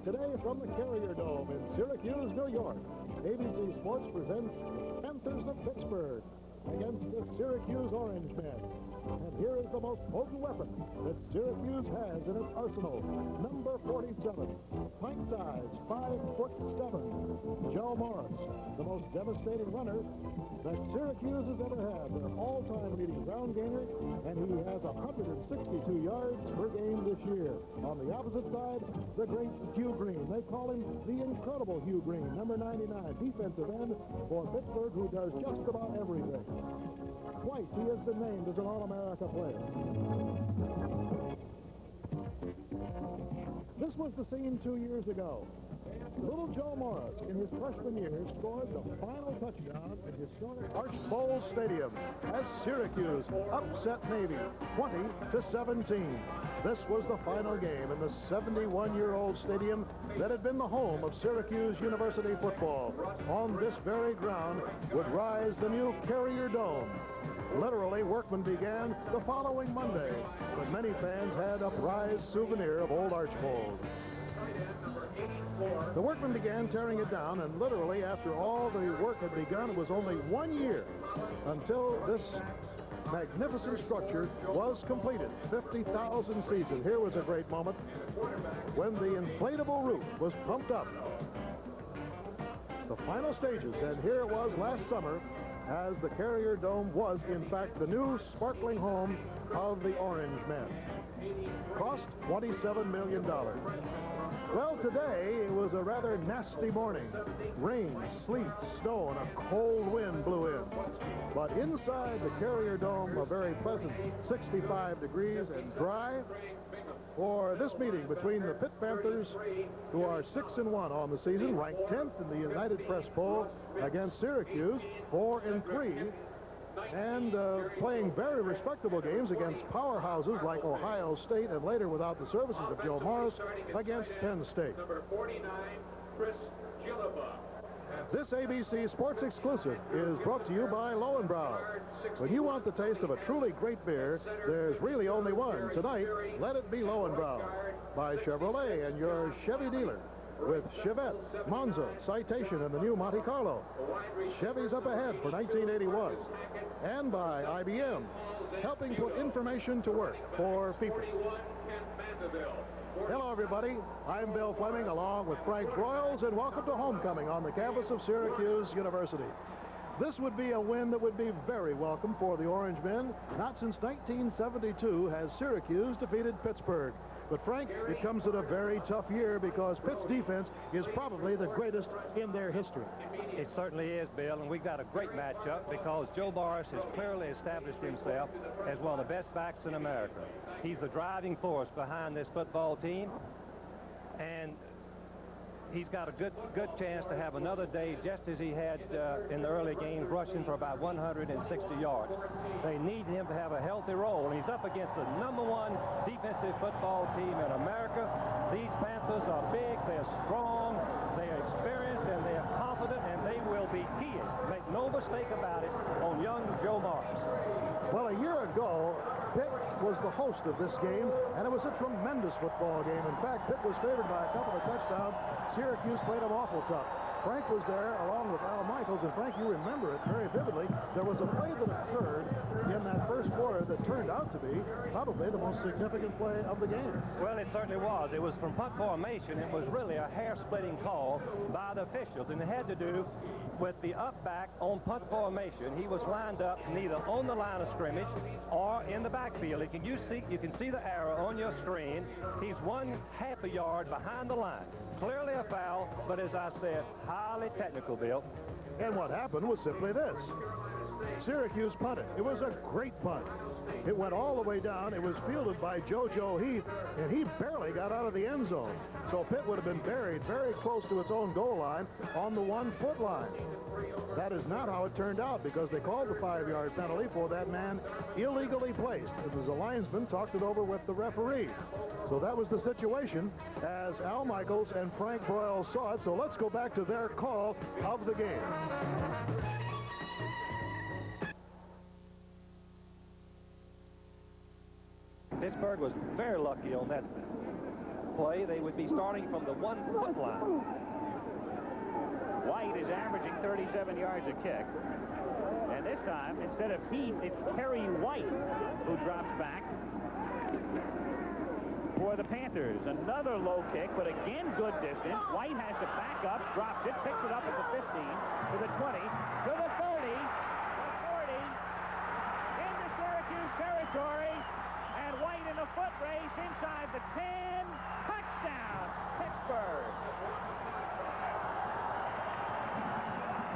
Today from the Carrier Dome in Syracuse, New York, ABC Sports presents Panthers of Pittsburgh against the Syracuse Orange Men. And here is the most potent weapon that Syracuse has in its arsenal. Number 47, pint size, 5'7", Joe Morris, the most devastating runner that Syracuse has ever had. Their all-time leading ground gainer, and he has 162 yards per game this year. On the opposite side, the great Hugh Green. They call him the incredible Hugh Green, number 99, defensive end for Pittsburgh, who does just about everything. Twice he has been named as an All-America player. This was the scene 2 years ago. Little Joe Morris, in his freshman year, scored the final touchdown in historic Archbold Stadium as Syracuse upset Navy 20-17. This was the final game in the 71-year-old stadium that had been the home of Syracuse University football. On this very ground would rise the new Carrier Dome. Literally, workmen began the following Monday, but many fans had a prized souvenir of old Archbold. The workmen began tearing it down, and literally, after all the work had begun, it was only 1 year until this magnificent structure was completed. 50,000 seats. And here was a great moment when the inflatable roof was pumped up. The final stages, and here it was last summer, as the Carrier Dome was, in fact, the new sparkling home of the Orange Men. Cost $27 million. Well, today it was a rather nasty morning. Rain, sleet, snow, and a cold wind blew in. But inside the Carrier Dome, a very pleasant 65 degrees and dry for this meeting between the Pitt Panthers, who are 6-1 on the season, ranked 10th in the United Press poll, against Syracuse, 4-3, and playing very respectable games against powerhouses like Ohio State, and later, without the services of Joe Morris, against Penn State. Number 49, Chris Gillaba. This ABC Sports exclusive is brought to you by Lowenbrau. When you want the taste of a truly great beer, there's really only one. Tonight, let it be Lowenbrau. By Chevrolet and your Chevy dealer. With Chevette, Monza, Citation, and the new Monte Carlo. Chevy's up ahead for 1981. And by IBM, helping put information to work for people. Hello, everybody. I'm Bill Fleming, along with Frank Broyles, and welcome to homecoming on the campus of Syracuse University. This would be a win that would be very welcome for the Orange Men. Not since 1972 has Syracuse defeated Pittsburgh. But, Frank, it comes at a very tough year because Pitt's defense is probably the greatest in their history. It certainly is, Bill, and we've got a great matchup because Joe Morris has clearly established himself as one of the best backs in America. He's the driving force behind this football team, and he's got a good chance to have another day just as he had in the early games, rushing for about 160 yards. They need him to have a healthy role, and he's up against the #1 defensive football team in America. These Panthers are big, they're strong, they're experienced, and they're confident, and they will be keying, make no mistake about it, on young Joe Morris. Well, a year ago, Pitt was the host of this game, and it was a tremendous football game. In fact, Pitt was favored by a couple of touchdowns. Syracuse played them awful tough. Frank was there along with Al Michaels, and Frank, you remember it very vividly. There was a play that occurred in that first quarter that turned out to be probably the most significant play of the game. Well, it certainly was. It was from punt formation. It was really a hair-splitting call by the officials, and it had to do with the up back on punt formation. He was lined up neither on the line of scrimmage or in the backfield. You can see the arrow on your screen. He's 1/2 a yard behind the line. Clearly a foul, but as I said, highly technical, Bill. And what happened was simply this. Syracuse punted. It was a great punt. It went all the way down. It was fielded by JoJo Heath, and he barely got out of the end zone. So Pitt would have been buried very close to its own goal line on the 1-foot line. That is not how it turned out, because they called the 5-yard penalty for that man illegally placed. It was the linesman talked it over with the referee. So that was the situation as Al Michaels and Frank Broyles saw it. So let's go back to their call of the game. Pittsburgh was very lucky on that play, they would be starting from the 1-foot line. White is averaging 37 yards a kick. And this time, instead of Heath, it's Terry White who drops back for the Panthers. Another low kick, but again, good distance. White has to back up, drops it, picks it up at the 15, to the 20, to the 30, the 40, into Syracuse territory, and White in a foot race inside the 10. Touchdown, Pittsburgh.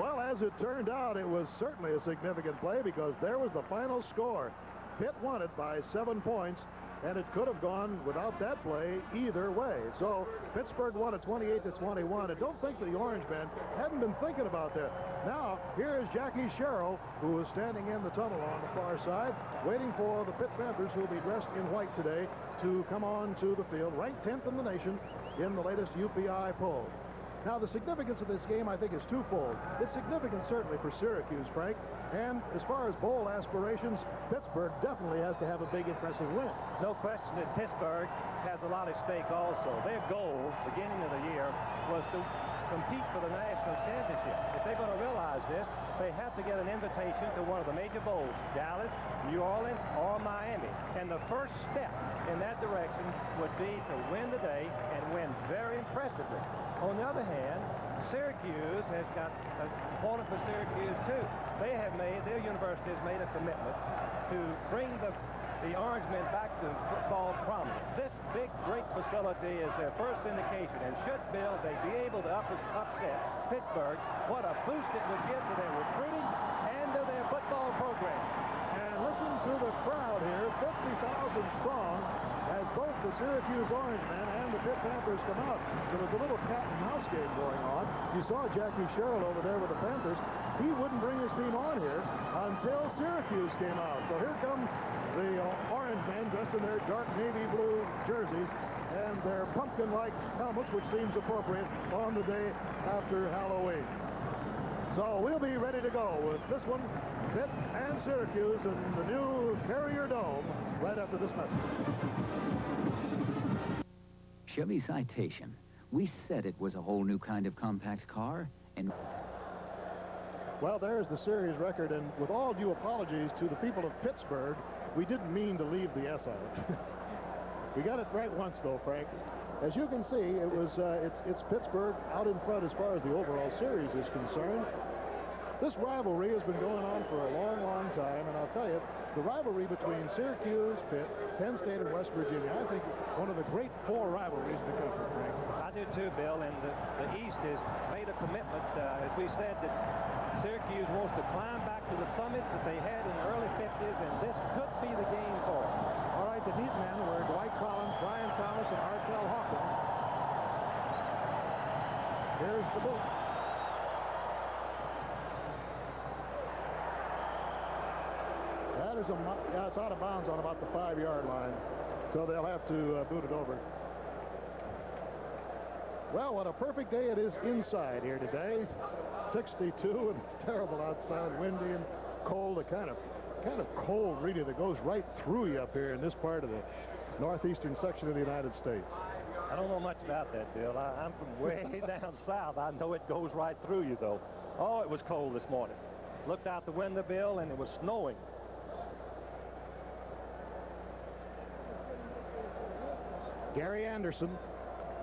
Well, as it turned out, it was certainly a significant play because there was the final score. Pitt won it by 7 points, and it could have gone without that play either way. So Pittsburgh won it 28-21. And don't think that the Orange men hadn't been thinking about that. Now, here is Jackie Sherrill, who is standing in the tunnel on the far side, waiting for the Pitt Panthers, who will be dressed in white today, to come on to the field, ranked 10th in the nation in the latest UPI poll. Now, the significance of this game, I think, is twofold. It's significant, certainly, for Syracuse, Frank. And as far as bowl aspirations, Pittsburgh definitely has to have a big, impressive win. No question that Pittsburgh has a lot at stake also. Their goal, beginning of the year, was to compete for the national championship. If they're going to realize this, they have to get an invitation to one of the major bowls, Dallas, New Orleans, or Miami. And the first step in that direction would be to win the day and win very impressively. On the other hand, Syracuse has got, it's important for Syracuse too. They have made, their university has made a commitment to bring the Orange men back to football prominence. This big, great facility is their first indication, and should they be able to upset Pittsburgh, what a boost it would give to their recruiting and to their football program. And listen to the crowd here, 50,000 strong, as both the Syracuse Orange men and the Pitt Panthers come out. There was a little cat and mouse game going on. You saw Jackie Sherrill over there with the Panthers. He wouldn't bring his team on here until Syracuse came out. So here come the Orange men dressed in their dark navy blue jerseys and their pumpkin-like helmets, which seems appropriate on the day after Halloween. So we'll be ready to go with this one, Pitt and Syracuse in the new Carrier Dome, right after this message. Chevy Citation. We said it was a whole new kind of compact car, and... Well, there's the series record, and with all due apologies to the people of Pittsburgh, we didn't mean to leave the S on it. We got it right once, though, Frank. As you can see, it was it's Pittsburgh out in front as far as the overall series is concerned. This rivalry has been going on for a long, long time, and I'll tell you, the rivalry between Syracuse, Pitt, Penn State, and West Virginia, I think one of the great 4 rivalries in the country, Frank. I do too, Bill, and the East has made a commitment, as we said, that Syracuse wants to climb back to the summit that they had in the early 50s, and this could be the game for them. All right, the deep men were Dwight Collins, Brian Thomas, and Artel Hawkins. Here's the boot. That is yeah, it's out of bounds on about the 5-yard line, so they'll have to boot it over. Well, what a perfect day it is inside here today. 62, and it's terrible outside, windy and cold. A kind of cold, really, that goes right through you up here in this part of the northeastern section of the United States. I don't know much about that, Bill. I'm from way down south. I know it goes right through you, though. Oh, it was cold this morning. Looked out the window, Bill, and it was snowing. Gary Anderson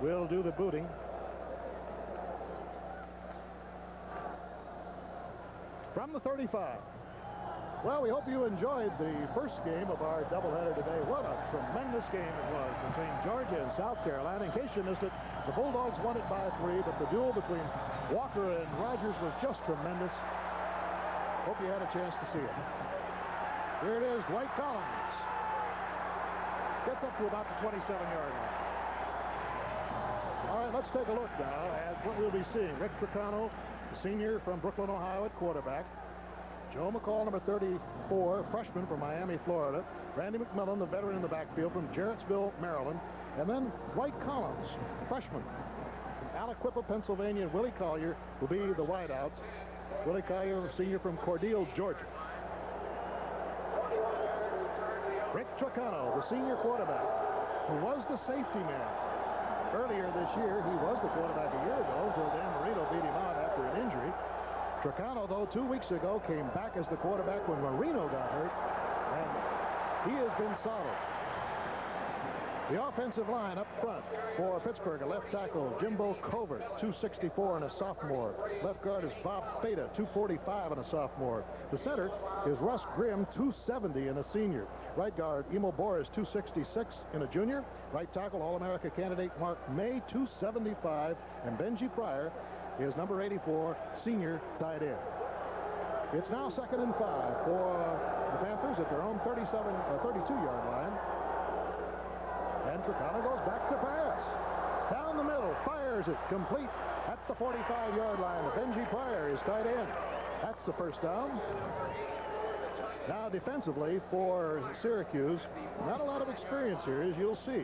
will do the booting. From the 35. Well, we hope you enjoyed the first game of our doubleheader today. What a tremendous game it was between Georgia and South Carolina. In case you missed it, the Bulldogs won it by 3, but the duel between Walker and Rogers was just tremendous. Hope you had a chance to see it. Here it is, Dwight Collins. Gets up to about the 27-yard line. All right, let's take a look now at what we'll be seeing. Rick Tricano, the senior from Brooklyn, Ohio, at quarterback. Joe McCall, number 34, freshman from Miami, Florida. Randy McMillan, the veteran in the backfield from Jarrettsville, Maryland. And then Dwight Collins, freshman from Aliquippa, Pennsylvania. And Willie Collier will be the wideout. Willie Collier, senior from Cordele, Georgia. Rick Tricano, the senior quarterback, who was the safety man Earlier this year, he was the quarterback a year ago until Dan Marino beat him out after an injury. Tricano, though, 2 weeks ago came back as the quarterback when Marino got hurt, and he has been solid. The offensive line up front for Pittsburgh, a left tackle, Jimbo Covert, 264 and a sophomore. Left guard is Bob Feta, 245 and a sophomore. The center is Russ Grimm, 270 and a senior. Right guard, Emo Boris, 266 and a junior. Right tackle, All-America candidate Mark May, 275. And Benji Pryor is number 84, senior tight end. It's now 2nd and 5 for the Panthers at their own 32-yard line. And Tricano goes back to pass. Down the middle, fires it complete at the 45-yard line. Benji Pryor is tight end. That's the first down. Now defensively for Syracuse, not a lot of experience here, as you'll see.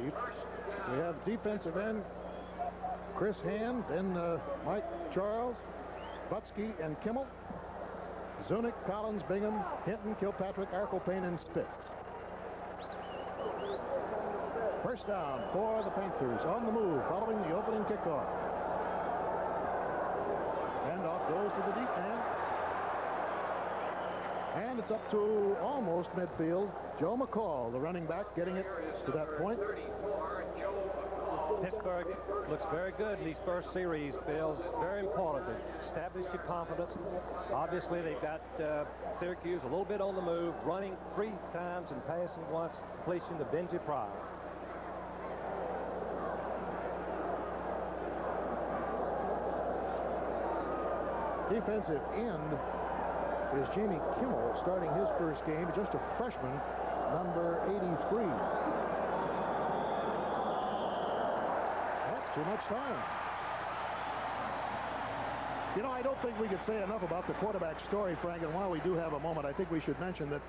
We have defensive end Chris Hand, then Mike Charles, Butsky and Kimmel, Zunick, Collins, Bingham, Hinton, Kilpatrick, Arkelpane, and Spitz. First down for the Panthers on the move following the opening kickoff. Handoff goes to the deep end. And it's up to almost midfield. Joe McCall, the running back, getting it to that point. Pittsburgh looks very good in these first series, Bill. Very important to establish your confidence. Obviously, they've got Syracuse a little bit on the move, running 3 times and passing once, completion to Benji Pryor. Defensive end is Jamie Kimmel, starting his first game, just a freshman, number 83. Too much time. You know, I don't think we could say enough about the quarterback story, Frank, and while we do have a moment, I think we should mention that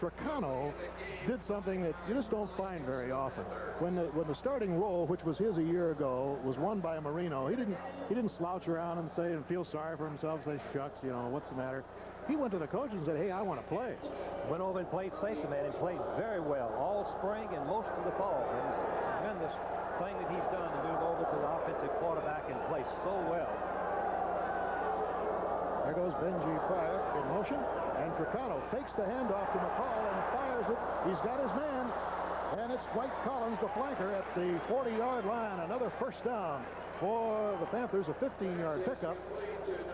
Tricano did something that you just don't find very often. When the starting role, which was his a year ago, was won by Marino, he didn't slouch around and say and feel sorry for himself, say, shucks, you know, what's the matter? He went to the coach and said, hey, I want to play. Went over and played safety man and played very well all spring and most of the fall. And it's a tremendous thing that he's done to move over to the offensive quarterback and play so well. There goes Benji Pryor in motion, and Tricano fakes the handoff to McCall and fires it. He's got his man, and it's Dwight Collins, the flanker, at the 40-yard line. Another first down for the Panthers, a 15-yard pickup.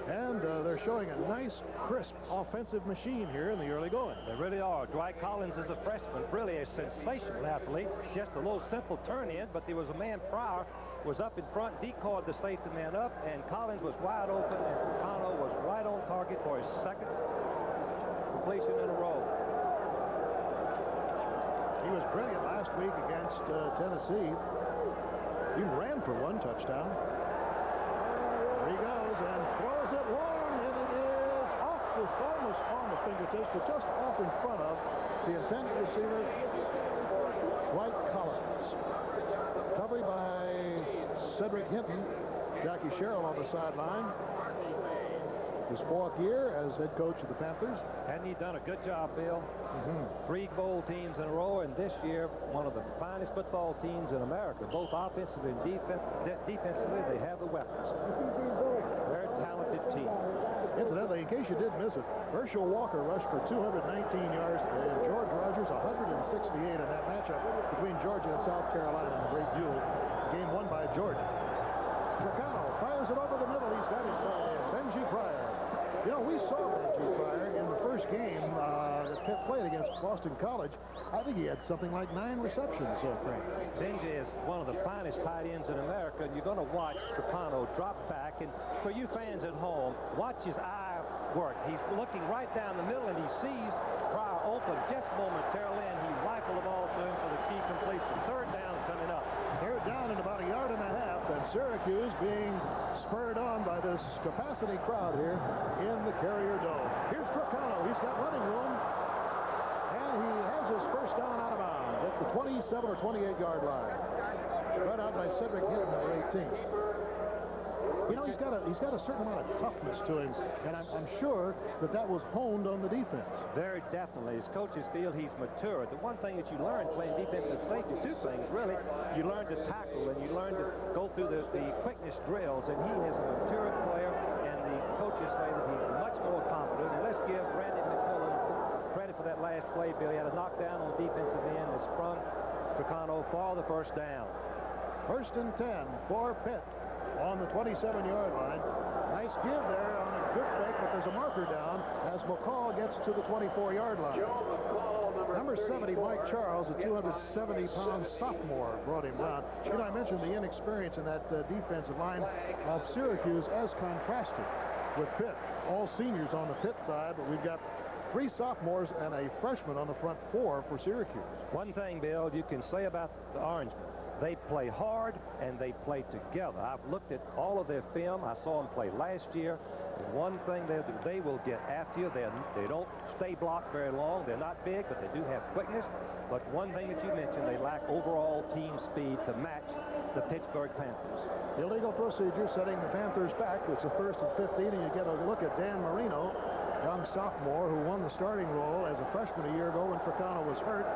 And they're showing a nice, crisp offensive machine here in the early going. They really are. Dwight Collins is a freshman, really a sensational athlete. Just a little simple turn in, but there was a man, Pryor, was up in front, decoyed the safety man up, and Collins was wide open, and Tricano was right on target for his second completion in a row. He was brilliant last week against Tennessee. He ran for 1 touchdown. There he goes and throws it long, and it is almost on the fingertips, but just off in front of the intended receiver, Dwight Collins. Covered by Cedric Hinton. Jackie Sherrill on the sideline. His 4th year as head coach of the Panthers. Hadn't he done a good job, Bill? 3 bowl teams in a row, and this year, one of the finest football teams in America. Both offensively and defensively, they have the weapons. Very talented team. Incidentally, in case you did miss it, Herschel Walker rushed for 219 yards, and George Rogers 168 in that matchup between Georgia and South Carolina in the Great Duel. Game won by Georgia. Tricano fires it over the middle. He's got his tight end, Benji Pryor. You know, we saw Benji Pryor in the first game that Pitt played against Boston College. I think he had something like 9 receptions, Frank. Benji is one of the finest tight ends in America, and you're going to watch Tricano drop back. And for you fans at home, watch his eye work. He's looking right down the middle, and he sees Pryor open just momentarily, and he rifled the ball to him for the key completion. 3rd down coming up. They're down in about 1.5 yards, and Syracuse being spurred on by this capacity crowd here in the Carrier Dome. Here's Tricano. He's got running room, and he has his first down out of bounds at the 27 or 28-yard line. Right out by Cedric Hinton, number 18. You know, he's got a certain amount of toughness to him, and I'm sure that was honed on the defense. Very definitely. His coaches feel he's matured. The one thing that you learn playing defensive safety, 2 things really. You learn to tackle tackle, and you learn to go through the quickness drills, and he is a mature player, and the coaches say that he's much more confident. And let's give Randy McMillan credit for that last play, Bill. He had a knockdown on the defensive end that sprung Tricano for the first down. 1st and 10 for Pitt on the 27-yard line. Nice give there on a good fake, but there's a marker down as McCall gets to the 24-yard line. Number 70, Mike Charles, a 270-pound sophomore, brought him down. You know, I mentioned the inexperience in that defensive line of Syracuse as contrasted with Pitt. All seniors on the Pitt side, but we've got 3 sophomores and a freshman on the front 4 for Syracuse. One thing, Bill, you can say about the Orangemen. They play hard and they play together. I've looked at all of their film. I saw them play last year. And one thing they will get after you. They don't stay blocked very long. They're not big, but they do have quickness. But one thing that you mentioned, they lack overall team speed to match the Pittsburgh Panthers. Illegal procedure setting the Panthers back. It's a 1st and 15, and you get a look at Dan Marino, young sophomore who won the starting role as a freshman a year ago when Tricano was hurt.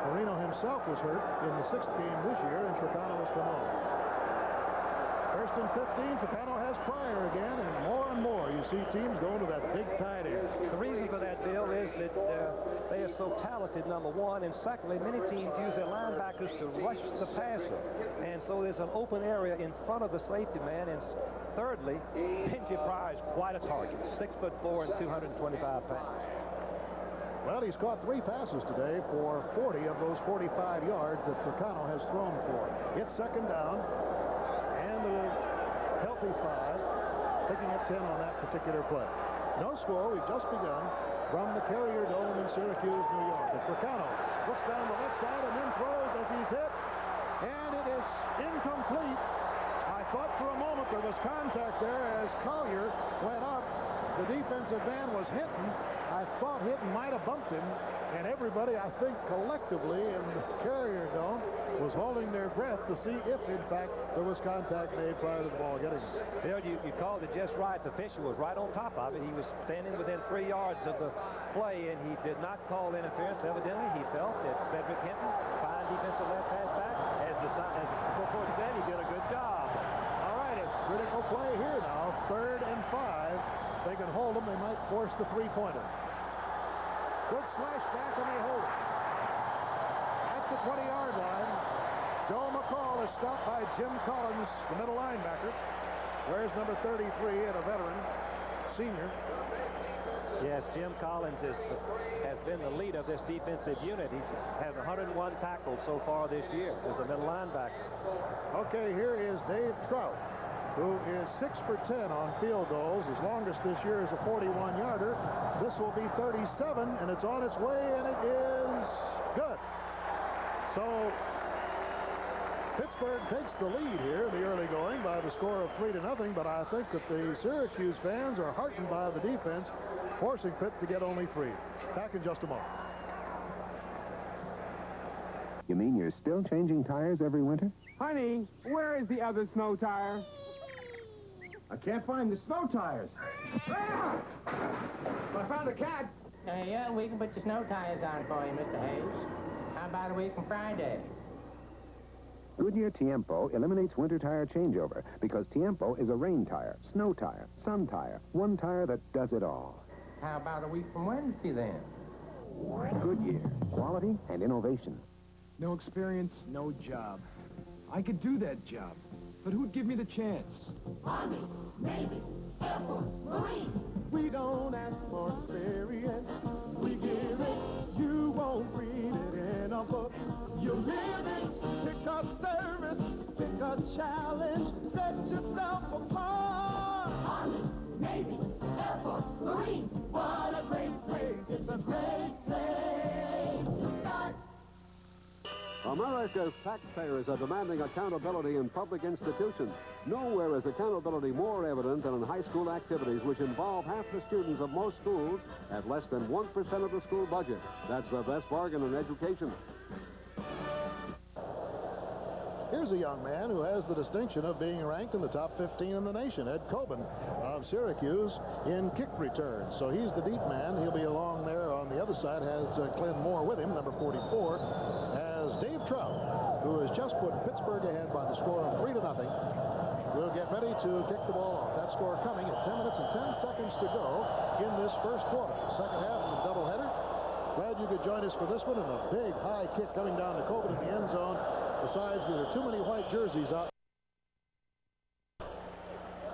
Marino himself was hurt in the 6th game this year, and Tricano has come on. 1st and 15, Tricano has Pryor again, and more you see teams going to that big tight end. The reason for that, Bill, is that they are so talented, number one, and secondly, many teams use their linebackers to rush the passer. And so there's an open area in front of the safety man, and thirdly, Benji Pryor is quite a target, 6'4" and 225 pounds. Well, he's caught 3 passes today for 40 of those 45 yards that Tricano has thrown for. It's 2nd down, and a healthy 5, picking up 10 on that particular play. No score. We've just begun from the Carrier Dome in Syracuse, New York. And Tricano looks down the left side and then throws as he's hit, and it is incomplete. I thought for a moment there was contact there as Collier went up. The defensive man was hitting. I thought Hinton might have bumped him, and everybody, I think, collectively in the Carrier Dome was holding their breath to see if, in fact, there was contact made prior to the ball getting him. Bill, you called it just right. The official was right on top of it. He was standing within 3 yards of the play, and he did not call interference. Evidently, he felt that Cedric Hinton, fine defensive left halfback, as the report said, he did a good job. All right, it's critical play here now. 3rd and 5. If they can hold them, they might force the 3-pointer. Good slash back, and they hold it. At the 20-yard line, Joe McCall is stopped by Jim Collins, the middle linebacker. Where's number 33 and a veteran, senior? Yes, Jim Collins has been the lead of this defensive unit. He's had 101 tackles so far this year as a middle linebacker. Okay, here is Dave Trout, who is 6 for 10 on field goals. His longest this year is a 41-yarder. This will be 37, and it's on its way, and it is good. So Pittsburgh takes the lead here in the early going by the score of 3-0, but I think that the Syracuse fans are heartened by the defense, forcing Pitt to get only 3. Back in just a moment. You mean you're still changing tires every winter? Honey, where is the other snow tire? I can't find the snow tires. Ah! I found a cat. Yeah, we can put the snow tires on for you, Mr. Hayes. How about a week from Friday? Goodyear Tiempo eliminates winter tire changeover because Tiempo is a rain tire, snow tire, sun tire, one tire that does it all. How about a week from Wednesday, then? Goodyear, quality and innovation. No experience, no job. I could do that job, but who'd give me the chance? Army, Navy, Air Force, Marines. We don't ask for experience, we give it. You won't read it in a book. You live it. Pick a service, pick a challenge, set yourself apart. Army, Navy, Air Force, Marines. What a great place. It's a great place to start. America's taxpayers are demanding accountability in public institutions. Nowhere is accountability more evident than in high school activities, which involve half the students of most schools at less than 1% of the school budget. That's the best bargain in education. Here's a young man who has the distinction of being ranked in the top 15 in the nation, Ed Coben of Syracuse, in kick returns. So he's the deep man. He'll be along there on the other side, has Glenn Moore with him, number 44, as Dave Trout, who has just put Pittsburgh ahead by the score of 3-0. We'll get ready to kick the ball off. That score coming at 10 minutes and 10 seconds to go in this first quarter. Second half of the doubleheader. Glad you could join us for this one, and a big high kick coming down to Coben in the end zone. Besides, there are too many white jerseys out.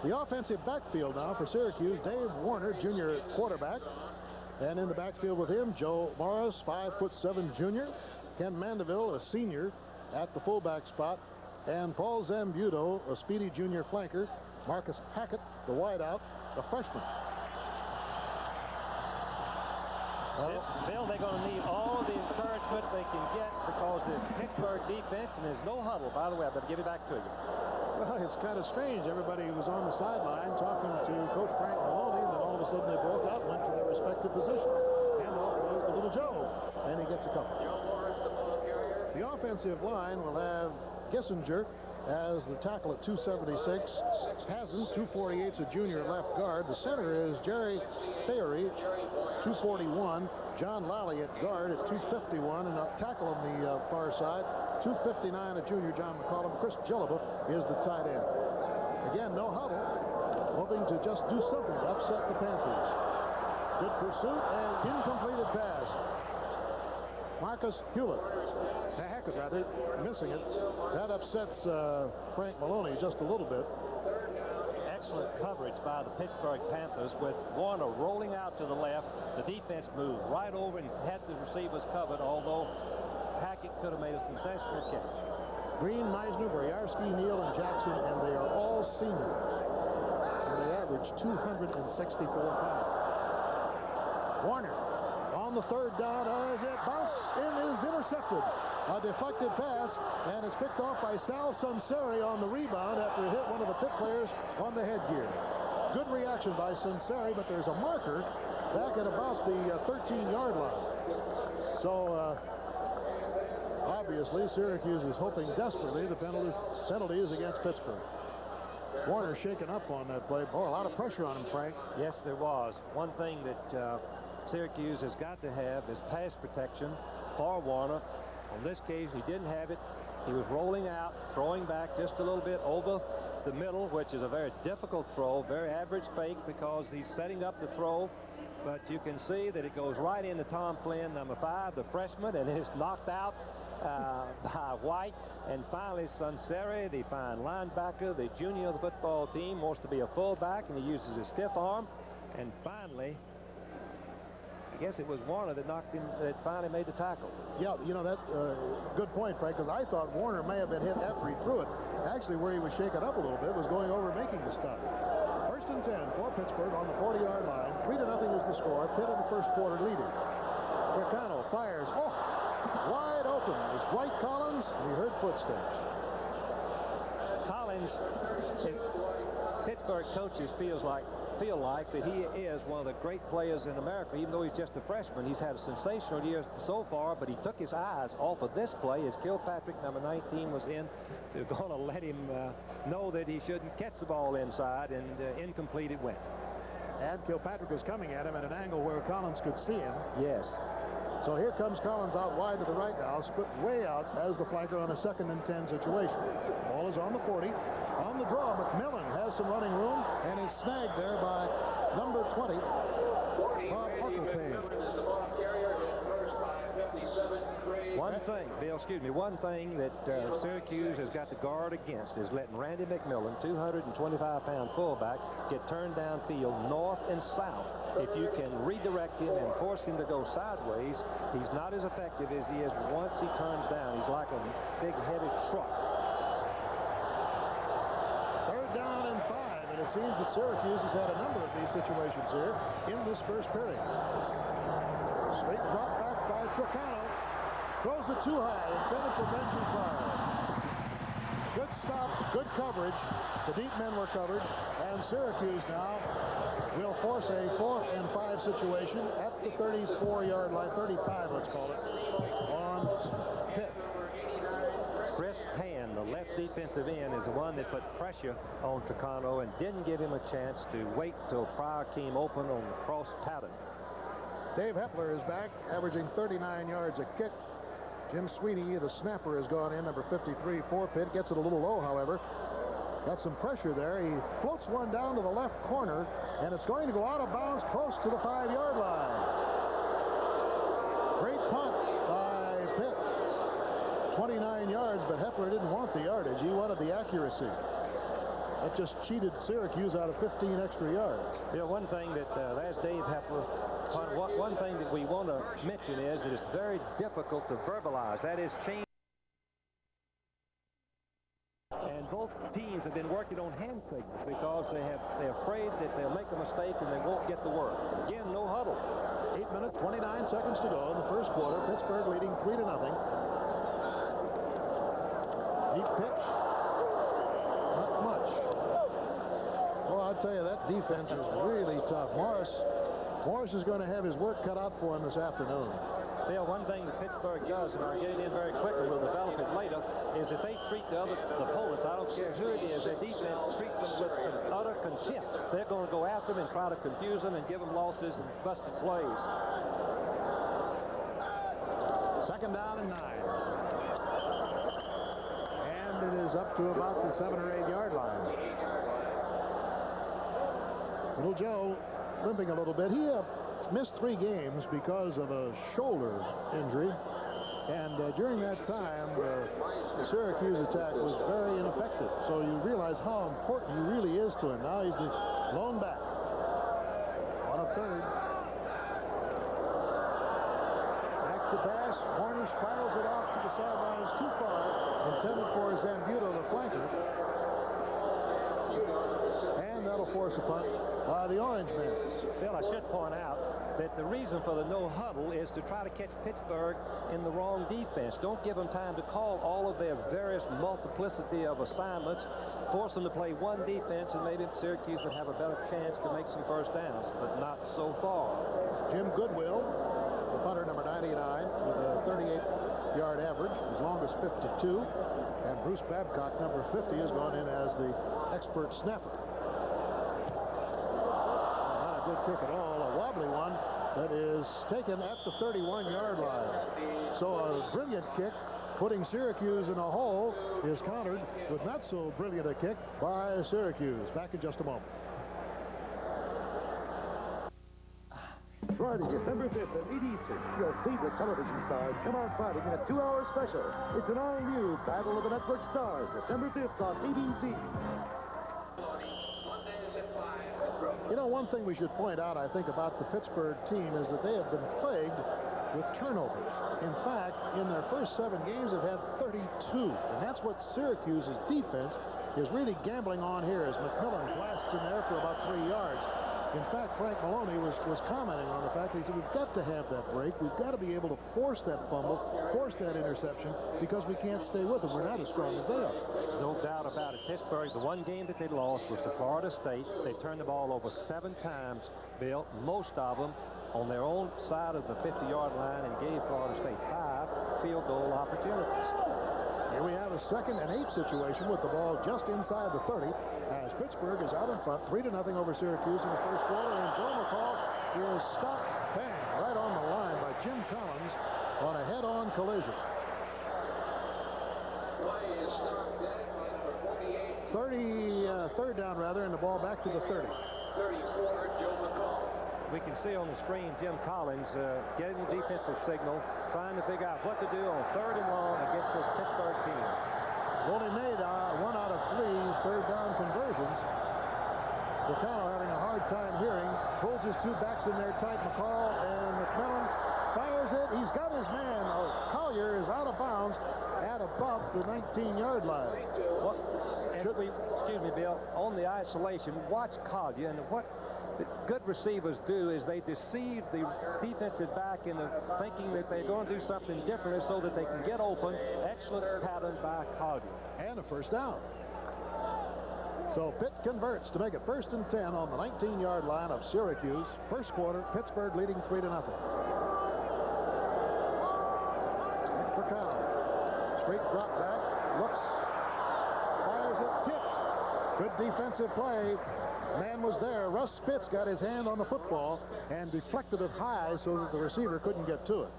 The offensive backfield now for Syracuse, Dave Warner, junior quarterback. And in the backfield with him, Joe Morris, 5'7" junior. Ken Mandeville, a senior, at the fullback spot. And Paul Zambuto, a speedy junior flanker. Marcus Hackett, the wideout, a freshman. Well, Bill, they're going to need all the encouragement they can get because this Pittsburgh defense, and there's no huddle. By the way, I better give it back to you. Well, it's kind of strange. Everybody was on the sideline talking to Coach Frank Maloney, and then all of a sudden they broke out and went to their respective positions. Handoff goes to little Joe, and he gets a couple. The offensive line will have Kissinger as the tackle at 276. Hazen, 248, a junior left guard. The center is Jerry Theory, 241. John Lally at guard at 251, and a tackle on the far side, 259, a junior John McCollum. Chris Gillaba is the tight end. Again, no huddle, hoping to just do something to upset the Panthers. Good pursuit and incompleted pass. Marcus Hackett rather, missing it. That upsets Frank Maloney just a little bit. Excellent coverage by the Pittsburgh Panthers with Warner rolling out to the left. The defense moved right over and had the receivers covered, although Hackett could have made a sensational catch. Green, Meisner, Boyarsky, Neal, and Jackson, and they are all seniors. And they average 264 pounds. Warner on the third down as it bounced and is intercepted. A deflected pass, and it's picked off by Sal Sunseri on the rebound after it hit one of the Pitt players on the headgear. Good reaction by Sunseri, but there's a marker back at about the 13-yard line. So obviously Syracuse is hoping desperately the penalty is against Pittsburgh. Warner shaken up on that play. Boy, a lot of pressure on him, Frank. Yes, there was. One thing that Syracuse has got to have is pass protection for Warner. On this occasion, he didn't have it. He was rolling out, throwing back just a little bit over the middle, which is a very difficult throw, very average fake because he's setting up the throw. But you can see that it goes right into Tom Flynn, number 5, the freshman, and it's knocked out by White. And finally, Sunseri, the fine linebacker, the junior of the football team, wants to be a fullback, and he uses his stiff arm. And finally, I guess it was Warner that knocked him, that finally made the tackle. Yeah, you know, that good point, Frank, because I thought Warner may have been hit after he threw it. Actually, where he was shaken up a little bit was going over making the stop. First and 10 for Pittsburgh on the 40-yard line. 3-0 is the score. Pitt in the first quarter leading. Tricano fires. Oh, wide open is Dwight Collins, and he heard footsteps. Collins, if Pittsburgh coaches feel like that he is one of the great players in America, even though he's just a freshman. He's had a sensational year so far, but he took his eyes off of this play as Kilpatrick, number 19, was in to going to let him know that he shouldn't catch the ball inside, and incomplete it went. And Kilpatrick was coming at him at an angle where Collins could see him. Yes. So here comes Collins out wide to the right now, split way out as the flanker on a 2nd and 10 situation. Ball is on the 40. On the draw, McMillan has some running room and is snagged there by number 20, Bob Harklepayne. One thing that Syracuse has got to guard against is letting Randy McMillan, 225-pound fullback, get turned downfield north and south. If you can redirect him and force him to go sideways, he's not as effective as he is once he turns down. He's like a big, heavy truck. It seems that Syracuse has had a number of these situations here in this first period. Straight drop back by Tricano. Throws it too high, intended for Benji Pryor. Good stop, good coverage. The deep men were covered, and Syracuse now will force a 4th and 5 situation at the 34-yard line, 35, let's call it, on Pitt. Chris Hand, the left defensive end, is the one that put pressure on Tricano and didn't give him a chance to wait till Pryor came open on the cross pattern. Dave Hepler is back, averaging 39 yards a kick. Jim Sweeney, the snapper, has gone in, number 53 for Pitt. Gets it a little low, however. Got some pressure there. He floats one down to the left corner, and it's going to go out of bounds close to the 5-yard line. Great punt by Pitt. 29 yards, but Hepler didn't want the yardage. He wanted the accuracy. That just cheated Syracuse out of 15 extra yards. Yeah, one thing that, as Dave Hepler, one thing that we want to mention is that it's very difficult to verbalize. That is change. And both teams have been working on hand signals because they're afraid that they'll make a mistake and they won't get the work. Again, no huddle. 8 minutes, 29 seconds to go in the first quarter. Pittsburgh leading 3-0. Deep pitch. Not much. Well, I'll tell you, that defense is really tough. Morris is going to have his work cut out for him this afternoon. Bill, one thing that Pittsburgh does, and I'll get it in very quickly, we'll develop it later, is that they treat the opponents, I don't care who it is, their defense treats them with utter contempt. They're going to go after them and try to confuse them and give them losses and busted plays. Second down and 9. And it is up to about the 7 or 8 yard line. Little Joe limping a little bit. He missed 3 games because of a shoulder injury, and during that time the Syracuse attack was very ineffective, so you realize how important he really is to him. Now he's the lone back on a third. Back to pass. Warner spirals it off to the sidelines too far, intended for Zambuto, the flanker, and that'll force a punt by the Orange men. Bill, I should point out that the reason for the no huddle is to try to catch Pittsburgh in the wrong defense. Don't give them time to call all of their various multiplicity of assignments. Force them to play one defense, and maybe Syracuse would have a better chance to make some first downs, but not so far. Jim Goodwill, the punter, number 99, with a 38-yard average, as long as 52. And Bruce Babcock, number 50, has gone in as the expert snapper. Good kick at all, a wobbly one that is taken at the 31-yard line. So a brilliant kick putting Syracuse in a hole is countered with not so brilliant a kick by Syracuse. Back in just a moment. Friday, December 5th at 8 Eastern, your favorite television stars come out fighting in a 2-hour special. It's an all-new Battle of the Network Stars, December 5th on ABC. You know, one thing we should point out, I think, about the Pittsburgh team is that they have been plagued with turnovers. In fact, in their first 7 games, they've had 32. And that's what Syracuse's defense is really gambling on here, as McMillan blasts in there for about 3 yards. In fact, Frank Maloney was commenting on the fact that he said, we've got to have that break. We've got to be able to force that fumble, force that interception, because we can't stay with them. We're not as strong as they are. No doubt about it. Pittsburgh, the one game that they lost was to Florida State. They turned the ball over 7 times, Bill, most of them on their own side of the 50-yard line, and gave Florida State 5 field goal opportunities. Here we have a 2nd and 8 situation with the ball just inside the 30, as Pittsburgh is out in front, 3-0 over Syracuse in the first quarter, and Joe McCall is stopped bang right on the line by Jim Collins on a head-on collision. 3rd down, rather, and the ball back to the 30. We can see on the screen Jim Collins getting the defensive signal, trying to figure out what to do on 3rd and long against this Pittsburgh team. Only made 1 out of 3 3rd down conversions. Bacano having a hard time hearing, pulls his 2 backs in there tight. McCall and McMillan fires it. He's got his man. Collier is out of bounds at about the 19-yard line. Excuse me, Bill, on the isolation, watch Collier, and what the good receivers do is they deceive the defensive back into thinking that they're going to do something differently so that they can get open. Excellent pattern by Collier. And a first down. So Pitt converts to make it 1st and 10 on the 19-yard line of Syracuse. First quarter, Pittsburgh leading 3-0. For Cal. Straight drop back, looks, fires it, tipped. Good defensive play. Man was there. Russ Spitz got his hand on the football and deflected it high so that the receiver couldn't get to it.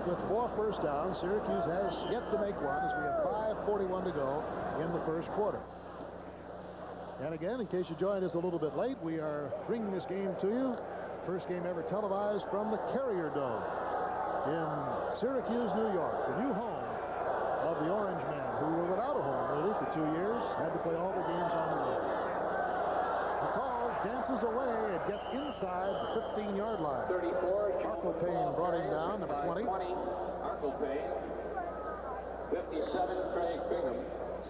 with 4 first downs. Syracuse has yet to make one as we have 5:41 to go in the first quarter. And again, in case you joined us a little bit late, we are bringing this game to you. First game ever televised from the Carrier Dome in Syracuse, New York, the new home of the Orange Men, who were without a home really for 2 years, had to play all the games on the road. The call dances away. It gets inside the 15-yard line. 34. Arco Payne brought him down, number 20. Arco Payne. 57. Craig Bingham.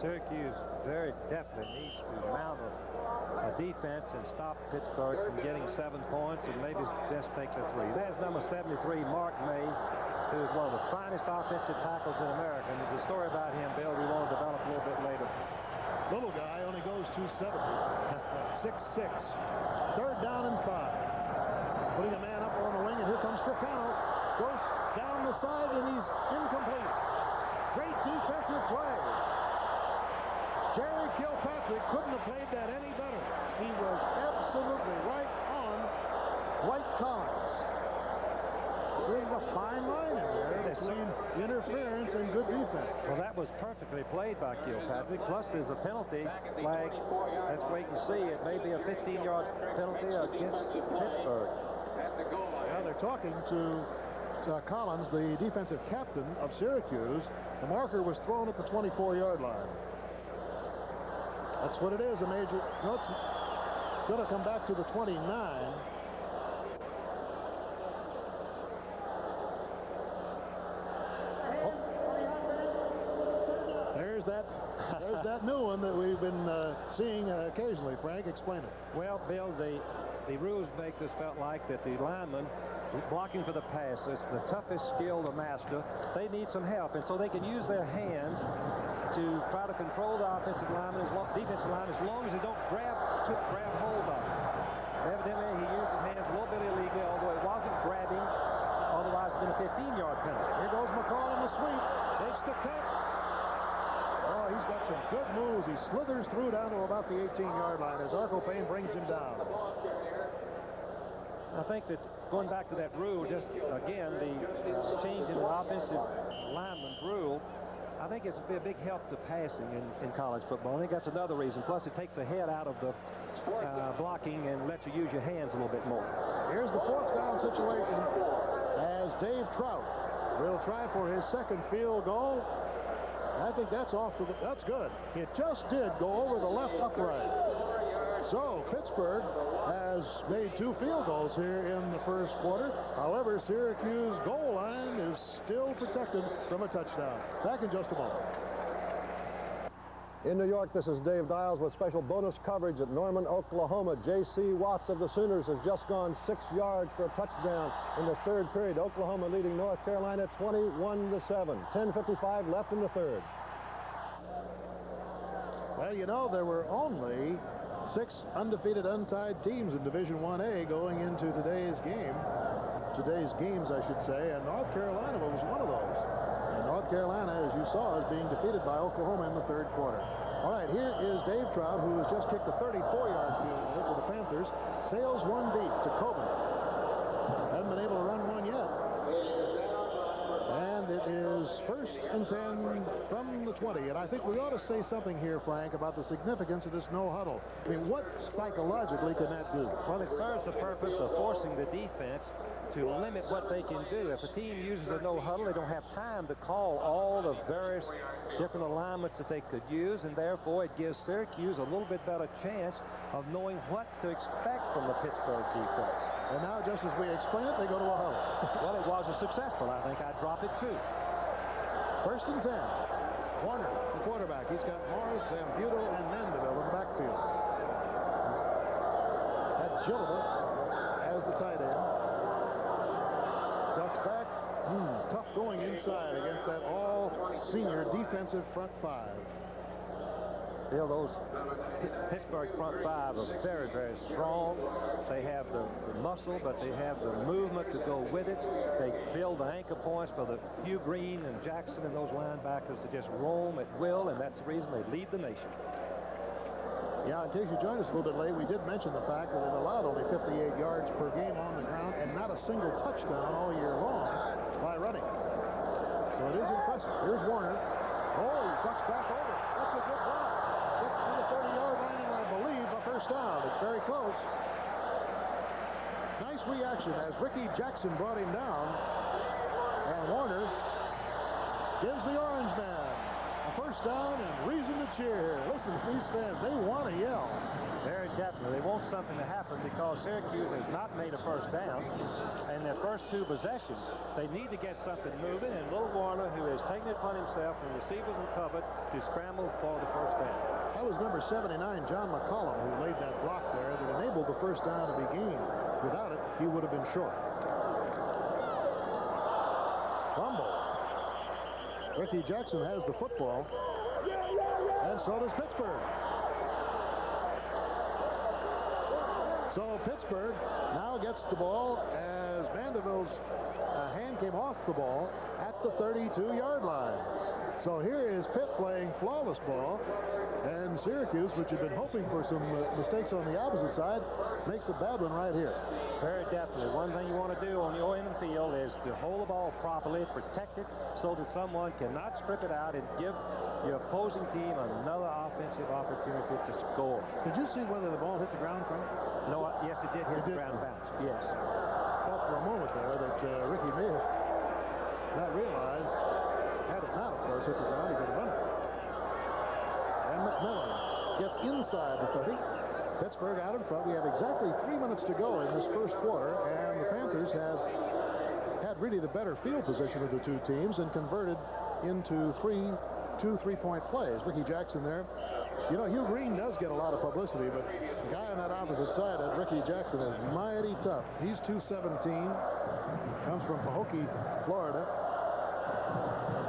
Syracuse very definitely needs to mount a defense and stop Pittsburgh from getting 7 points and maybe just takes a 3. There's number 73, Mark May, who is one of the finest offensive tackles in America. And there's a story about him, Bill, we want to develop a little bit later. Little guy only goes 270. 6'6". 3rd down and 5. Putting a man up on the wing, and here comes Tricano. Goes down the side, and he's incomplete. Great defensive play. Jerry Kilpatrick couldn't have played that any better. He was absolutely right on White Collins. There's a fine line in there between interference and good defense. Well, that was perfectly played by Kilpatrick. Plus, there's a penalty flag. Let's wait and see. It may be a 15-yard penalty against Pittsburgh. Now they're talking to Collins, the defensive captain of Syracuse. The marker was thrown at the 24-yard line. That's what it is, a major. No, it's going to come back to the 29. There's that new one that we've been seeing occasionally. Frank, explain it. Well, Bill, the rules makers felt like that the linemen blocking for the passes, the toughest skill to master, they need some help, and so they can use their hands to try to control the offensive lineman, defensive line, as long as they don't grab hold of it. Evidently, he used his hands a little bit illegally, although it wasn't grabbing. Otherwise, it's been a 15-yard penalty. Here goes McCall in the sweep. Takes the cut. Oh, he's got some good moves. He slithers through down to about the 18-yard line as Arco Payne brings him down. I think that going back to that rule, just again, the change in the offensive lineman's rule, I think it's a big help to passing in college football. I think that's another reason. Plus, it takes the head out of the blocking and lets you use your hands a little bit more. Here's the 4th down situation as Dave Trout will try for his 2nd field goal. I think that's that's good. It just did go over the left upright. So Pittsburgh has made 2 field goals here in the first quarter. However, Syracuse goal line is still protected from a touchdown. Back in just a moment. In New York, this is Dave Dials with special bonus coverage at Norman, Oklahoma. J.C. Watts of the Sooners has just gone 6 yards for a touchdown in the 3rd period. Oklahoma leading North Carolina 21-7. 10:55 left in the 3rd. Well, you know, there were only 6 undefeated, untied teams in Division 1A going into today's game. Today's games, I should say, and North Carolina was one of those. And North Carolina, as you saw, is being defeated by Oklahoma in the 3rd quarter. All right, here is Dave Trout, who has just kicked a 34-yard field goal for the Panthers. Sails one deep to Coben. Hasn't been able to run one yet. And it is 1st and 10 from the 20. And I think we ought to say something here, Frank, about the significance of this no huddle. I mean, what psychologically can that do? Well, it serves the purpose of forcing the defense to limit what they can do. If a team uses a no huddle, they don't have time to call all the various different alignments that they could use, and therefore it gives Syracuse a little bit better chance of knowing what to expect from the Pittsburgh defense. And now, just as we explain it, they go to a huddle. Well, it was successful. I think I'd drop it too. 1st and 10. Warner, the quarterback. He's got Morris, Zambuto, and Mandeville in the backfield. He's had Gillaba as the tight end. Ducks back. Tough going inside against that all-senior defensive front 5. Bill, those Pittsburgh front 5 are very, very strong. They have the muscle, but they have the movement to go with it. They build the anchor points for the Hugh Green and Jackson and those linebackers to just roam at will, and that's the reason they lead the nation. Yeah, in case you joined us a little bit late, we did mention the fact that it allowed only 58 yards per game on the ground and not a single touchdown all year long by running. is impressive. Here's Warner. Oh, he ducks back over. That's a good block. Gets to the 30-yard line, and I believe a first down. It's very close. Nice reaction as Ricky Jackson brought him down. And Warner gives the Orange Man a first down and reason to cheer. Listen to these fans. They want to yell. Very definitely. They want something to happen because Syracuse has not made a first down. And their first 2 possessions, they need to get something moving. And little Warner, who has taken it upon himself when receivers are covered, to scramble for the first down. That was number 79, John McCollum, who laid that block there that enabled the first down to be gained. Without it, he would have been short. Fumble. Ricky Jackson has the football. And so does Pittsburgh. So Pittsburgh now gets the ball as Mandeville's hand came off the ball at the 32-yard line. So here is Pitt playing flawless ball, and Syracuse, which had been hoping for some mistakes on the opposite side, makes a bad one right here. Very definitely. One thing you want to do on your end of the field is to hold the ball properly, protect it so that someone cannot strip it out and give your opposing team another offensive opportunity to score. Did you see whether the ball hit the ground, Frank? No, yes, it did hit the ground bounce. Yes. Thought for a moment there that Ricky may have not realized, had it not, of course, hit the ground, he could have run it. And McMillan gets inside the 30. Pittsburgh out in front. We have exactly 3 minutes to go in this first quarter, and the Panthers have had really the better field position of the 2 teams and converted into 2 3-point plays. Ricky Jackson there. You know, Hugh Green does get a lot of publicity, but the guy on that opposite side, that Ricky Jackson, is mighty tough. He's 217, comes from Pahokee, Florida.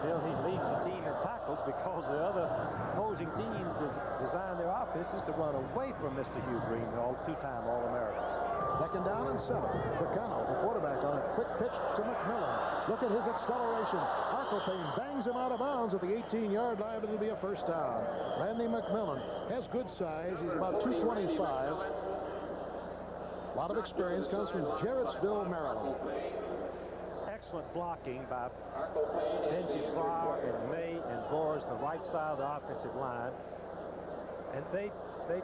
Bill, he leads the team in tackles because the other opposing team designed their offenses to run away from Mr. Hugh Green, the 2-time All-American. Second down and 7. Tricano, the quarterback, on a quick pitch to McMillan. Look at his acceleration. Arkelpane bangs him out of bounds at the 18-yard line, but it'll be a first down. Randy McMillan has good size. He's about 225. A lot of experience. Comes from Jarrettsville, Maryland. Excellent blocking by Benji Pryor and May and Boers, the right side of the offensive line. And they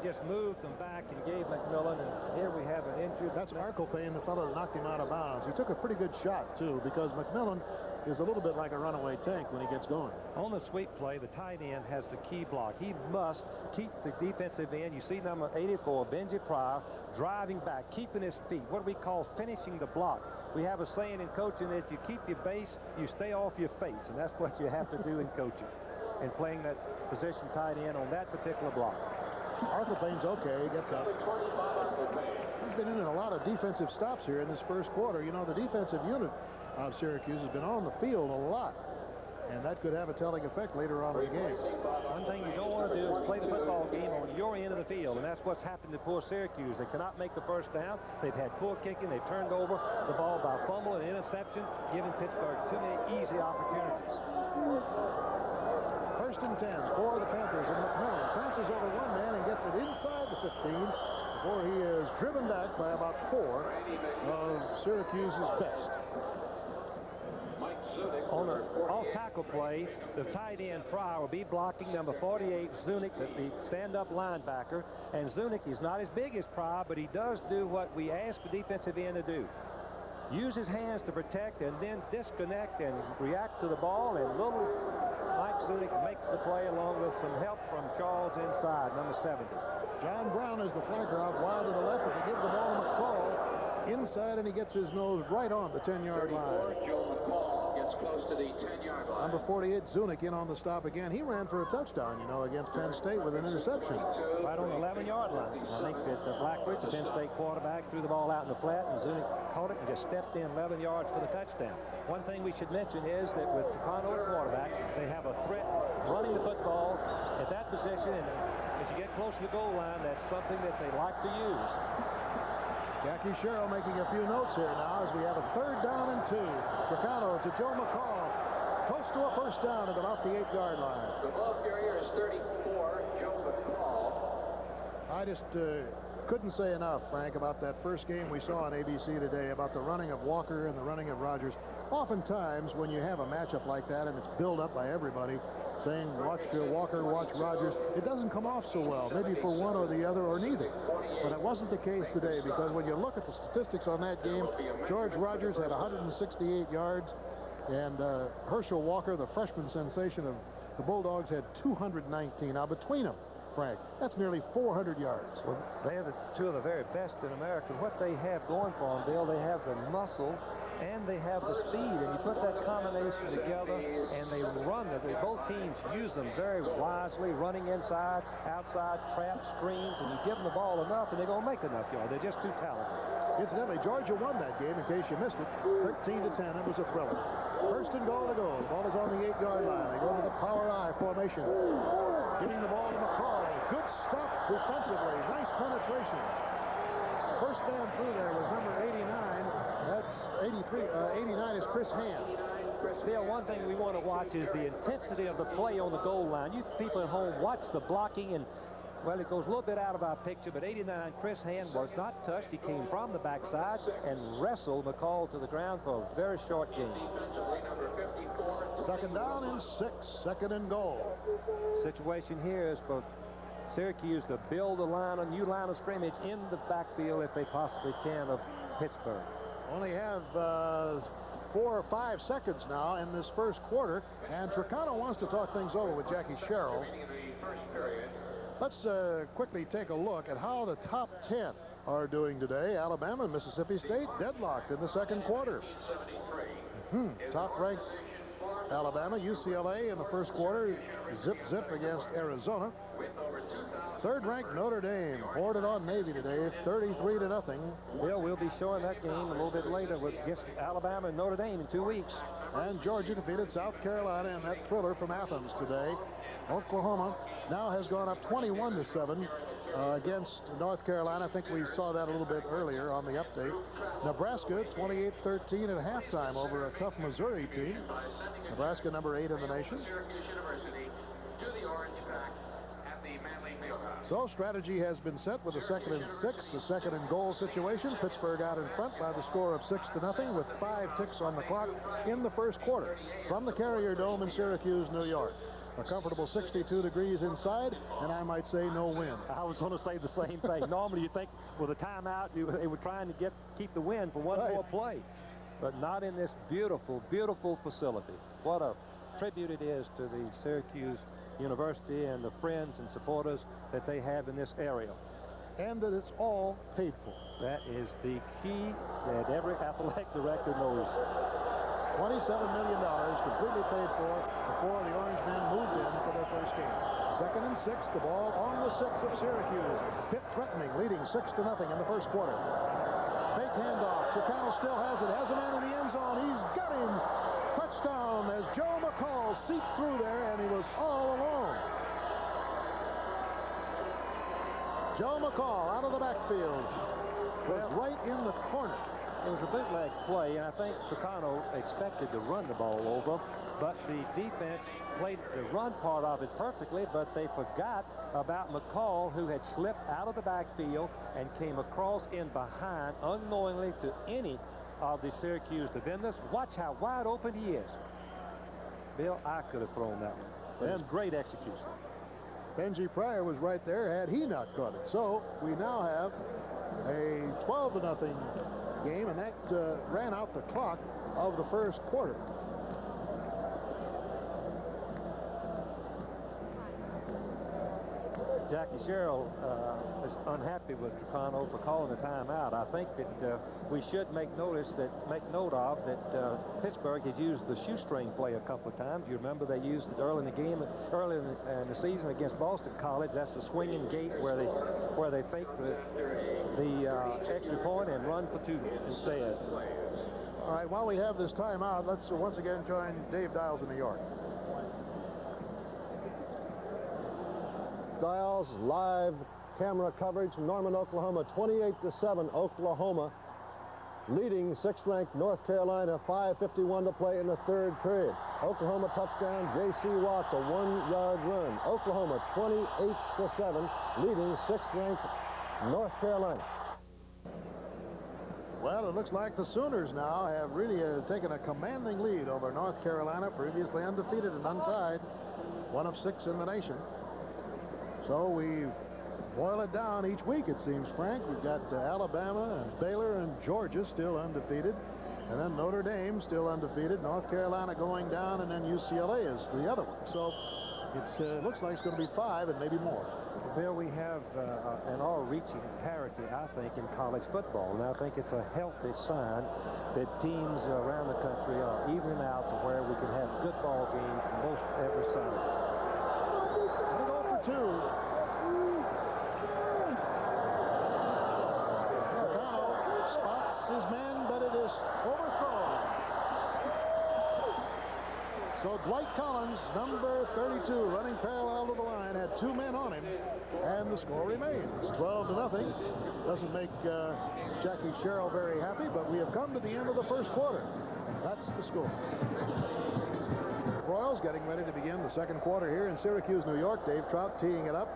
just moved them back and gave McMillan, and here we have an injury. That's Arkelpane, the fellow that knocked him out of bounds. He took a pretty good shot, too, because McMillan is a little bit like a runaway tank when he gets going. On the sweep play, the tight end has the key block. He must keep the defensive end. You see number 84, Benji Pryor, driving back, keeping his feet, what we call finishing the block. We have a saying in coaching that if you keep your base, you stay off your face, and that's what you have to do in coaching and playing that position tight end on that particular block. Arkelpane's okay. He gets up. He's been in a lot of defensive stops here in this first quarter. You know, the defensive unit of Syracuse has been on the field a lot, and that could have a telling effect later on in the game. One thing you don't want to do is play the football game on your end of the field, and that's what's happened to poor Syracuse. They cannot make the first down. They've had poor kicking. They've turned over the ball by fumble and interception, giving Pittsburgh too many easy opportunities. First and 10 for the Panthers, and McMillan prances over one man and gets it inside the 15 before he is driven back by about 4 of Syracuse's best. On an off-tackle play, the tight end Pryor will be blocking number 48, Zunick, the stand-up linebacker. And Zunick is not as big as Pryor, but he does do what we ask the defensive end to do. Use his hands to protect and then disconnect and react to the ball. And little Mike Zunick makes the play along with some help from Charles inside, number 70. John Brown is the flanker out wide to the left, but they give the ball to McCall inside, and he gets his nose right on the 10-yard line. Close to the 10-yard line. Number 48, Zunick, in on the stop again. He ran for a touchdown, you know, against Penn State with an interception. Right on the 11-yard line. I think that Blackridge, the Penn State quarterback, threw the ball out in the flat, and Zunick caught it and just stepped in 11 yards for the touchdown. One thing we should mention is that with Tricano at quarterback, they have a threat running the football at that position, and as you get close to the goal line, that's something that they like to use. Jackie Sherrill making a few notes here now as we have a 3rd down and 2. Tricano to Joe McCall. Close to a first down at about the 8-yard line. The ball carrier is 34, Joe McCall. I just couldn't say enough, Frank, about that first game we saw on ABC today, about the running of Walker and the running of Rogers. Oftentimes, when you have a matchup like that and it's built up by everybody, saying watch Walker, watch Rogers, it doesn't come off so well, maybe for one or the other or neither. But it wasn't the case today, because when you look at the statistics on that game, George Rogers had 168 yards, and Herschel Walker, the freshman sensation of the Bulldogs, had 219. Now, between them, Frank, that's nearly 400 yards. Well, they are two of the very best in America. What they have going for them, Bill, they have the muscle and they have the speed, and you put that combination together and they run it. Both teams use them very wisely, running inside, outside, trap, screens, and you give them the ball enough and they're going to make enough yards. They're just too talented. Incidentally, Georgia won that game, in case you missed it, 13-10. It was a thriller. First and goal to go. The ball is on the 8-yard line. They go to the power I formation. Giving the ball to McCall. Good stop defensively. Nice penetration. First man through there was number 89. That's 89 is Chris Hand. Bill, one thing we want to watch is the intensity of the play on the goal line. You people at home watch the blocking, and well, it goes a little bit out of our picture, but 89, Chris Hand was not touched. He came from the backside and wrestled McCall to the ground for a very short game. Second down and 6, second and goal. Situation here is for Syracuse to build a new line of scrimmage in the backfield if they possibly can of Pittsburgh. Only have 4 or 5 seconds now in this first quarter, and Tricano wants to talk things over with Jackie Sherrill. Let's quickly take a look at how the top 10 are doing today. Alabama and Mississippi State deadlocked in the second quarter. Top-ranked Alabama, UCLA in the first quarter, zip against Arizona. Third-ranked Notre Dame poured it on Navy today, 33-0. We'll be showing that game a little bit later against Alabama and Notre Dame in 2 weeks. And Georgia defeated South Carolina in that thriller from Athens today. Oklahoma now has gone up 21-7 against North Carolina. I think we saw that a little bit earlier on the update. Nebraska 28-13 at halftime over a tough Missouri team. Nebraska number 8 in the nation. So strategy has been set with a 2nd and 6, a second and goal situation. Pittsburgh out in front by the score of 6-0 with 5 ticks on the clock in the first quarter. From the Carrier Dome in Syracuse, New York. A comfortable 62 degrees inside, and I might say no wind. I was going to say the same thing. Normally you think with a timeout they were trying to keep the wind for one more play, but not in this beautiful, beautiful facility. What a tribute it is to the Syracuse University and the friends and supporters that they have in this area. And that it's all paid for. That is the key that every athletic director knows. $27 million completely paid for before the Orange Men moved in for their first game. 2nd and 6, the ball on the 6 of Syracuse. Pitt threatening, leading 6-0 in the first quarter. Fake handoff. Tricano still has it. Has a man in the end zone. He's got him. Touchdown as Joe McCall seeped through there, and he was all alone. Joe McCall out of the backfield was right in the corner. It was a bootleg play, and I think Tricano expected to run the ball over, but the defense played the run part of it perfectly, but they forgot about McCall, who had slipped out of the backfield and came across in behind unknowingly to any of the Syracuse defenders. Watch how wide open he is. Bill, I could have thrown that one. But it's great execution. Benji Pryor was right there had he not caught it. So we now have a 12-0 game, and that ran out the clock of the first quarter. Jackie Sherrill is unhappy with Tricano for calling a timeout. I think that we should make note of that Pittsburgh has used the shoestring play a couple of times. You remember they used it early in the game, early in the season against Boston College. That's the swinging gate where they fake the extra point and run for 2 instead. All right, while we have this timeout, let's once again join Dave Dials in New York. Dials live camera coverage from Norman, Oklahoma. 28-7, Oklahoma leading 6th-ranked North Carolina. 5:51 to play in the 3rd period. Oklahoma touchdown, J.C. Watts, a 1-yard run. Oklahoma 28-7, leading 6th-ranked North Carolina. Well, it looks like the Sooners now have really taken a commanding lead over North Carolina, previously undefeated and untied, one of 6 in the nation. So we boil it down each week, it seems, Frank. We've got Alabama and Baylor and Georgia still undefeated, and then Notre Dame still undefeated, North Carolina going down, and then UCLA is the other one. So it looks like it's going to be 5 and maybe more. Bill, we have an all-reaching parity, I think, in college football. And I think it's a healthy sign that teams around the country are evening out to where we can have good ball games most every Saturday. Gonna go for 2. Capano spots his men, but it is overthrown. So Dwight Collins, number 32, running parallel to the line, had 2 men on him, and the score remains 12-0. Doesn't make Jackie Sherrill very happy, but we have come to the end of the first quarter. That's the score. Royals getting ready to begin the second quarter here in Syracuse, New York. Dave Trout teeing it up.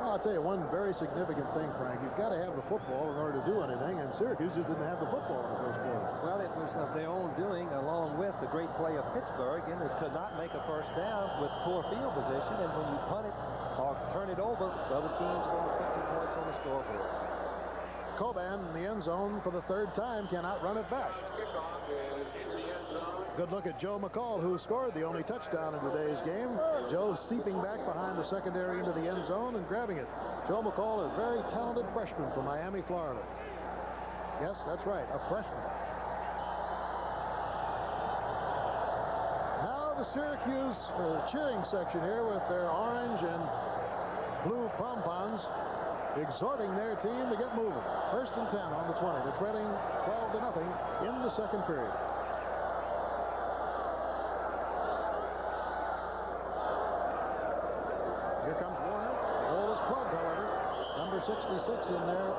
Well, I'll tell you one very significant thing, Frank. You've got to have the football in order to do anything, and Syracuse just didn't have the football in the first quarter. Well, it was of their own doing, along with the great play of Pittsburgh, and it could not make a first down with poor field position, and when you punt it or turn it over, the other team's going to put some points on the scoreboard. Coban in the end zone for the 3rd time cannot run it back. Good look at Joe McCall, who scored the only touchdown in today's game. Joe seeping back behind the secondary into the end zone and grabbing it. Joe McCall is a very talented freshman from Miami, Florida. Yes, that's right, a freshman. Now the Syracuse cheering section here with their orange and blue pom-poms exhorting their team to get moving. 1st and 10 on the 20. They're trailing 12-0 in the second period. Here comes Warner. The goal is plugged, however. Number 66 in there,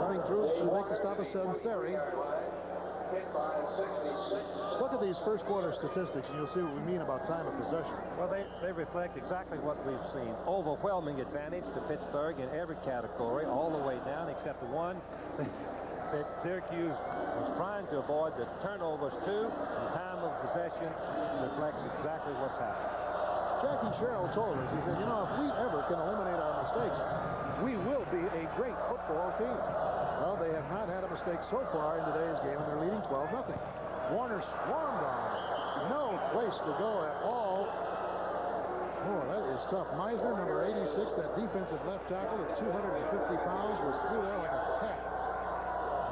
coming through to make the stop of Sunseri. Look at these first quarter statistics, and you'll see what we mean about time of possession. Well, they reflect exactly what we've seen. Overwhelming advantage to Pittsburgh in every category, all the way down, except the one that Syracuse was trying to avoid, the turnovers too, and time of possession reflects exactly what's happened. Jackie Sherrill told us, he said, you know, if we ever can eliminate our mistakes, we will be a great football team. Well, they have not had a mistake so far in today's game, and they're leading 12-0. Warner swarmed on him. No place to go at all. Oh, that is tough. Meisner, number 86, that defensive left tackle at 250 pounds, was through there like a cat.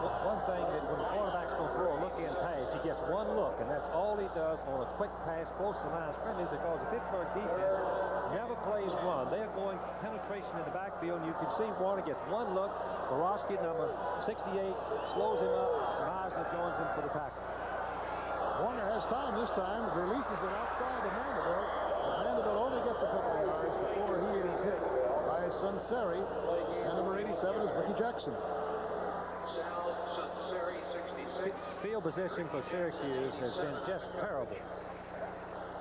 One thing that when the quarterback's going to throw a look-in pass, he gets one look, and that's all he does on a quick pass close to the line of scrimmage, because the Pittsburgh defense never plays run. They're going penetration in the backfield, and you can see Warner gets one look. Borowski, number 68, slows him up. Meisner joins him for the tackle. Warner has time this time, releases it outside of Mandeville. Mandeville only gets a couple of yards before he is hit by Sunseri, and number 87 is Ricky Jackson. Field position for Syracuse has been just terrible.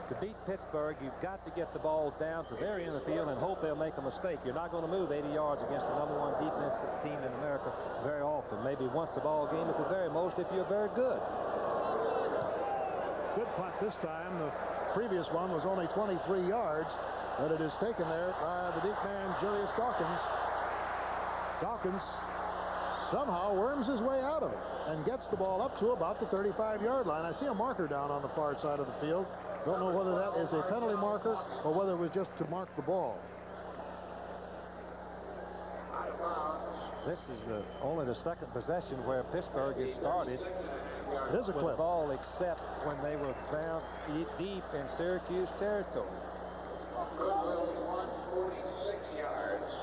To beat Pittsburgh, you've got to get the ball down to their end of the field and hope they'll make a mistake. You're not going to move 80 yards against the #1 defensive team in America very often. Maybe once a ball game at the very most if you're very good. Good punt this time. The previous one was only 23 yards, but it is taken there by the deep man, Julius Dawkins. Dawkins somehow worms his way out of it and gets the ball up to about the 35-yard line. I see a marker down on the far side of the field. Don't know whether that is a penalty marker or whether it was just to mark the ball. This is only the second possession where Pittsburgh has started. It is a clip. With the ball, except when they were found deep in Syracuse territory. Goodwill's 146 yards.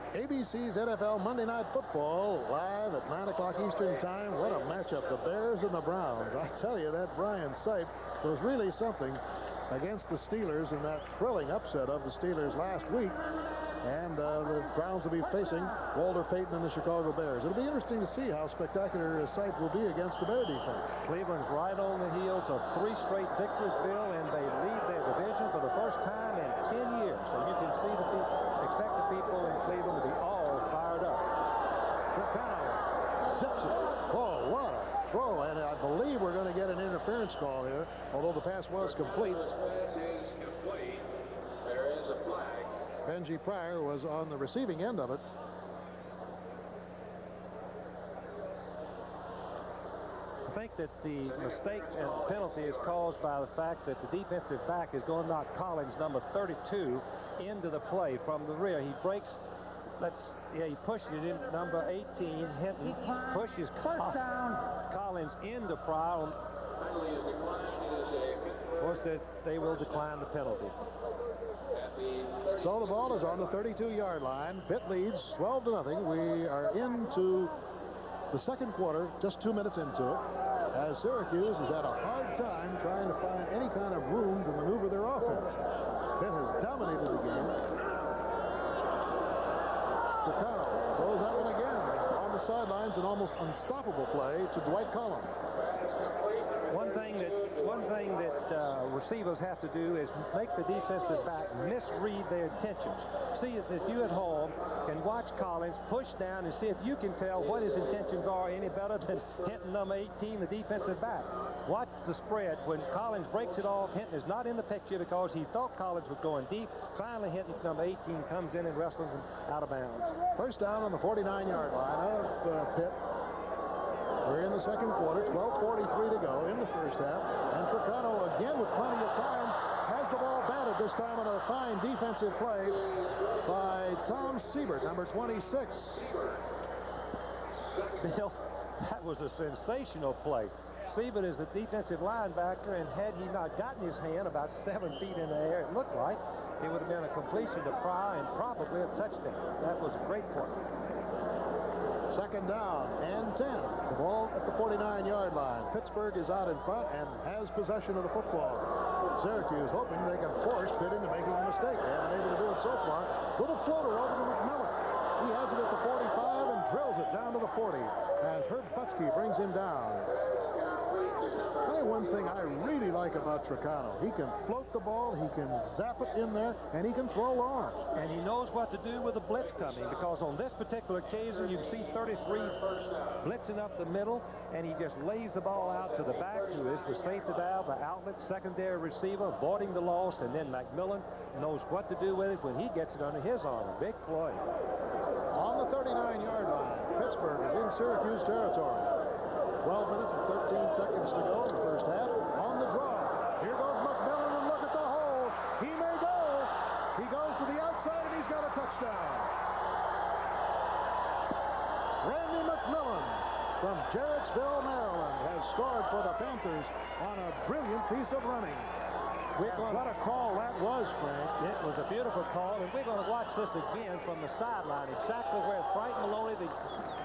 ABC's NFL Monday Night Football live at 9 o'clock Eastern Time. What a matchup, the Bears and the Browns. I tell you, that Brian Sipe was really something against the Steelers in that thrilling upset of the Steelers last week. And the Browns will be facing Walter Payton and the Chicago Bears. It'll be interesting to see how spectacular Sipe will be against the Bear defense. Cleveland's right on the heels of 3 straight victories, Bill, and they lead their division for the first time in 10 years. So you can see expect the people in Cleveland to be all fired up. Chicago zips it. Oh, what a the pass was complete. There is a flag. Benji Pryor was on the receiving end of it. I think that the mistake and penalty is caused by the fact that the defensive back is going to knock Collins, number 32, into the play from the rear. He breaks, he pushes it in, number 18, Hinton, pushes Collins into Pryor. Of course, they will decline the penalty. So the ball is on the 32-yard line. Pitt leads 12-0. We are into the second quarter, just 2 minutes into it, as Syracuse has had a hard time trying to find any kind of room to maneuver their offense. Pitt has dominated the game. Chicano throws that one again on the sidelines, an almost unstoppable play to Dwight Collins. One thing that receivers have to do is make the defensive back misread their intentions. See if you at home can watch Collins push down and see if you can tell what his intentions are any better than Hinton, number 18, the defensive back. Watch the spread. When Collins breaks it off, Hinton is not in the picture because he thought Collins was going deep. Finally, Hinton, number 18, comes in and wrestles him out of bounds. First down on the 49-yard line of Pitt. We're in the second quarter, 12:43 to go in the first half. And Tricano again with plenty of time has the ball batted, this time on a fine defensive play by Tom Siebert, number 26. Bill, that was a sensational play. Siebert is a defensive linebacker, and had he not gotten his hand about 7 feet in the air, it looked like it would have been a completion to Pryor and probably a touchdown. That was a great play. Second down and 10. The ball at the 49-yard line. Pittsburgh is out in front and has possession of the football. Syracuse hoping they can force Pitt into making a mistake. They haven't been able to do it so far. Little floater over to McMillan. He has it at the 45 and drills it down to the 40. And Herb Butsky brings him down. Tell you one thing I really like about Tricano. He can float the ball, he can zap it in there, and he can throw long. And he knows what to do with the blitz coming, because on this particular occasion, you see 33 blitzing up the middle, and he just lays the ball out to the back, who is the safety valve, the outlet, secondary receiver, avoiding the loss, and then McMillan knows what to do with it when he gets it under his arm. Big play. On the 39-yard line, Pittsburgh is in Syracuse territory. 12 minutes and 13 seconds to go in the first half. On the draw. Here goes McMillan, and look at the hole. He may go. He goes to the outside, and he's got a touchdown. Randy McMillan from Jarrettsville, Maryland, has scored for the Panthers on a brilliant piece of running. What a call that was, Frank. It was a beautiful call, and we're going to watch this again from the sideline, exactly where Frank Maloney, the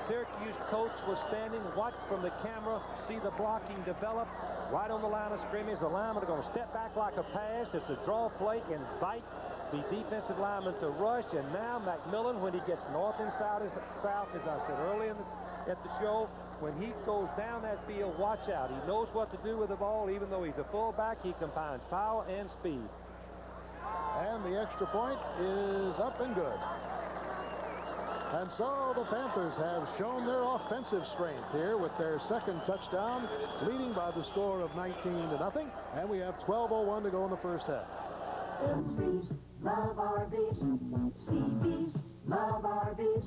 Syracuse coach, was standing. Watch from the camera, see the blocking develop right on the line of scrimmage. The linemen are going to step back like a pass. It's a draw play, invite the defensive lineman to rush, and now McMillan, when he gets north and south, as I said earlier at the show, when he goes down that field, watch out. He knows what to do with the ball. Even though he's a fullback, he combines power and speed. And the extra point is up and good. And so the Panthers have shown their offensive strength here with their second touchdown, leading by the score of 19-0. And we have 12:01 to go in the first half. MCs love RVs. CBs love RVs.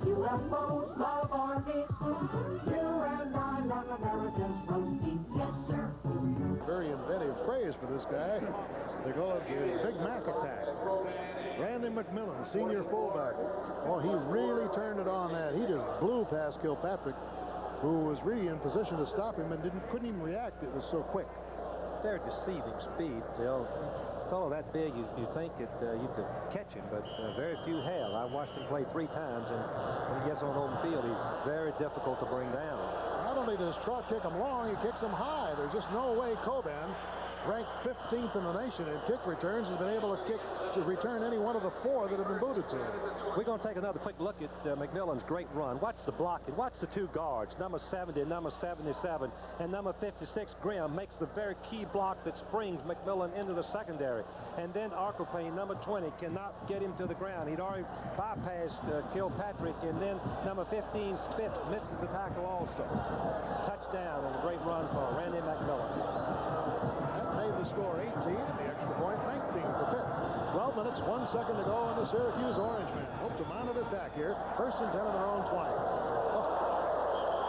UFOs love RVs. You and I love America's roast beef. Yes, sir. Very inventive phrase for this guy. They call it the Big Mac attack. Randy McMillan, senior fullback. Well, he really turned it on that. He just blew past Kilpatrick, who was really in position to stop him and couldn't even react. It was so quick. They're deceiving speed, Bill. A fellow that big, you think that you could catch him, but very few have. I watched him play 3 times, and when he gets on home field, he's very difficult to bring down. Not only does Trot kick him long, he kicks him high. There's just no way Coban, ranked 15th in the nation in kick returns, has been able to return any one of the 4 that have been booted to him. We're going to take another quick look at McMillan's great run. Watch the blocking. Watch the 2 guards, number 70, number 77, and number 56, Graham, makes the very key block that springs McMillan into the secondary. And then Arcopane, number 20, cannot get him to the ground. He'd already bypassed Kilpatrick, and then number 15, Spitz, misses the tackle also. Touchdown and a great run for Randy McMillan. made the score 18, and the extra point 19 for Pitt. 12 minutes, 1 second to go on the Syracuse Orangemen. Hope to mount an attack here. First and 10 on their own 20. Oh,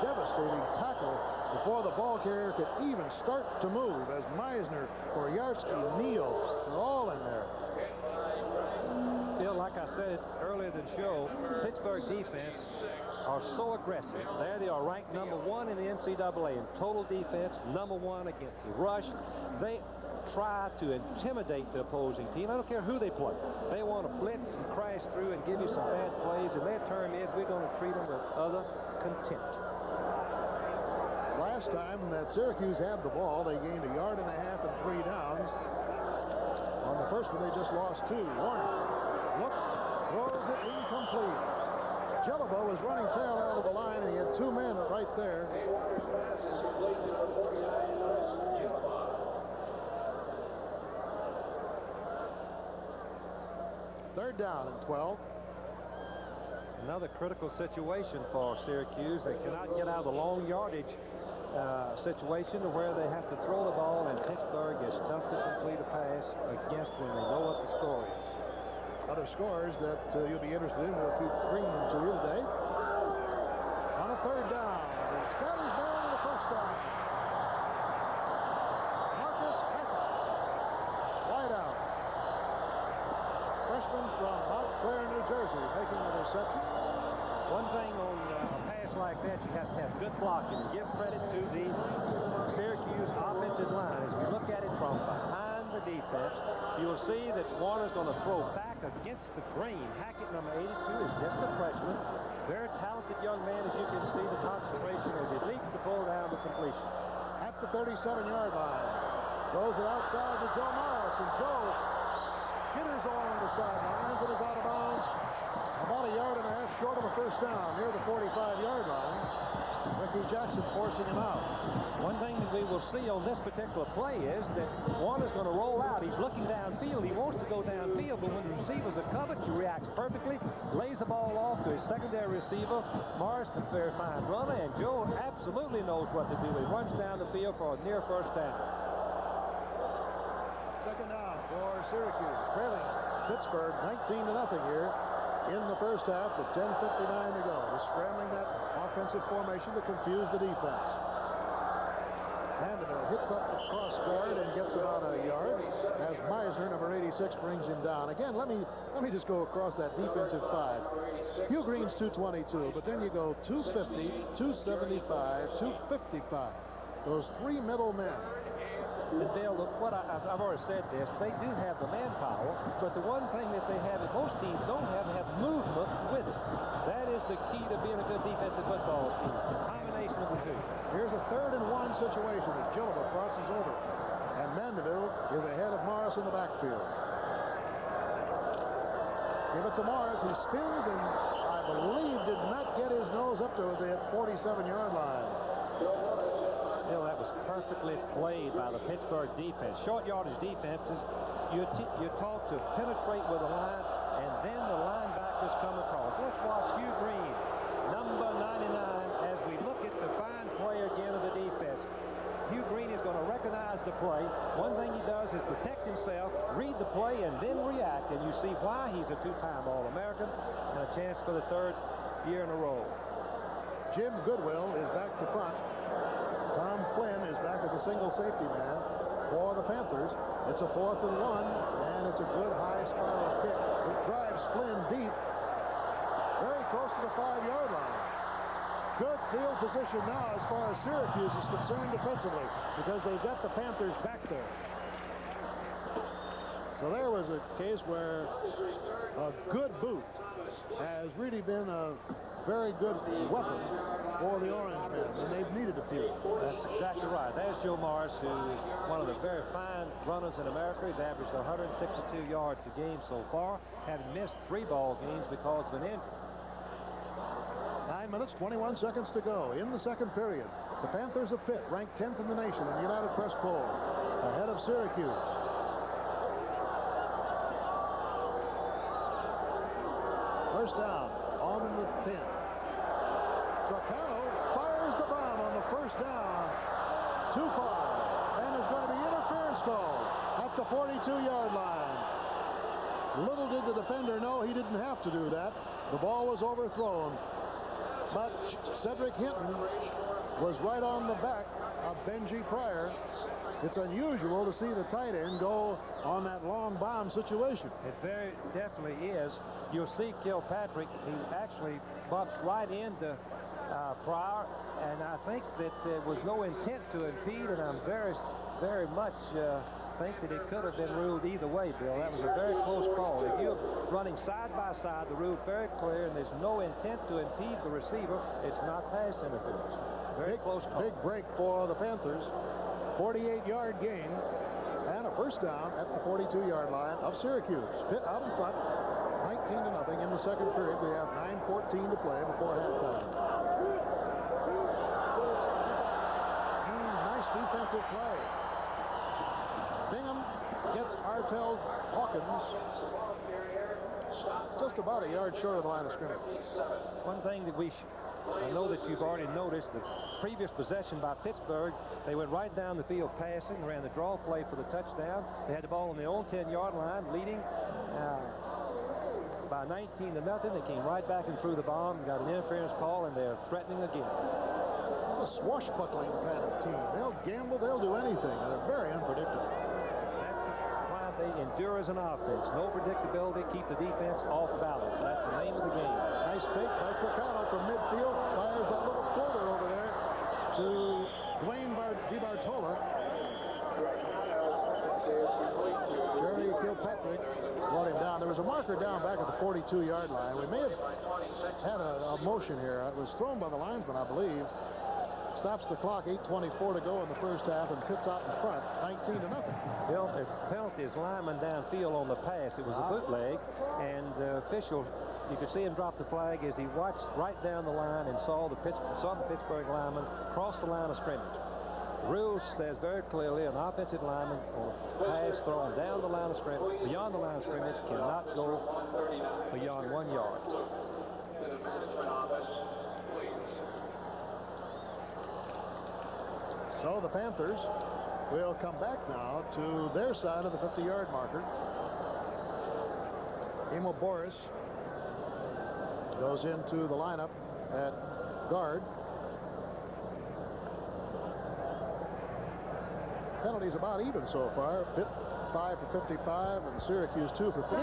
devastating tackle before the ball carrier could even start to move as Meisner, Boyarsky, Neal are all in there. Bill, like I said earlier in the show, Pittsburgh defense are so aggressive. There they are, ranked number 1 in the NCAA in total defense, number 1 against the rush. They try to intimidate the opposing team. I don't care who they play. They want to blitz and crash through and give you some bad plays, and their term is we're going to treat them with utter contempt. Last time that Syracuse had the ball, they gained 1.5 yards and 3 downs. On the first one, they just lost 2. Warner looks, throws it incomplete. Jellibo was running parallel to the line, and he had 2 men right there. Third down and 12. Another critical situation for Syracuse. They cannot get out of the long yardage situation to where they have to throw the ball, and Pittsburgh is tough to complete a pass against when they know what the score is. Other scores that you'll be interested in, we'll keep bringing them to you today. On a third down, there's Scotty's man in the first down. Marcus Hackett, wide out. Freshman from Montclair, New Jersey, making the reception. One thing on a pass like that, you have to have good blocking, and give credit to the Syracuse offensive line. As we look at it from behind the defense, you'll see that Warner's going to throw back against the grain. Hackett, number 82, is just a freshman. Very talented young man, as you can see the concentration as he leaps to pull down the completion. At the 37-yard line. Throws it outside to Joe Morris, and Joe skitters along the sidelines and is out of bounds. About 1.5 yards short of a first down near the 45-yard line. Ricky Jackson forcing him out. One thing that we will see on this particular play is that Warner's going to roll out. He's looking downfield. He wants to go downfield, but when the receivers are covered, he reacts perfectly, lays the ball off to his secondary receiver. Morris, a very fine runner, and Joe absolutely knows what to do. He runs down the field for a near first down. Second down for Syracuse, trailing Pittsburgh 19-0 here in the first half with 10:59 to go. Just scrambling that offensive formation to confuse the defense. Vanderbilt hits up the cross guard and gets about 1 yard as Meisner, number 86, brings him down. Again, let me just go across that defensive 5. Hugh Green's 222, but then you go 250, 275, 255. Those 3 middle men. And Bill, what I've already said this, they do have the manpower, but the one thing that they have that most teams don't have movement with it. That is the key to being a good defensive football team, the combination of the two. Here's a 3rd and 1 situation as Jellibo crosses over, and Mandeville is ahead of Morris in the backfield. Give it to Morris. He spins and I believe did not get his nose up to the 47-yard line. Bill, that was perfectly played by the Pittsburgh defense. Short yardage defenses, you're taught to penetrate with the line, and then the linebackers come across. Let's watch Hugh Green, number 99, as we look at the fine play again of the defense. Hugh Green is going to recognize the play. One thing he does is protect himself, read the play, and then react, and you see why he's a 2-time All-American and a chance for the 3rd year in a row. Jim Goodwill is back to punt. Tom Flynn is back as a single safety man for the Panthers. It's a 4th and 1, and it's a good high spiral kick. It drives Flynn deep, very close to the 5-yard line. Good field position now as far as Syracuse is concerned defensively, because they've got the Panthers back there. So there was a case where a good boot has really been a very good weapon for the Orangemen, and they've needed a few. That's exactly right. There's Joe Morris, who is one of the very fine runners in America. He's averaged 162 yards a game so far, having missed 3 ball games because of an injury. 9 minutes, 21 seconds to go in the second period. The Panthers of Pitt, ranked 10th in the nation in the United Press poll, ahead of Syracuse. First down on the 10. Trocano fires the bomb on the first down. Too far. And there's going to be interference call. didn't have to do that. The ball was overthrown. But Cedric Hinton was right on the back of Benji Pryor. It's unusual to see the tight end go on that long bomb situation. It very definitely is. You'll see Kilpatrick, he actually bumps right into Pryor, and I think that there was no intent to impede, and I'm very much think that it could have been ruled either way, Bill. That was a very close call. If you're running side by side, the rule's very clear, and there's no intent to impede the receiver. It's not pass interference. Very close call. Big break for the Panthers. 48-yard gain and a first down at the 42-yard line of Syracuse. Pitt out in front, 19-0 in the second period. We have 9:14 to play before halftime. Nice defensive play. Bingham gets Artel Hawkins just about a yard short of the line of scrimmage. One thing that I know that you've already noticed, the previous possession by Pittsburgh, they went right down the field passing, ran the draw play for the touchdown. They had the ball on their own 10-yard line, leading by 19-0. They came right back and threw the bomb, got an interference call, and they're threatening again. It's a swashbuckling kind of team. They'll gamble, they'll do anything, and they're very unpredictable. That's why they endure as an offense. No predictability, keep the defense off balance. That's the name of the game. Nice fake by Tricano from midfield. Fires that little floater over there to Dwayne DiBartola. Jerry Kilpatrick brought him down. There was a marker down back at the 42-yard line. We may have had a motion here. It was thrown by the linesman, I believe. Stops the clock, 8:24 to go in the first half, and Pitt's out in front, 19-0. Bill, his penalty is lineman downfield on the pass. It was a bootleg, and the official, you could see him drop the flag as he watched right down the line and saw the Pittsburgh lineman cross the line of scrimmage. The rule says very clearly an offensive lineman on a pass thrown down the line of scrimmage, beyond the line of scrimmage, cannot go beyond 1 yard. So the Panthers will come back now to their side of the 50-yard marker. Emil Boris goes into the lineup at guard. Penalties about even so far. Pitt 5 for 55 and Syracuse 2 for 50.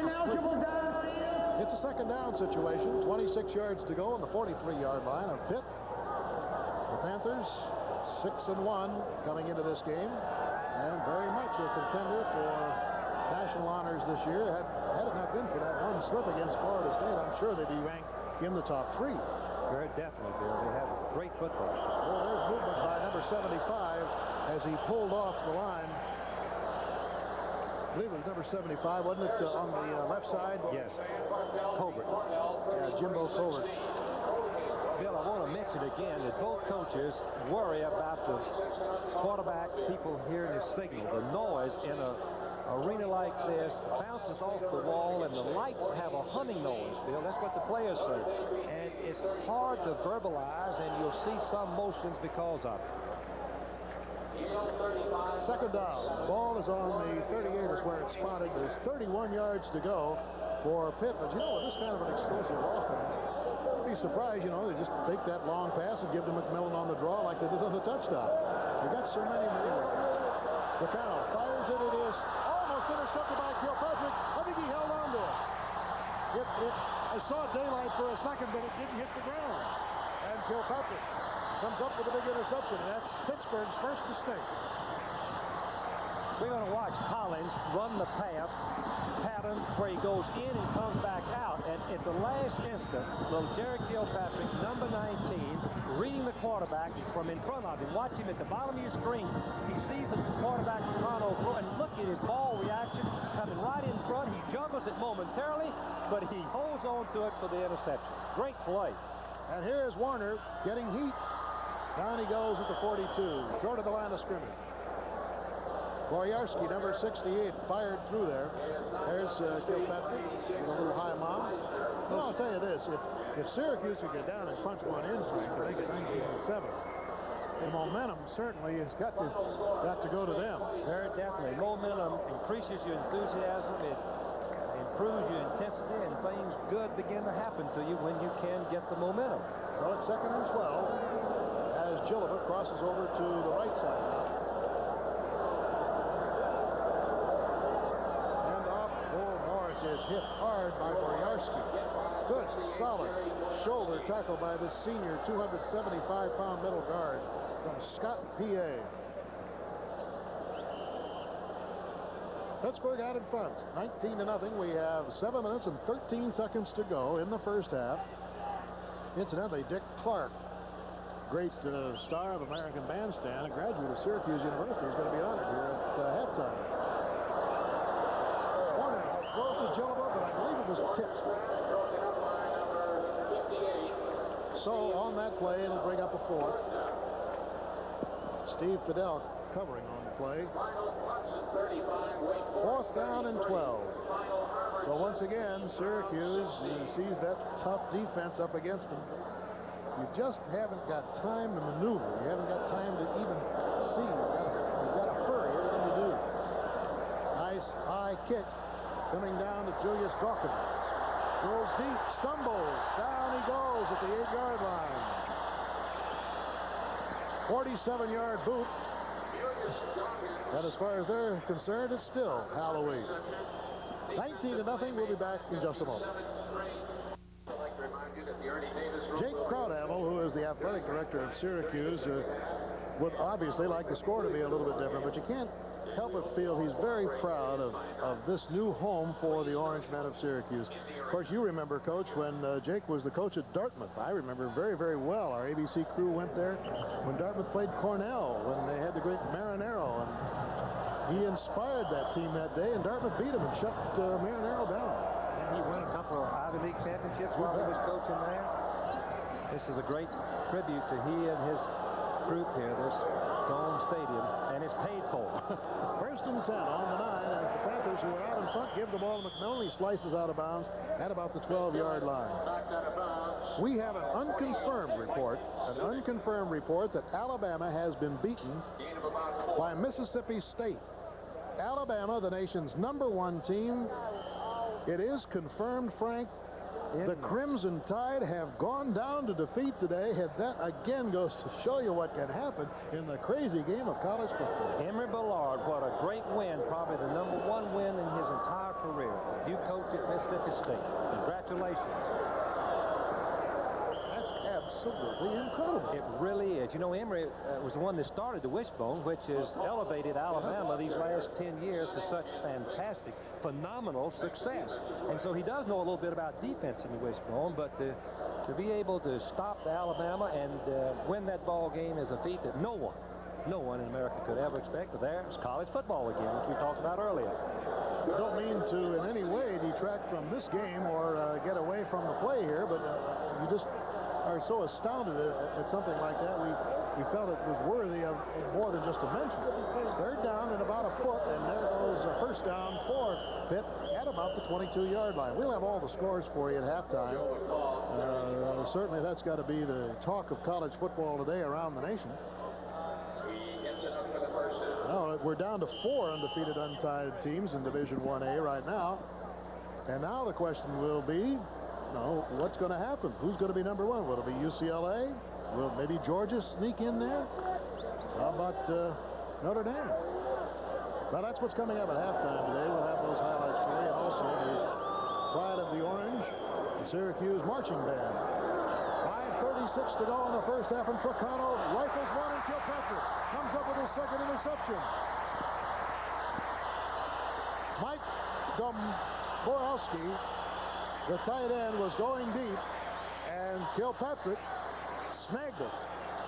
It's a second down situation. 26 yards to go on the 43-yard line of Pitt. The Panthers 6-1 coming into this game, and very much a contender for national honors this year. Had it not been for that one slip against Florida State, I'm sure they'd be ranked in the top 3. Very definitely, Bill. They have great football. Well, there's movement by number 75 as he pulled off the line. I believe it was number 75, wasn't it, on the left side? Yes. Colbert. Yeah, Jimbo Colbert. Bill, I want to mention again that both coaches worry about the quarterback, people hearing his signal. The noise in an arena like this bounces off the wall, and the lights have a humming noise, Bill. That's what the players say. And it's hard to verbalize, and you'll see some motions because of it. Second down. The ball is on the 38 is where it's spotted. There's 31 yards to go for Pitt. But you know, with this kind of an explosive offense, you'd be surprised, you know, they just take that long pass and give to McMillan on the draw like they did on the touchdown. They got so many ways. Tricano fires it. It is almost intercepted by Kilpatrick. I think he held on to it. I saw daylight for a second, but it didn't hit the ground. And Kilpatrick comes up with a big interception. That's Pittsburgh's first mistake. We're going to watch Collins run the pattern where he goes in and comes back out. And at the last instant, little Jerry Kilpatrick, number 19, reading the quarterback from in front of him. Watch him at the bottom of your screen. He sees the quarterback Toronto throw, and look at his ball reaction coming right in front. He juggles it momentarily, but he holds on to it for the interception. Great play. And here's Warner getting heat. Down he goes at the 42, short of the line of scrimmage. Boryarski, number 68, fired through there. There's Kilpatrick with a little high mom. Well, I'll tell you this, if Syracuse could get down and punch one in, Frank, to make it 19-7, the momentum certainly has got to go to them. Very definitely. Momentum increases your enthusiasm. It improves your intensity, and things good begin to happen to you when you can get the momentum. So it's 2nd and 12 as Gilleva crosses over to the right side now. And off, Bull Morris is hit hard by Boryarski. Good, solid shoulder tackle by the senior 275-pound middle guard from Scott, PA. Pittsburgh out in front, 19-0. We have 7 minutes and 13 seconds to go in the first half. Incidentally, Dick Clark, great star of American Bandstand, a graduate of Syracuse University, is going to be honored here at halftime. Warner throws to Gilleva, but I believe it was tipped. So on that play, it'll bring up a 4th. Steve Fidel covering on the play. 4th down and 12. So once again, Syracuse sees that tough defense up against them. You just haven't got time to maneuver. You haven't got time to even see. You've got to hurry everything you do. Nice high kick coming down to Julius Dawkins. Goes deep, stumbles. Down he goes at the 8-yard line. 47-yard boot. And as far as they're concerned, it's still Halloween. 19-0. We'll be back in just a moment. Jake Crowdhamel, who is the athletic director of Syracuse, would obviously like the score to be a little bit different, but you can't help but feel he's very proud of this new home for the Orange Men of Syracuse. Of course, you remember, Coach, when Jake was the coach at Dartmouth. I remember very, very well. Our ABC crew went there when Dartmouth played Cornell, when they had the great Marinero, and he inspired that team that day, and Dartmouth beat him and shut Marinero down. And he won a couple of Ivy League championships while he was coaching there. This is a great tribute to he and his group here, this Dome Stadium, and it's paid for. 1st and 10 on the 9 as the Panthers, who are out in front, give the ball to McMillan. He slices out of bounds at about the 12-yard line. We have an unconfirmed report that Alabama has been beaten by Mississippi State. Alabama, the nation's #1 team. It is confirmed, Frank. The Crimson Tide have gone down to defeat today, and that again goes to show you what can happen in the crazy game of college football. Emory Ballard, what a great win, probably the #1 win in his entire career. You coach at Mississippi State. Congratulations. That's absolutely incredible. It really is. You know, Emory was the one that started the wishbone, which has elevated Alabama these last 10 years to such fantastic, phenomenal success. And so he does know a little bit about defense in the wishbone, but to be able to stop Alabama and win that ball game is a feat that no one in America could ever expect. But there's college football again, which we talked about earlier. I don't mean to in any way detract from this game or get away from the play here, but you just are so astounded at something like that. We felt it was worthy of more than just a mention. 3rd down and about a foot, and there goes a 1st down for Pitt at about the 22-yard line. We'll have all the scores for you at halftime. Certainly that's got to be the talk of college football today around the nation. No, we're down to 4 undefeated, untied teams in Division 1A right now. And now the question will be, what's going to happen? Who's going to be #1? Will it be UCLA? Will maybe Georgia sneak in there? How about Notre Dame? Well, that's what's coming up at halftime today. We'll have those highlights for you, and also the pride of the Orange, the Syracuse marching band. 5:36 to go in the first half, and Trocano rifles one, and Kilpatrick comes up with his 2nd interception. Mike Domborowski, the tight end, was going deep, and Kilpatrick snagged it.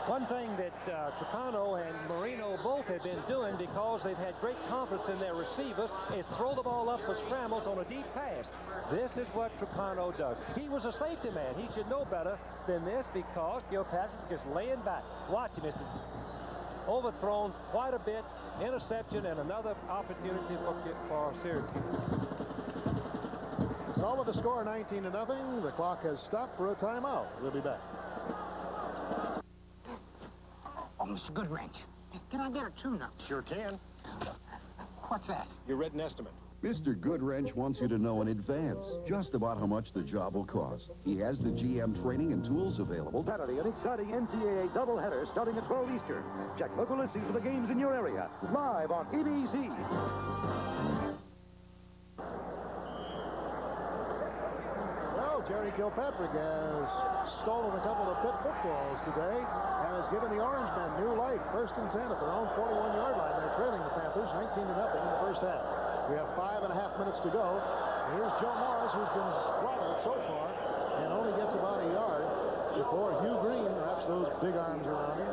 One thing that Trocano and Marino both have been doing, because they've had great confidence in their receivers, is throw the ball up for scrambles on a deep pass. This is what Trocano does. He was a safety man. He should know better than this, because Kilpatrick just laying back. Watch him. It's overthrown quite a bit. Interception and another opportunity for Syracuse. So with the score 19-0, the clock has stopped for a timeout. We'll be back. Oh, Mr. Goodrich, can I get a tuna? Sure can. What's that? Your written estimate. Mr. Goodwrench wants you to know in advance just about how much the job will cost. He has the GM training and tools available. Saturday, an exciting NCAA doubleheader starting at 12 Eastern. Check local listings for the games in your area. Live on ABC. Well, Jerry Kilpatrick has stolen a couple of Pitt footballs today and has given the Orange men new life. 1st and 10 at their own 41-yard line. They're trailing the Panthers 19-0 in the first half. We have 5.5 minutes to go. And here's Joe Morris, who's been throttled so far and only gets about a yard before Hugh Green wraps those big arms around him.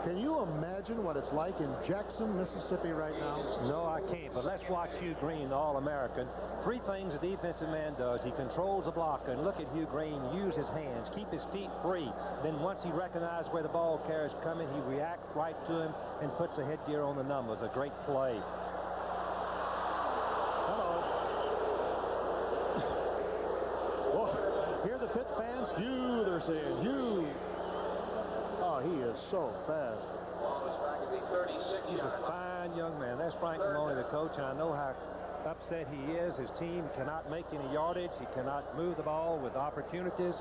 Can you imagine what it's like in Jackson, Mississippi right now? No, I can't, but let's watch Hugh Green, the All-American. 3 things a defensive man does. He controls the blocker, and look at Hugh Green use his hands, keep his feet free. Then once he recognizes where the ball carrier's coming, he reacts right to him and puts a headgear on the numbers. A great play. Hear the Pitt fans? Hugh, they're saying. Hugh. Oh, he is so fast. He's a fine young man. That's Frank Maloney, the coach, and I know how upset he is. His team cannot make any yardage. He cannot move the ball with opportunities.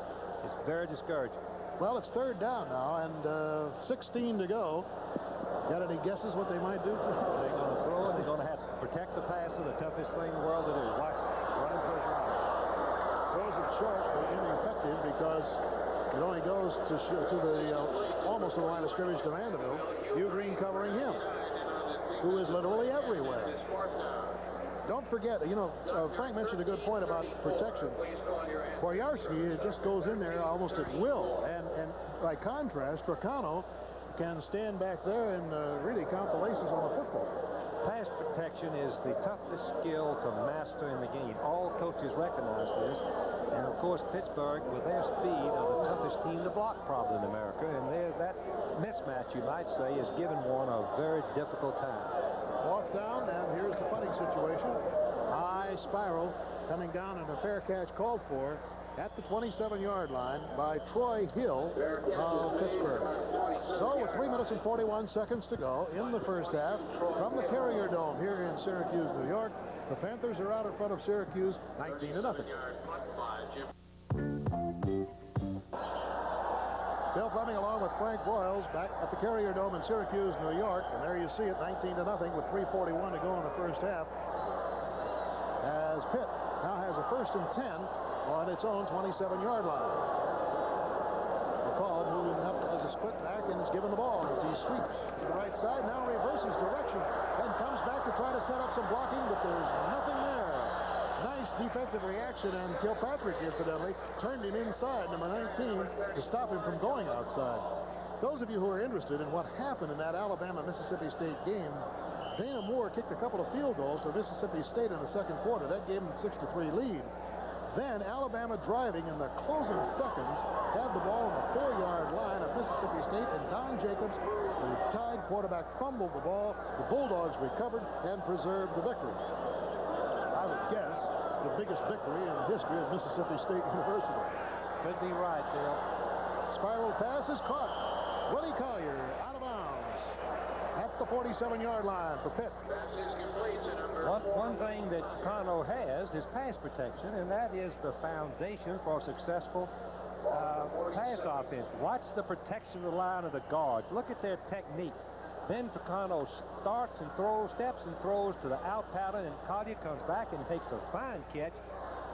It's very discouraging. Well, it's 3rd down now, and 16 to go. Got any guesses what they might do? They're going to throw it. They're going to have to protect the passer, the toughest thing in the world to do. Watch it. Running for his life. Throws it short, but ineffective because it only goes to the almost to the line of scrimmage to Mandeville. Hugh Green covering him, who is literally everywhere. Don't forget, you know, Frank mentioned a good point about protection. Boyarsky just goes in there almost at will, and by contrast, Trocano can stand back there and really count the laces on a football. Pass protection is the toughest skill to master in the game. All coaches recognize this. And, of course, Pittsburgh, with their speed, are the toughest team to block probably in America. And that mismatch, you might say, has given one a very difficult time. 4th down, and here's the punting situation. High spiral coming down, and a fair catch called for at the 27-yard line by Troy Hill of Pittsburgh. So with 3 minutes and 41 seconds to go in the first half from the Carrier Dome here in Syracuse, New York, the Panthers are out in front of Syracuse 19-0. Bill Fleming along with Frank Broyles back at the Carrier Dome in Syracuse, New York, and there you see it, 19-0 with 3:41 to go in the first half, as Pitt now has a 1st and 10 on its own 27-yard line. McCall moving up as a split back and is given the ball as he sweeps to the right side, now reverses direction and comes back to try to set up some blocking, but there's nothing there. Nice defensive reaction, and Kilpatrick, incidentally, turned him inside, number 19, to stop him from going outside. Those of you who are interested in what happened in that Alabama-Mississippi State game, Dana Moore kicked a couple of field goals for Mississippi State in the 2nd quarter. That gave him a 6-3 lead. Then Alabama driving in the closing seconds had the ball on the 4-yard line of Mississippi State, and Don Jacobs, the tied quarterback, fumbled the ball. The Bulldogs recovered and preserved the victory. I would guess the biggest victory in the history of Mississippi State University. Could be right, Bill. Spiral pass is caught. Willie Collier out of bounds at the 47-yard line for Pitt. One thing that Chicano has is pass protection, and that is the foundation for a successful pass offense. Watch the protection of the line of the guards. Look at their technique. Then Chicano starts and throws, steps and throws to the out pattern, and Collier comes back and takes a fine catch,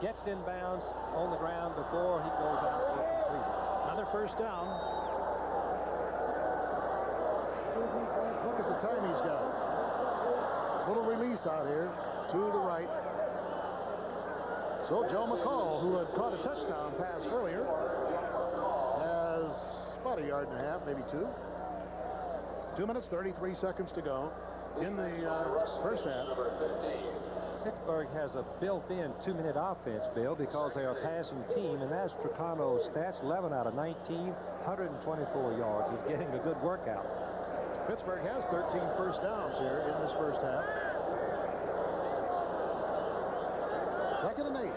gets in bounds on the ground before he goes out to complete it. Another 1st down. Look at the time he's got. Little release out here to the right. So Joe McCall, who had caught a touchdown pass earlier, has about 1.5 yards, maybe 2. 2 minutes, 33 seconds to go in the first half. Pittsburgh has a built-in 2-minute offense, Bill, because they're a passing team, and that's Trocano's stats, 11 out of 19, 124 yards. He's getting a good workout. Pittsburgh has 13 first downs here in this first half. 2nd and 8.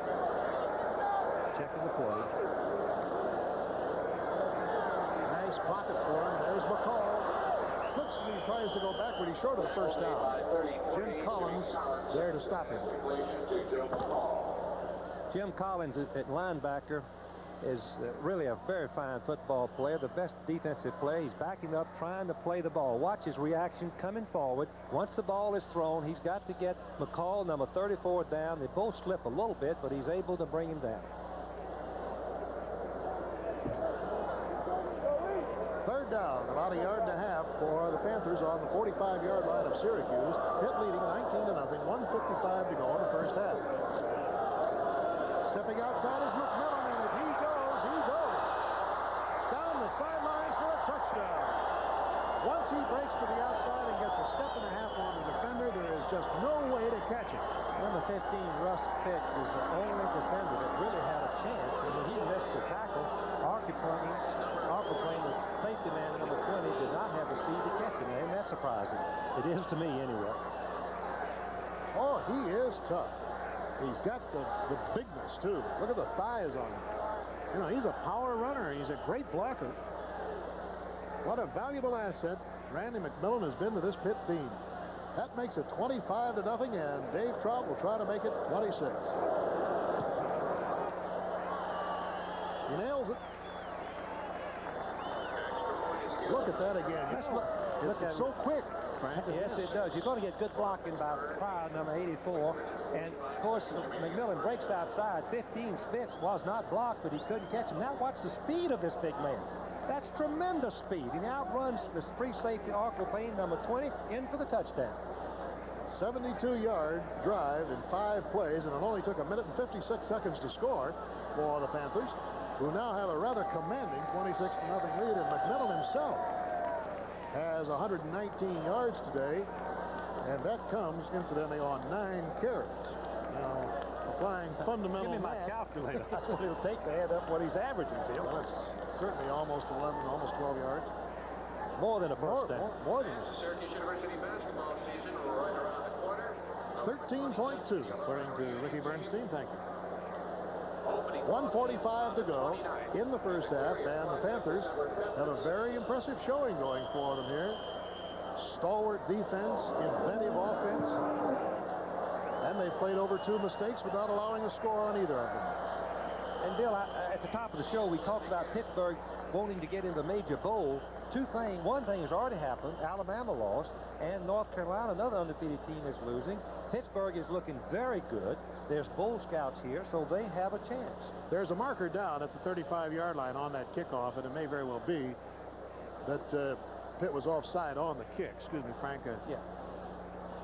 Checking the play. Nice pocket for him. There's McCall. slips as he tries to go backward. He's short of the first down. Jim Collins there to stop him. Jim Collins at linebacker is really a very fine football player, the best defensive player. He's backing up, trying to play the ball. Watch his reaction coming forward. Once the ball is thrown, he's got to get McCall, number 34, down. They both slip a little bit, but he's able to bring him down. Third down, about a yard and a half for the Panthers on the 45-yard line of Syracuse. Pitt leading 19-0, 1:55 to go in the first half. Stepping outside is McMillan, and if he goes, he goes. Down the sidelines for a touchdown. Once he breaks to the outside and gets a step and a half on the defender, there is just no way to catch him. Number 15, Russ Pitts, is the only defender that really had a chance. And when he missed the tackle, Arcoplain, the safety man, number 20, did not have the speed to catch him. And that's surprising. It is to me, anyway. Oh, he is tough. He's got the bigness, too. Look at the thighs on him. You know, he's a power runner. He's a great blocker. What a valuable asset Randy McMillan has been to this Pitt team. That makes it 25-0, and Dave Trout will try to make it 26. He nails it. Look at that again. It's so quick, Frank. Yes, it does. You're going to get good blocking by Pryor, number 84. And, of course, McMillan breaks outside. 15 Spitz was not blocked, but he couldn't catch him. Now watch the speed of this big man. That's tremendous speed. He now runs the free safety, Arcoplain, number 20, in for the touchdown. 72-yard drive in 5 plays, and it only took 1 minute and 56 seconds to score for the Panthers, who now have a rather commanding 26-0 lead. And McMillan himself has 119 yards today, and that comes, incidentally, on 9 carries. Now, applying fundamental Give me my math. calculator. That's what it'll take to add up what he's averaging, Bill. Well, it's certainly almost 11, almost 12 yards. More than a first down. More than that. Syracuse University basketball season right around the corner. 13.2, according to Ricky Bernstein. Thank you. 1:45 to go in the first half, and the Panthers have a very impressive showing going for them here. Stalwart defense, inventive offense, and they played over 2 mistakes without allowing a score on either of them. And Bill, at the top of the show, we talked about Pittsburgh wanting to get in the major bowl. One thing has already happened. Alabama lost, and North Carolina, another undefeated team, is losing. Pittsburgh is looking very good. There's Bull Scouts here, so they have a chance. There's a marker down at the 35-yard line on that kickoff, and it may very well be that Pitt was offside on the kick. Excuse me, Frank. Yeah.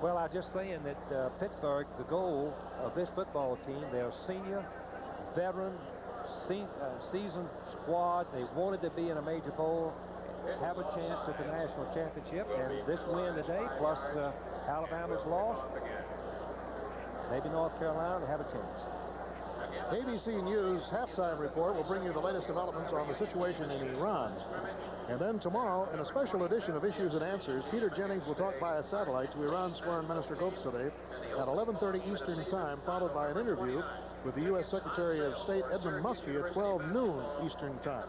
Well, I'm just saying that Pittsburgh, the goal of this football team, their senior, veteran, seasoned squad, they wanted to be in a major bowl, have a chance at the national championship, and this win today, plus Alabama's loss, maybe North Carolina, have a chance. ABC News halftime report will bring you the latest developments on the situation in Iran. And then tomorrow, in a special edition of Issues and Answers, Peter Jennings will talk via satellite to Iran's Foreign Minister Gopsadeh at 11:30 Eastern Time, followed by an interview with the U.S. Secretary of State Edmund Muskie at 12 noon Eastern Time.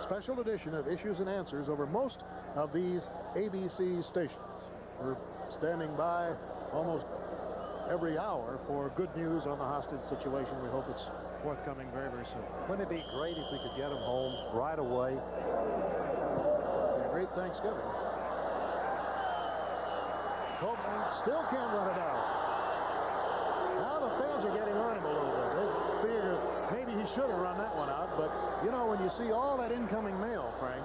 Special edition of Issues and Answers over most of these ABC stations. We're standing by almost every hour for good news on the hostage situation. We hope it's forthcoming very, very soon. Wouldn't it be great if we could get them home right away? A great Thanksgiving. Copeland still can't run it out. Now the fans are getting on him a little bit. They figure maybe he should have run that one out, but you know, when you see all that incoming mail, Frank.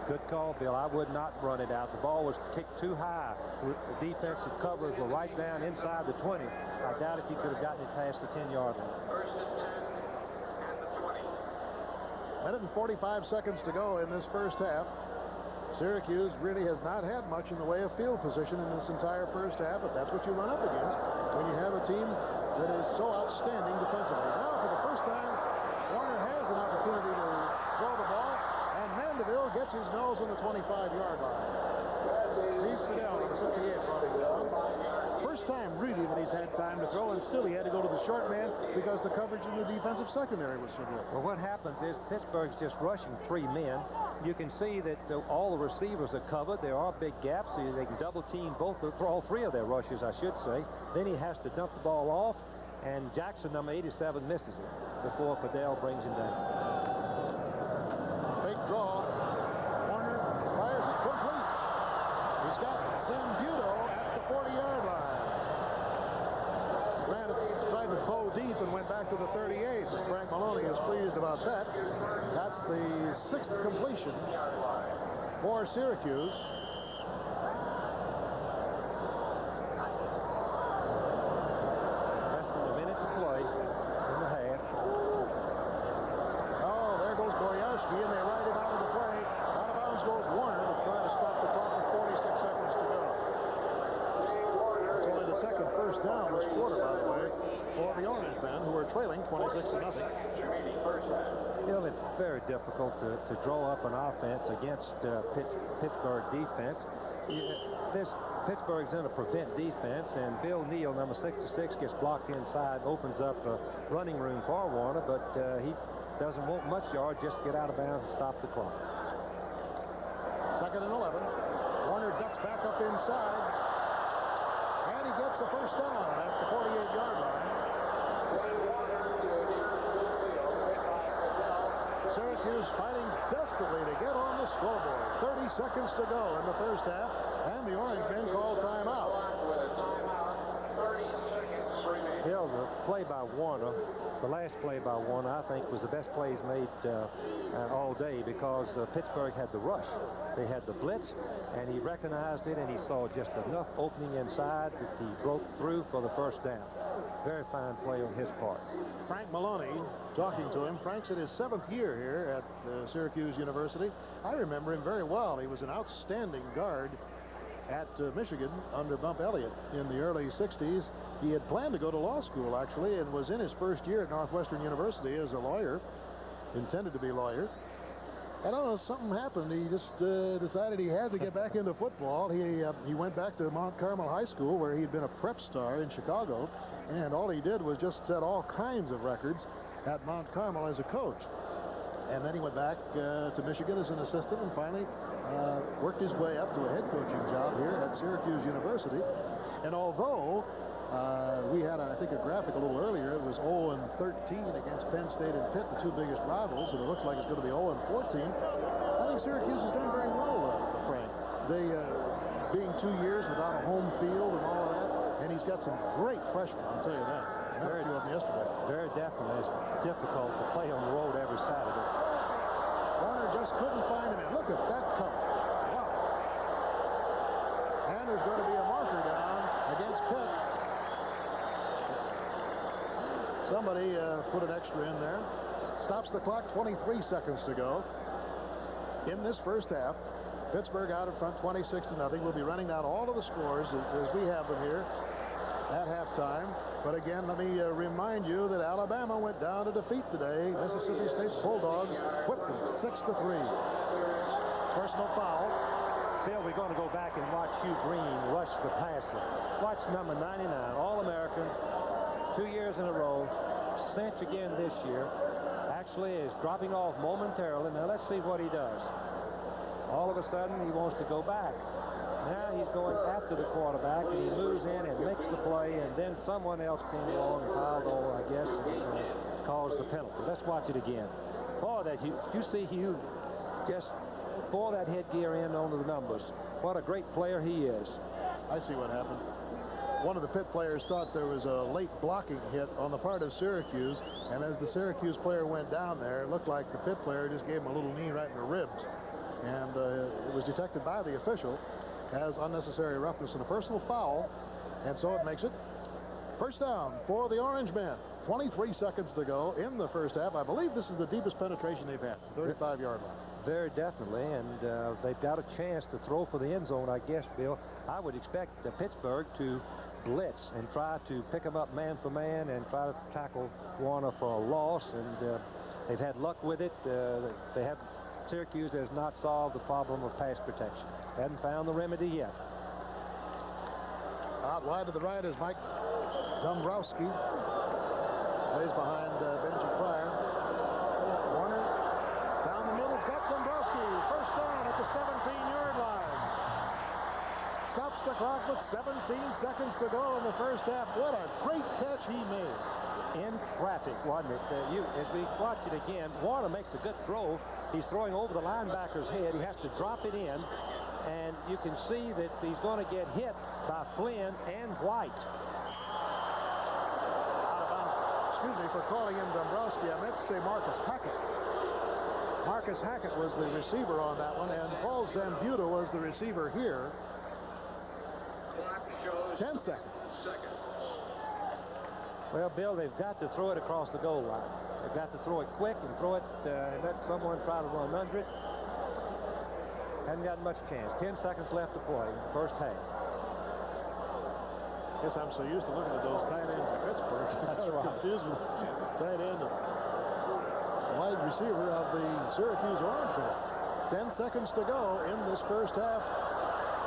Good call, Bill. I would not run it out. The ball was kicked too high. The defensive covers were right down inside the 20. I doubt if he could have gotten it past the 10-yard line. First and 10 at the 20. Minute and 45 seconds to go in this first half. Syracuse really has not had much in the way of field position in this entire first half, but that's what you run up against when you have a team that is so outstanding defensively. Now, for the first time, Warner has an opportunity to throw the ball, and Mandeville gets his nose on the 25-yard line. Steve Fidel on the 58 running down. First time really that he's had time to throw, and still he had to go to the short man because the coverage in the defensive secondary was so good. Well, what happens is Pittsburgh's just rushing 3 men. You can see that all the receivers are covered. There are big gaps, so they can double team all 3 of their rushers, I should say. Then he has to dump the ball off, and Jackson, number 87, misses it before Fidel brings him down. Big draw. Warner fires it complete. He's got Zambuto at the 40-yard line. Grant tried to bow deep and went back to the 38. Frank Maloney is pleased about that. That's the 6th completion for Syracuse. Less than a minute to play in the half. Oh, there goes Boyarski, and they ride him out of the play. Out of bounds goes Warner to try to stop the clock with 46 seconds to go. It's only the second first down this quarter, by the way, for the Orange men, who are trailing 26-0. You know, it's very difficult to draw up an offense against Pittsburgh defense. Pittsburgh's in a prevent defense, and Bill Neal, number 66, gets blocked inside, opens up a running room for Warner, but he doesn't want much yard, just get out of bounds and stop the clock. 2nd and 11. Warner ducks back up inside, and he gets a first down at the 48-yard line. Syracuse fighting desperately to get on the scoreboard. 30 seconds to go in the first half, and the Orange men call timeout. You know, the play by Warner, the last play by Warner, I think, was the best play he's made all day, because Pittsburgh had the rush. They had the blitz, and he recognized it, and he saw just enough opening inside that he broke through for the first down. Very fine play on his part. Frank Maloney talking to him. Frank's in his 7th year here at Syracuse University. I remember him very well. He was an outstanding guard at Michigan under Bump Elliott in the early 60s. He had planned to go to law school, actually, and was in his first year at Northwestern University as a lawyer, intended to be a lawyer. I don't know, something happened. He just decided he had to get back into football. He went back to Mount Carmel High School, where he'd been a prep star in Chicago, and all he did was just set all kinds of records at Mount Carmel as a coach. And then he went back to Michigan as an assistant, and finally worked his way up to a head coaching job here at Syracuse University. And although we had, I think, a graphic a little earlier, it was 0-13 against Penn State and Pitt, the 2 biggest rivals, and it looks like it's going to be 0-14. I think Syracuse has done very well, Frank. They, being 2 years without a home field and all of that, and he's got some great freshmen, I'll tell you that. Met a few of them yesterday. Very definitely. It's difficult to play on the road every Saturday. Warner just couldn't find him in. Look at that cover. Wow. And there's going to be a marker down against Pitt. Somebody put an extra in there. Stops the clock, 23 seconds to go. In this first half, Pittsburgh out in front, 26-0. We'll be running down all of the scores as we have them here at halftime. But again, let me remind you that Alabama went down to defeat today. Mississippi State's Bulldogs whipped them 6-3. Personal foul. Bill, we're going to go back and watch Hugh Green rush the passer. Watch number 99, All-American, 2 years in a row, cinch again this year. Actually is dropping off momentarily. Now let's see what he does. All of a sudden, he wants to go back. Now he's going after the quarterback, and he moves in and makes the play, and then someone else came along and piled over, I guess, and caused the penalty. Let's watch it again. Boy, that Hugh, you see Hugh just pour that headgear in onto the numbers. What a great player he is. I see what happened. One of the Pitt players thought there was a late blocking hit on the part of Syracuse, and as the Syracuse player went down there, it looked like the Pitt player just gave him a little knee right in the ribs. And it was detected by the official as unnecessary roughness and a personal foul, and so it makes it first down for the Orange men. 23 seconds to go in the first half. I believe this is the deepest penetration they've had, 35-yard line. Very definitely, and they've got a chance to throw for the end zone, I guess, Bill. I would expect Pittsburgh to blitz and try to pick them up man for man and try to tackle Warner for a loss, and they've had luck with it. They have Syracuse has not solved the problem of pass protection. Hadn't found the remedy yet. Out wide to the right is Mike Dombrowski. Plays behind Benji Pryor. Warner down the middle's got Dombrowski. First down at the 17-yard line. Stops the clock with 17 seconds to go in the first half. What a great catch he made. In traffic, wasn't it? As we watch it again, Warner makes a good throw. He's throwing over the linebacker's head. He has to drop it in, and you can see that he's going to get hit by Flynn and White. Excuse me for calling in Dombrowski. I meant to say Marcus Hackett. Marcus Hackett was the receiver on that one, and Paul Zambuta was the receiver here. 10 seconds. Well, Bill, they've got to throw it across the goal line. They've got to throw it quick and throw it and let someone try to run under it. Hadn't got much chance. 10 seconds left to play in the first half. Guess I'm so used to looking at those tight ends in Pittsburgh. That's right. Confused with tight end and wide receiver of the Syracuse Orange Men. 10 seconds to go in this first half.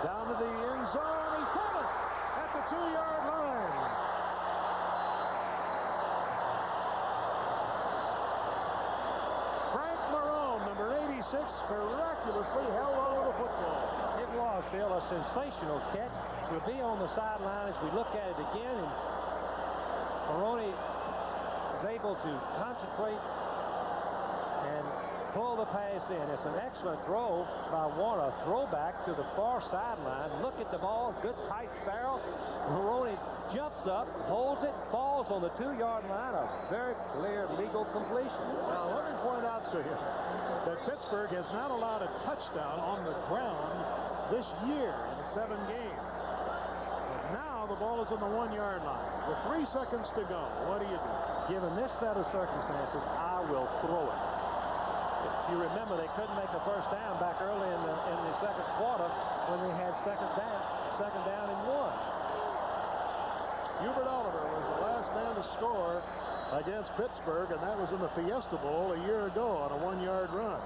Down to the end zone. He caught it at the 2-yard line. Frank Marone, number 86, miraculously held on to the football. It was, Bill, a sensational catch. We'll be on the sideline as we look at it again, and Maroney is able to concentrate and pull the pass in. It's an excellent throw by Warner. Throwback to the far sideline. Look at the ball. Good tight barrel. Maroney jumps up, holds it, falls on the 2-yard line. A very clear legal completion. Now, let me point out to you that Pittsburgh has not allowed a touchdown on the ground this year in 7 games. But now the ball is on the 1-yard line. With 3 seconds to go, what do you do? Given this set of circumstances, I will throw it. If you remember, they couldn't make a first down back early in the second quarter when they had second down and 1. Hubert Oliver was the last man to score against Pittsburgh, and that was in the Fiesta Bowl a year ago on a 1-yard run.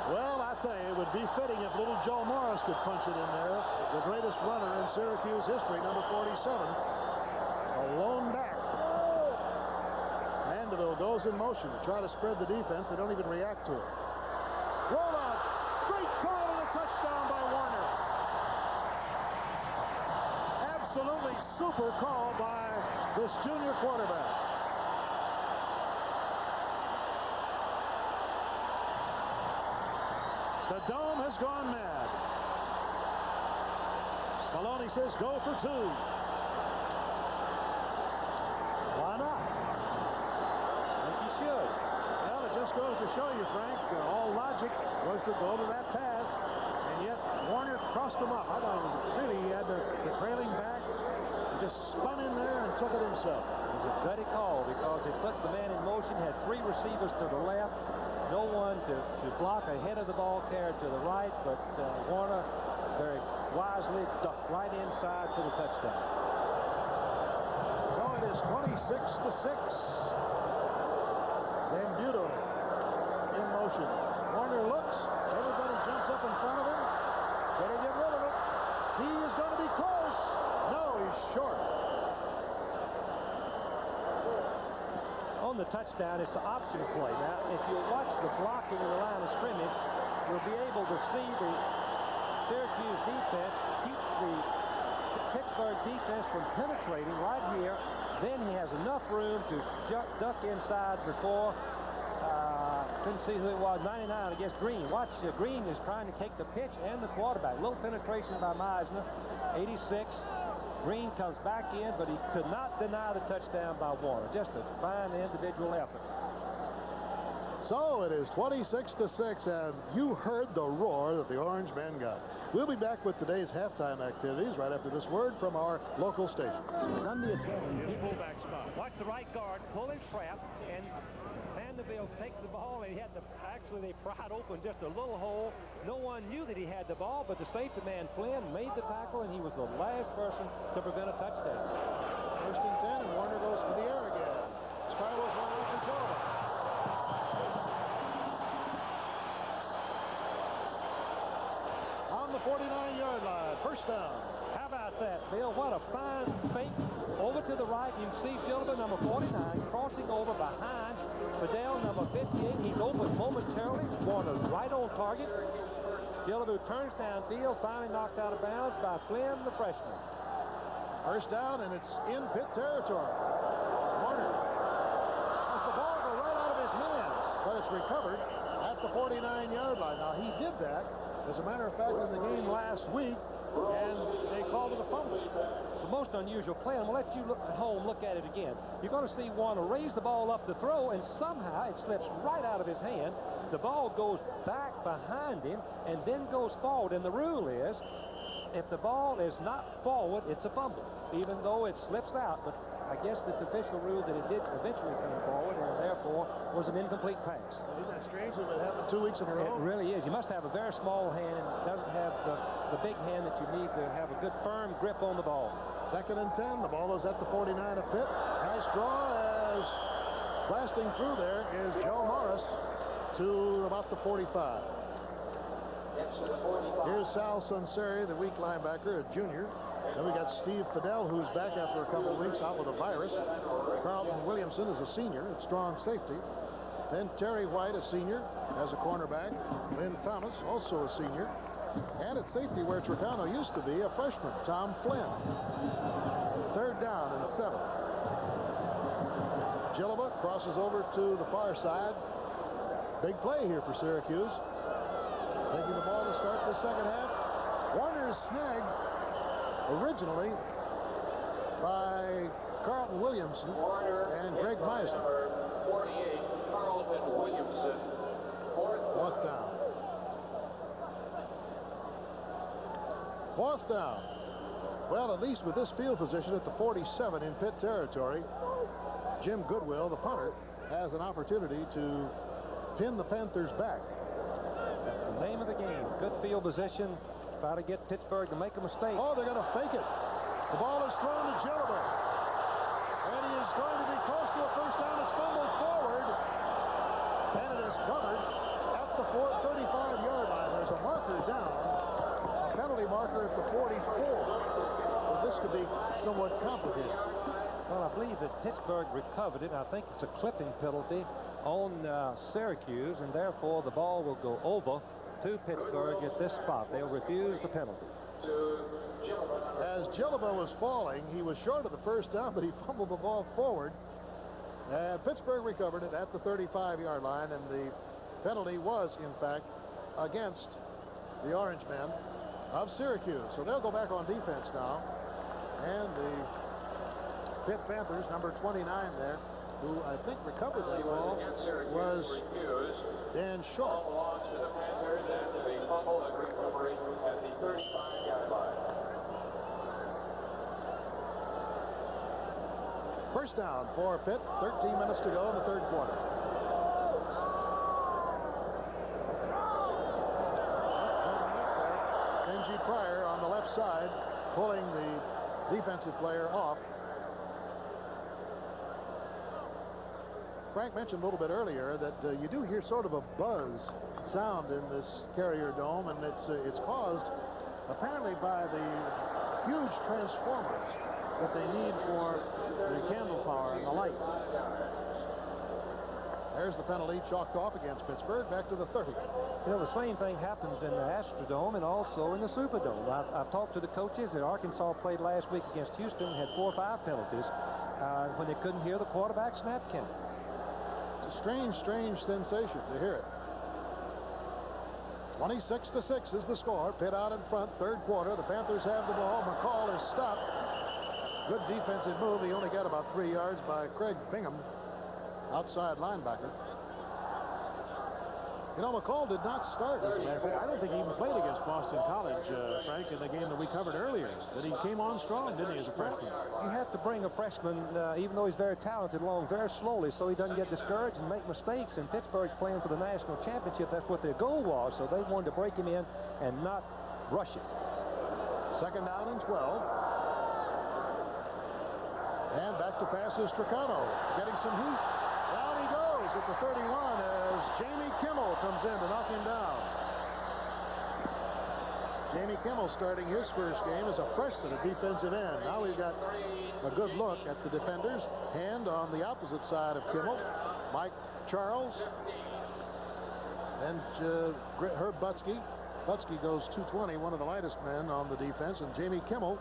Well, I tell you, it would be fitting if little Joe Morris could punch it in there. The greatest runner in Syracuse history, number 47. A lone back. Mandeville goes in motion to try to spread the defense. They don't even react to it. Roll out. Great call and a touchdown by Warner. Absolutely super call by this junior quarterback. The Dome has gone mad. Maloney says go for 2. Why not? I think you should. Well, it just goes to show you, Frank, all logic was to go to that pass, and yet Warner crossed him up. I thought it was really, he had the trailing back, and just spun in there and took it himself. It was a gutty call because they put the man in motion, had 3 receivers to the left, no one to block ahead of the ball carrier to the right, but Warner very wisely ducked right inside for the touchdown. So it is 26-6. Zambuta in motion. Warner looks. Everybody jumps up in front of him. Better get rid of it. He is going to be close. No, he's short. On the touchdown, it's an option play. Now, if you watch the blocking in the line of scrimmage, you'll be able to see the Syracuse defense keeps the Pittsburgh defense from penetrating right here. Then he has enough room to duck inside before. Couldn't see who it was. 99 against Green. Watch, Green is trying to take the pitch and the quarterback. Little penetration by Meisner. 86. Green comes back in, but he could not deny the touchdown by Warner. Just a fine individual effort. So it is 26-6, and you heard the roar that the Orange men got. We'll be back with today's halftime activities right after this word from our local station. Sunday at 7. His fullback spot. Watch the right guard pull his trap, and Vanderbilt takes the ball, and he had actually they pried open just a little hole. No one knew that he had the ball, but the safety man Flynn made the tackle, and he was the last person to prevent a touchdown. First and 10, and Warner goes for the air again. Sparrows run off the 12. the 49-yard line. First down. How about that, Bill? What a fine fake. Over to the right, you can see Gilbert, number 49, crossing over behind Fidel, number 58. He's open momentarily. Warner right on target. Gilbert turns downfield, finally knocked out of bounds by Flynn, the freshman. First down, and it's in Pitt territory. Warner has the ball go right out of his hands, but it's recovered at the 49-yard line. Now, he did that, as a matter of fact, in the game last week, and they called it a fumble. It's the most unusual play. I'm going to let you at home look at it again. You're going to see Warner raise the ball up to throw, and somehow it slips right out of his hand. The ball goes back behind him and then goes forward. And the rule is, if the ball is not forward, it's a fumble, even though it slips out. But I guess the official rule that it did eventually come forward, and therefore was an incomplete pass. Isn't that strange that it happened 2 weeks in a row? It really is. You must have a very small hand, and it doesn't have the big hand that you need to have a good firm grip on the ball. Second and 10. The ball is at the 49 of Pitt. Nice draw as blasting through there is Joe Morris to about the 45. Here's Sal Sunseri, the weak linebacker, a junior. Then we got Steve Fidel, who's back after a couple of weeks out with a virus. Carlton Williamson is a senior at strong safety. Then Terry White, a senior, as a cornerback. Lynn Thomas, also a senior. And at safety, where Tricano used to be, a freshman, Tom Flynn. Third down and 7. Gillaba crosses over to the far side. Big play here for Syracuse. Taking the ball to start the second half. Warner is snagged originally by Carlton Williamson and Greg Meisner. 48, Carlton Williamson. Fourth down. Fourth down. Well, at least with this field position at the 47 in Pitt territory, Jim Goodwill, the punter, has an opportunity to pin the Panthers back. That's the name of the game. Good field position. Try to get Pittsburgh to make a mistake. Oh, they're going to fake it. The ball is thrown to Gillaba. And he is going to be close to a first down. It's fumbled forward. And it is covered at the 35-yard line. There's a marker down. A penalty marker at the 44. So this could be somewhat complicated. Well, I believe that Pittsburgh recovered it. I think it's a clipping penalty on Syracuse, and therefore the ball will go over to Pittsburgh at this spot. They'll refuse the penalty. As Gillaba was falling, he was short of the first down, but he fumbled the ball forward. And Pittsburgh recovered it at the 35-yard line, and the penalty was, in fact, against the Orange men of Syracuse. So they'll go back on defense now. And the Pitt Panthers, number 29 there, who I think recovered that ball, was Dan Short. First down for Pitt, 13 minutes to go in the third quarter. Benji Pryor on the left side, pulling the defensive player off. Frank mentioned a little bit earlier that you do hear sort of a buzz sound in this Carrier Dome, and it's caused apparently by the huge transformers that they need for the candle power and the lights. There's the penalty chalked off against Pittsburgh, back to the 30. You know, the same thing happens in the Astrodome and also in the Superdome. I've talked to the coaches that Arkansas played last week against Houston, had 4 or 5 penalties when they couldn't hear the quarterback snap count. It's a strange, strange sensation to hear it. 26-6 is the score. Pitt out in front, third quarter. The Panthers have the ball. McCall is stopped. Good defensive move. He only got about 3 yards by Craig Bingham, outside linebacker. You know, McCall did not start, as a matter of fact. I don't think he even played against Boston College, Frank, in the game that we covered earlier. But he came on strong, didn't he, as a freshman? You have to bring a freshman, even though he's very talented, along very slowly so he doesn't get discouraged and make mistakes. And Pittsburgh's playing for the national championship. That's what their goal was. So they wanted to break him in and not rush it. Second down and 12. And back to pass is Tricano, getting some heat. Down he goes at the 31 as Jamie Kimmel comes in to knock him down. Jamie Kimmel starting his first game as a freshman at defensive end. Now we've got a good look at the defenders. Hand on the opposite side of Kimmel. Mike Charles and Herb Butsky. Butsky goes 220, one of the lightest men on the defense, and Jamie Kimmel,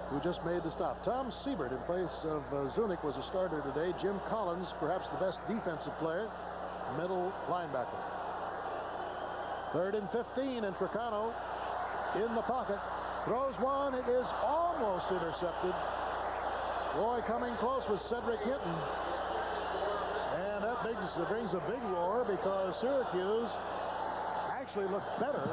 who just made the stop. Tom Siebert in place of Zunick was a starter today. Jim Collins, perhaps the best defensive player, middle linebacker. 3rd and 15, and Tricano in the pocket. Throws one. It is almost intercepted. Boy, coming close was Cedric Hinton. And that brings a big roar because Syracuse actually looked better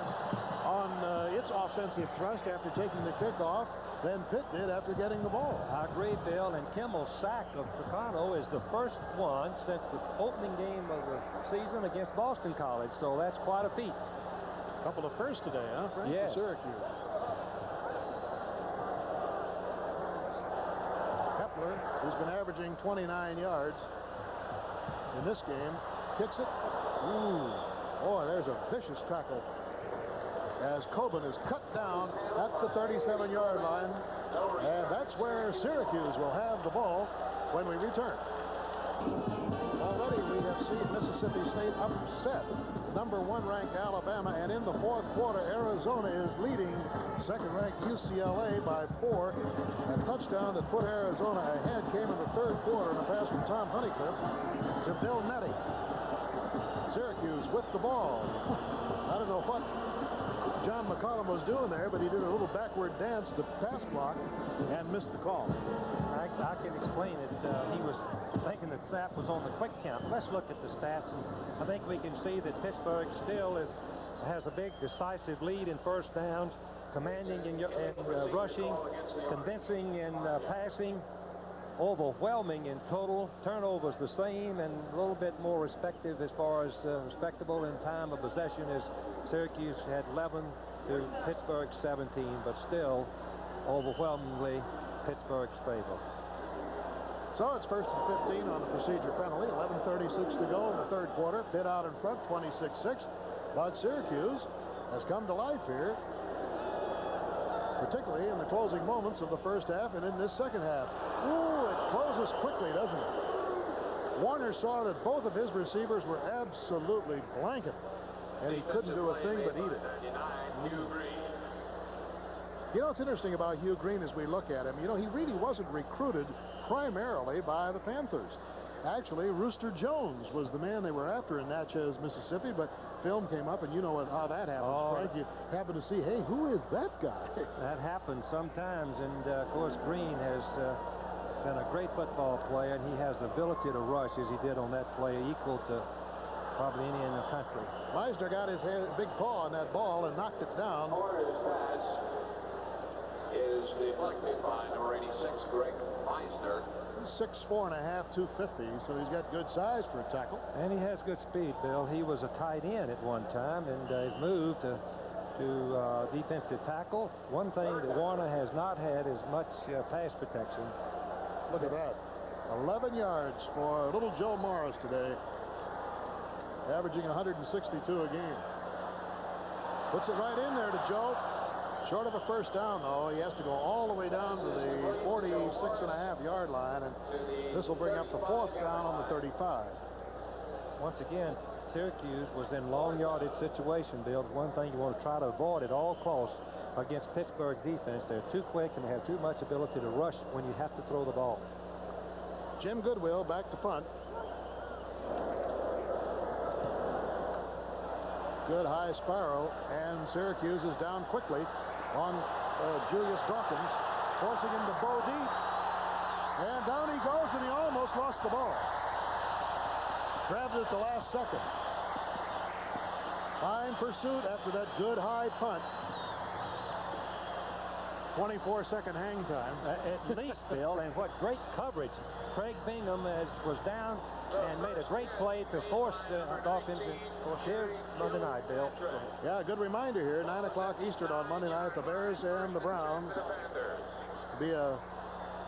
on its offensive thrust after taking the kickoff than Pitt did after getting the ball. I agree, Bill, and Kimmel's sack of Tricano is the first one since the opening game of the season against Boston College, so that's quite a feat. A couple of firsts today, huh, Frank? Yes. For Syracuse. Kepler, who's been averaging 29 yards in this game, kicks it. Ooh. Boy, there's a vicious tackle as Coben is cut down at the 37-yard line. And that's where Syracuse will have the ball when we return. Already we have seen Mississippi State upset #1 ranked Alabama, and in the 4th quarter, Arizona is leading 2nd ranked UCLA by 4. A touchdown that put Arizona ahead came in the 3rd quarter in a pass from Tom Honeycliff to Bill Nettie. Syracuse with the ball. I don't know what John McCollum was doing there, but he did a little backward dance to pass block and missed the call. I can explain it. He was thinking that snap was on the quick count. Let's look at the stats, and I think we can see that Pittsburgh still has a big decisive lead in first downs, commanding in rushing, convincing in passing, overwhelming in total. Turnovers the same, and a little bit more respectable in time of possession as Syracuse had 11 to Pittsburgh's 17, but still overwhelmingly Pittsburgh's favor. So it's 1st and 15 on the procedure penalty. 11:36 to go in the 3rd quarter. Pitt out in front, 26-6. But Syracuse has come to life here, particularly in the closing moments of the first half and in this second half. Ooh, it closes quickly, doesn't it? Warner saw that both of his receivers were absolutely blanketed, and he couldn't do a thing but eat it. You know what's interesting about Hugh Green as we look at him? You know, he really wasn't recruited primarily by the Panthers. Actually, Rooster Jones was the man they were after in Natchez, Mississippi, but film came up, and you know how that happens, Frank. You happen to see, hey, who is that guy? That happens sometimes, and of course Green has been a great football player, and he has the ability to rush as he did on that play, equal to probably any in the country. Meisner got his big paw on that ball and knocked it down. Is deflected by number 86, Greg Meisner. He's 6'4½", 250, so he's got good size for a tackle. And he has good speed, Bill. He was a tight end at one time, and he's moved to defensive tackle. One thing that Warner has not had is much pass protection. Look at that. 11 yards for little Joe Morris today, averaging 162 a game. Puts it right in there to Joe. Short of a first down, though. He has to go all the way down to the 46.5-yard line, and this will bring up the 4th down on the 35. Once again, Syracuse was in long yardage situation, Bill. One thing you want to try to avoid at all costs against Pittsburgh defense. They're too quick and they have too much ability to rush when you have to throw the ball. Jim Goodwill back to punt. Good high spiral, and Syracuse is down quickly on Julius Dawkins, forcing him to bow deep. And down he goes, and he almost lost the ball. Grabbed it at the last second. Fine pursuit after that good high punt. 24-second hang time. At least, Bill, and what great coverage. Craig Bingham was down and made a great play to force Dawkins. And of course, here's Monday night, Bill. Yeah, good reminder here. 9 o'clock Eastern on Monday night. The Bears and the Browns. Be a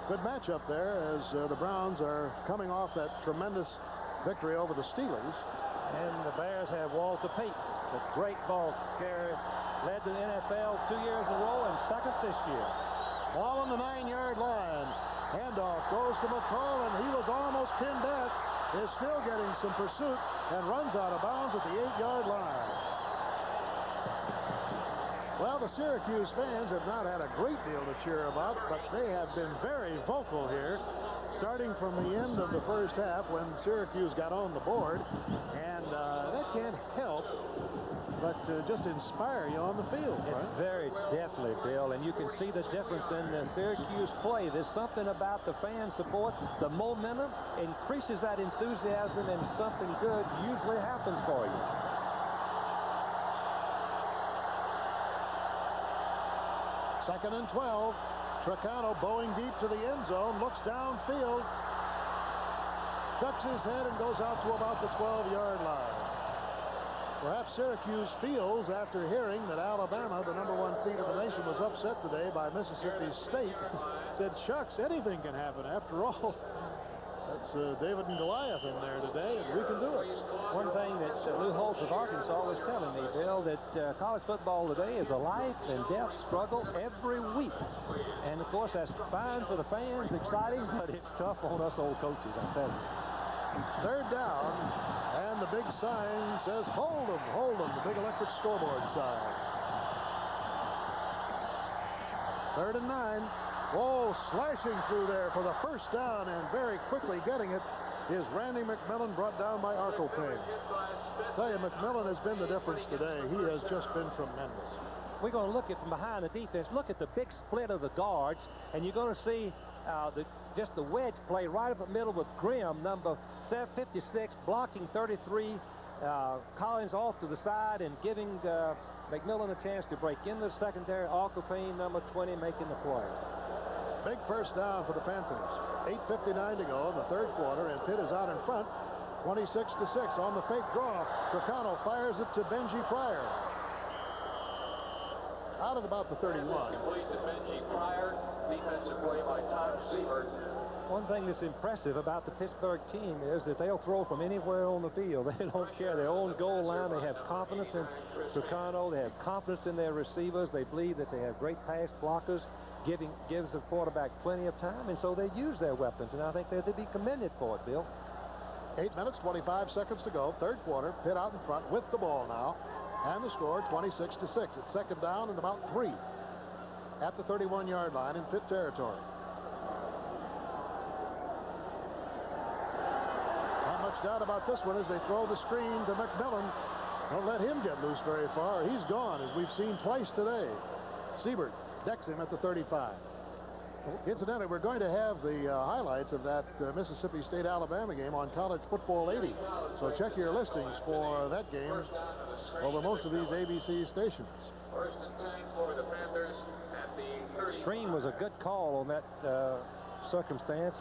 good matchup there as the Browns are coming off that tremendous victory over the Steelers. And the Bears have Walter Payton, the great ball carrier, led the NFL 2 years in a row and second this year. Ball on the 9-yard line. Handoff goes to McCall, and he was almost pinned back. Is still getting some pursuit and runs out of bounds at the 8-yard line. Well, the Syracuse fans have not had a great deal to cheer about, but they have been very vocal here, starting from the end of the first half when Syracuse got on the board. And that can't help but just inspire you on the field. It's very definitely, Bill, and you can see the difference in the Syracuse play. There's something about the fan support. The momentum increases that enthusiasm, and something good usually happens for you. Second and 12. Tricano bowing deep to the end zone, looks downfield, ducks his head and goes out to about the 12-yard line. Perhaps Syracuse feels, after hearing that Alabama, the #1 team of the nation, was upset today by Mississippi State, said, shucks, anything can happen. After all, that's David and Goliath in there today, and we can do it. One thing that Lou Holtz of Arkansas was telling me, Bill, that college football today is a life and death struggle every week. And, of course, that's fine for the fans, exciting, but it's tough on us old coaches, I tell you. Third down, and the big sign says, hold them, the big electric scoreboard sign. 3rd and 9. Whoa, slashing through there for the first down, and very quickly getting it is Randy McMillan, brought down by Arkelpane. I tell you, McMillan has been the difference today. He has just been tremendous. We're going to look at from behind the defense. Look at the big split of the guards, and you're going to see just the wedge play right up the middle with Grimm, number 56, blocking 33. Collins off to the side and giving McMillan a chance to break into the secondary. Arkelpane, number 20, making the play. Big first down for the Panthers. 8:59 to go in the third quarter, and Pitt is out in front, 26-6 on the fake draw. Tricano fires it to Benji Pryor. Out at about the 31. Complete to Benji Pryor. Defensive play by Todd Siebert. One thing that's impressive about the Pittsburgh team is that they'll throw from anywhere on the field. They don't care. Their own goal line. They have confidence in Tricano. They have confidence in their receivers. They believe that they have great pass blockers. Gives the quarterback plenty of time, and so they use their weapons, and I think they're to be commended for it, Bill. 8 minutes, 25 seconds to go. Third quarter. Pitt out in front with the ball now. And the score, 26-6. It's second down and about 3 at the 31-yard line in Pitt territory. Not much doubt about this one as they throw the screen to McMillan. Don't let him get loose very far. He's gone, as we've seen twice today. Siebert decks him at the 35. Incidentally, we're going to have the highlights of that Mississippi State-Alabama game on College Football 80. So check your listings for that game over most of these ABC stations. First and 10 for the Panthers at the 30. Screen was a good call on that circumstance.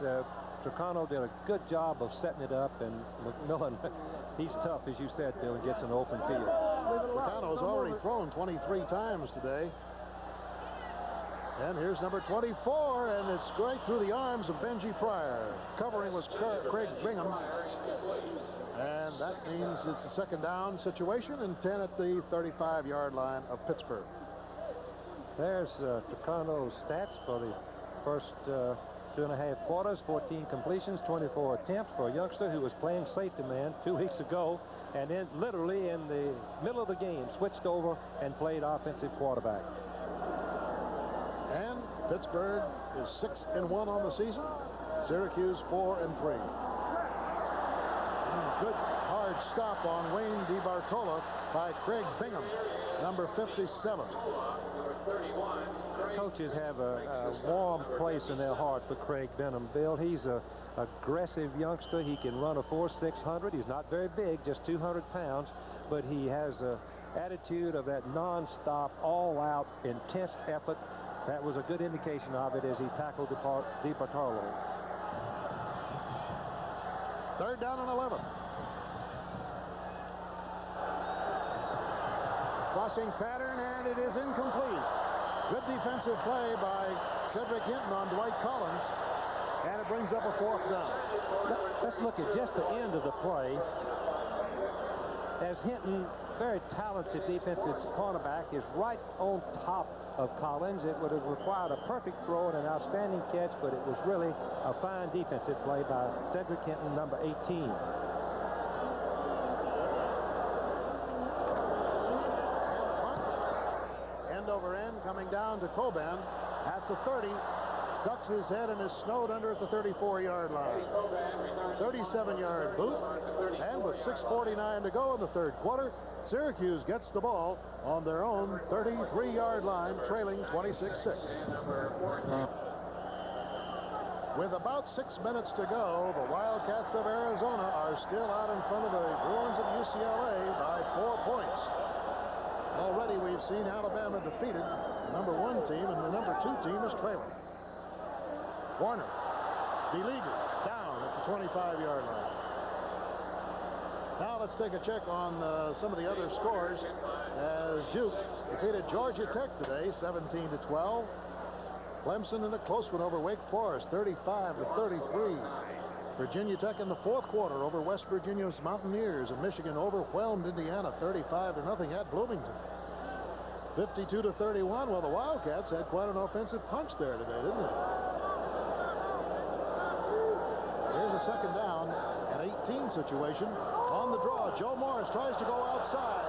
Tricano did a good job of setting it up, and McMillan, he's tough, as you said, Bill, and gets an open field. Tricano's already thrown 23 times today. And here's number 24, and it's right through the arms of Benji Pryor. Covering was Craig Bingham. And that means it's a second down situation and 10 at the 35-yard line of Pittsburgh. There's Tricano's stats for the first 2.5 quarters. 14 completions, 24 attempts for a youngster who was playing safety man 2 weeks ago, and then literally in the middle of the game switched over and played offensive quarterback. And Pittsburgh is 6-1 on the season. Syracuse 4-3. Good hard stop on Wayne DiBartola by Craig Bingham, number 57. Coaches have a warm place in their heart for Craig Bingham, Bill. He's an aggressive youngster. He can run a 4.600. He's not very big, just 200 pounds, but he has an attitude of that non-stop, all-out, intense effort. That was a good indication of it as he tackled DiBartolo. Third down and 11. Crossing pattern, and it is incomplete. Good defensive play by Cedric Hinton on Dwight Collins, and it brings up a 4th down. Let's look at just the end of the play. as Hinton, very talented defensive cornerback, is right on top of Collins. It would have required a perfect throw and an outstanding catch, but it was really a fine defensive play by Cedric Hinton, number 18. End over end coming down to Coban at the 30. Ducks his head and is snowed under at the 34-yard line. 37-yard boot, and with 6:49 to go in the third quarter, Syracuse gets the ball on their own 33-yard line, trailing 26-6. With about 6 minutes to go, the Wildcats of Arizona are still out in front of the Bruins of UCLA by 4 points. Already we've seen Alabama defeated, the number 1 team, and the number 2 team is trailing. Warner, beleaguered, down at the 25-yard line. Now let's take a check on some of the other scores as Duke defeated Georgia Tech today, 17-12. Clemson in a close one over Wake Forest, 35-33. Virginia Tech in the fourth quarter over West Virginia's Mountaineers, and Michigan overwhelmed Indiana 35-0 at Bloomington. 52-31. Well, the Wildcats had quite an offensive punch there today, didn't they? Here's a second down, an 18 situation. On the draw, Joe Morris tries to go outside.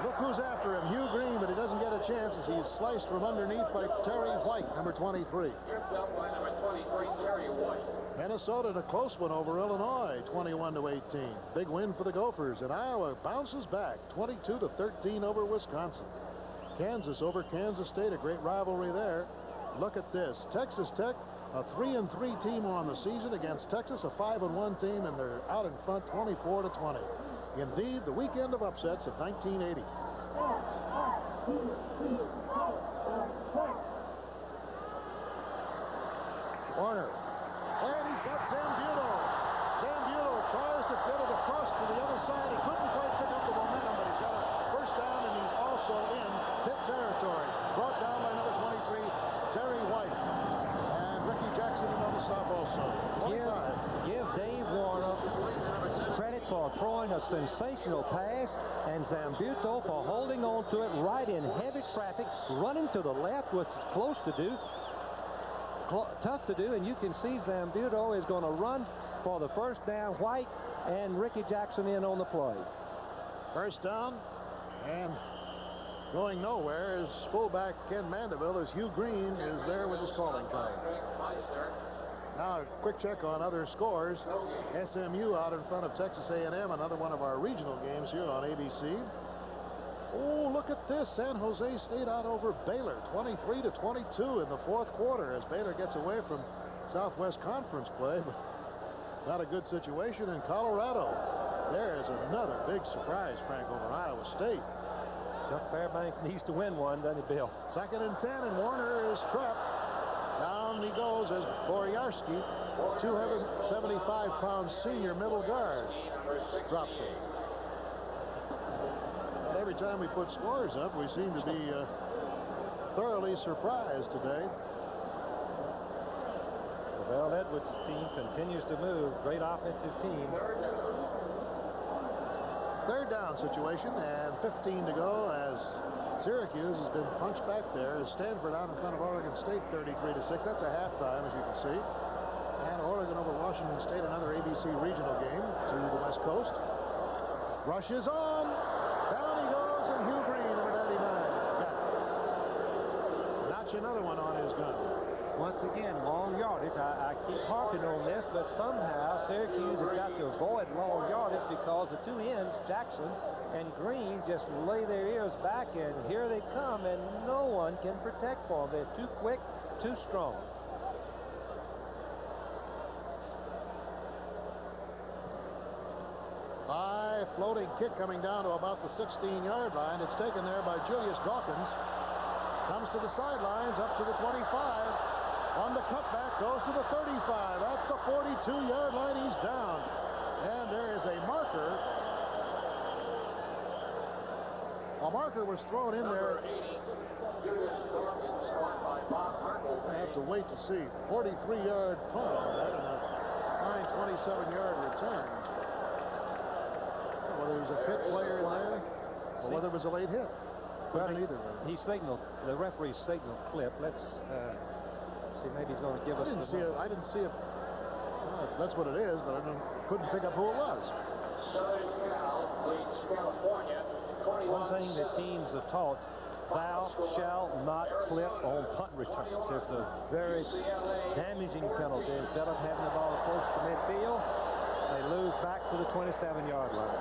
Look who's after him, Hugh Green, but he doesn't get a chance as he's sliced from underneath by Terry White, number 23. Tripped up by number 23, Terry White. Minnesota in a close one over Illinois, 21-18. Big win for the Gophers, and Iowa bounces back, 22-13 over Wisconsin. Kansas over Kansas State, a great rivalry there. Look at this, Texas Tech, a 3-3 team on the season against Texas, a 5-1 team, and they're out in front 24-20. Indeed, the weekend of upsets of 1980. Warner, and he's got Zambuto. Zambuto tries to get it across to the other side. He couldn't quite pick up the momentum, but he's got a first down, and he's also in pit territory. Brought down by number 23, Terry White. And Ricky Jackson another stop also. Give Dave Warner credit for throwing a sensational pass, and Zambuto for holding on to it right in heavy traffic, running to the left, which is close to do. Tough to do, and you can see Zambuto is going to run for the first down. White and Ricky Jackson in on the play. First down, and going nowhere is fullback Ken Mandeville, as Hugh Green is there with his calling card. Now a quick check on other scores. SMU out in front of Texas A&M, another one of our regional games here on ABC. Oh, look at this. San Jose State out over Baylor, 23-22 in the fourth quarter as Baylor gets away from Southwest Conference play. But not a good situation in Colorado. There is another big surprise, Frank, over Iowa State. Chuck Fairbanks needs to win one, doesn't he, Bill? 2nd and 10, and Warner is trapped. Down he goes as Boryarski, 275-pound senior middle guard, drops it. And every time we put scores up, we seem to be thoroughly surprised today. The Bell Edwards team continues to move. Great offensive team. Third down situation, and 15 to go as Syracuse has been punched back there. As Stanford out in front of Oregon State, 33-6. That's a halftime, as you can see. And Oregon over Washington State, another ABC regional game to the West Coast. Rush is on. Down he goes, and Hugh Green, number 99. Got it. Notch another one on his gun. Once again, long yardage. I keep harping on this, but somehow Syracuse has got to avoid long yardage because the two ends, Jackson and Green, just lay their ears back, and here they come, and no one can protect for them. They're too quick, too strong. High floating kick coming down to about the 16-yard line. It's taken there by Julius Dawkins. Comes to the sidelines, up to the 25. On the cutback, goes to the 35. At the 42-yard line, he's down. And there is a marker. A marker was thrown in there. I have to wait to see. 43-yard punt on that and a fine 27-yard return. whether it was a Pitt player in there or whether it was a late hit. Well, Either. He signaled, the referee signaled flip. Let's see, maybe he's going to give us I didn't see it. Well, that's what it is, but I couldn't pick up who it was. Southern Cal leads California 21. One thing that teams are taught, foul shall not flip on punt returns. It's a very damaging penalty. Instead of having the ball close to midfield, they lose back to the 27-yard line.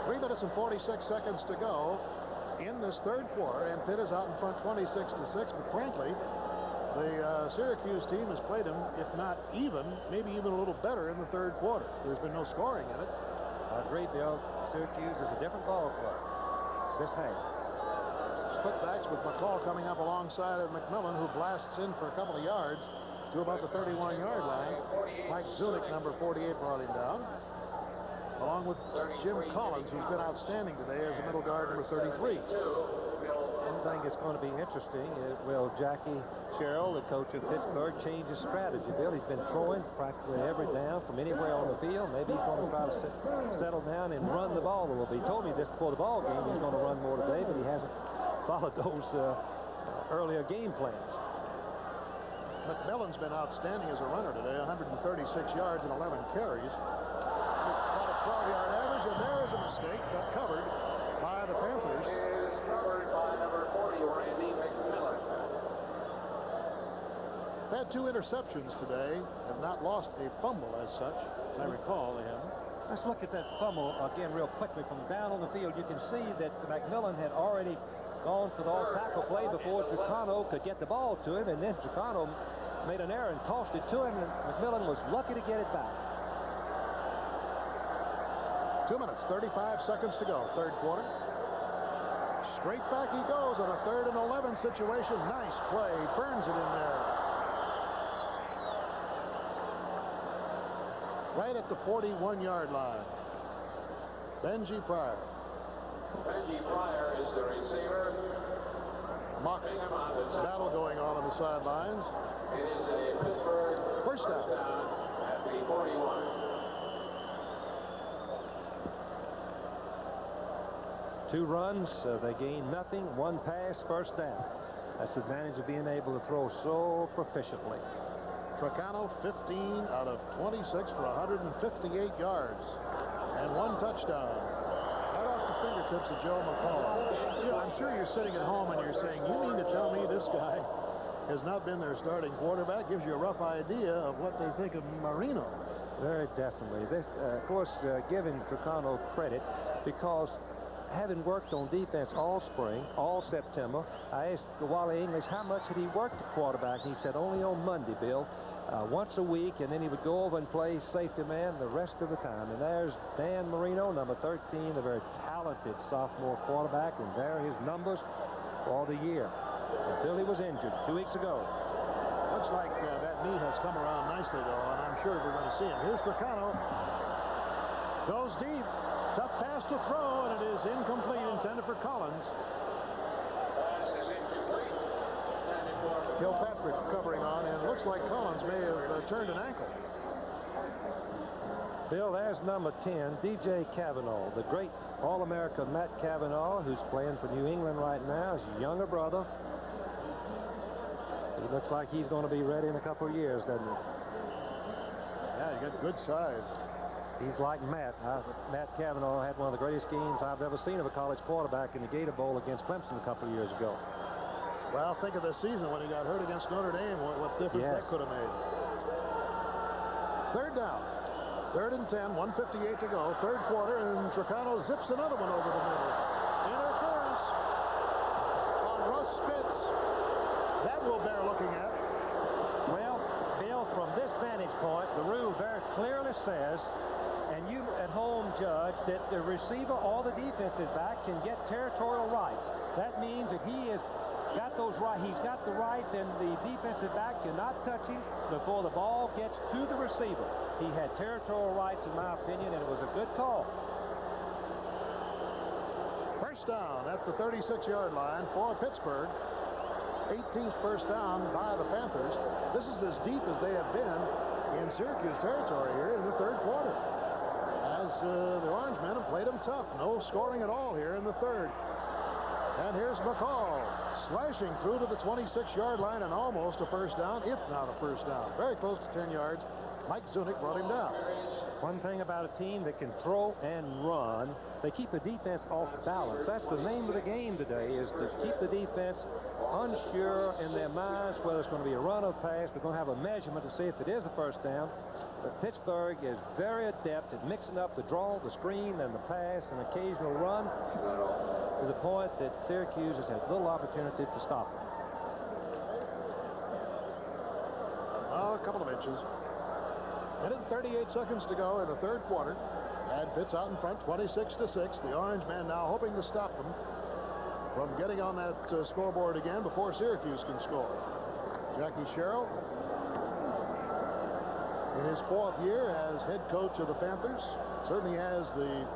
3 minutes and 46 seconds to go in this third quarter, and Pitt is out in front 26-6. But frankly, the Syracuse team has played them, if not even, maybe even a little better in the third quarter. There's been no scoring in it. I agree, Bill. Syracuse is a different ball club this half. Putbacks with McCall coming up alongside of McMillan, who blasts in for a couple of yards to about the 31-yard line. Mike Zunick, number 48, brought him down, along with Jim Collins, who's been outstanding today as a middle guard, number 33. One thing that's going to be interesting is, will Jackie Sherrill, the coach of Pittsburgh, change his strategy? Bill, he's been throwing practically every down from anywhere on the field. Maybe he's going to try to settle down and run the ball a little bit. He told me this before the ball game he's going to run more today, but he hasn't followed those earlier game plans. McMillan's been outstanding as a runner today, 136 yards and 11 carries. About a 12-yard average, and there's a mistake, got covered by the Panthers. Is covered by number 40, Randy McMillan. Had 2 interceptions today, have not lost a fumble as such, as I recall they haven't. Let's look at that fumble again real quickly. From down on the field, you can see that McMillan had already gone for the all-tackle play before Tricano could get the ball to him, and then Tricano made an error and tossed it to him, and McMillan was lucky to get it back. 2 minutes, 35 seconds to go, third quarter. Straight back he goes on a 3rd and 11 situation. Nice play, burns it in there. Right at the 41-yard line. Benji Pryor. Benji Pryor is the receiver. Mock battle going on the sidelines. It is a Pittsburgh first down at the 41. Two runs, they gain nothing. One pass, first down. That's the advantage of being able to throw so proficiently. Tricano 15 out of 26 for 158 yards and 1 touchdown. Right off the fingertips of Joe McCall. You know, I'm sure you're sitting at home and you're saying, you mean to tell me this guy has not been their starting quarterback? Gives you a rough idea of what they think of Marino. Very definitely. This, of course, giving Tricano credit, because having worked on defense all spring, all September, I asked Wally English how much had he worked at quarterback. He said only on Monday, Bill, once a week, and then he would go over and play safety man the rest of the time. And there's Dan Marino, number 13, a very talented sophomore quarterback, and there are his numbers for the year until he was injured 2 weeks ago. Looks like that knee has come around nicely, though, and I'm sure we're going to see him. Here's Tricano. Goes deep. Tough pass to throw, and it is incomplete, intended for Collins. Kilpatrick covering on, and it looks like Collins may have turned an ankle. Bill, there's number 10, DJ Cavanaugh, the great All-American Matt Cavanaugh, who's playing for New England right now, his younger brother. He looks like he's going to be ready in a couple of years, doesn't he? Yeah, he got good size. He's like Matt. Matt Cavanaugh had one of the greatest games I've ever seen of a college quarterback in the Gator Bowl against Clemson a couple of years ago. Well, think of the season when he got hurt against Notre Dame, what difference that could have made. Third down. 3rd and 10, 1:58 to go. Third quarter, and Tricano zips another one over the middle. Interference on Russ Spitz. That will bear looking at. Well, Bill, from this vantage point, the rule very clearly says, and you at home judge, that the receiver or the defensive back can get territorial rights. That means that he has got those rights. He's got the rights, and the defensive back cannot touch him before the ball gets to the receiver. He had territorial rights, in my opinion, and it was a good call. First down at the 36-yard line for Pittsburgh. 18th first down by the Panthers. This is as deep as they have been in Syracuse territory here in the third quarter. As the Orange men have played them tough. No scoring at all here in the third. And here's McCall slashing through to the 26-yard line and almost a first down, if not a first down. Very close to 10 yards. Mike Zunick brought him down. One thing about a team that can throw and run, they keep the defense off balance. That's the name of the game today, is to keep the defense unsure in their minds whether it's going to be a run or pass. We're going to have a measurement to see if it is a first down. But Pittsburgh is very adept at mixing up the draw, the screen, and the pass, and occasional run, to the point that Syracuse has had little opportunity to stop them. Well, a couple of inches. Minute and 38 seconds to go in the third quarter. And Pitt's out in front, 26-6. The Orange men now hoping to stop them from getting on that scoreboard again before Syracuse can score. Jackie Sherrill, in his 4th year as head coach of the Panthers, certainly has the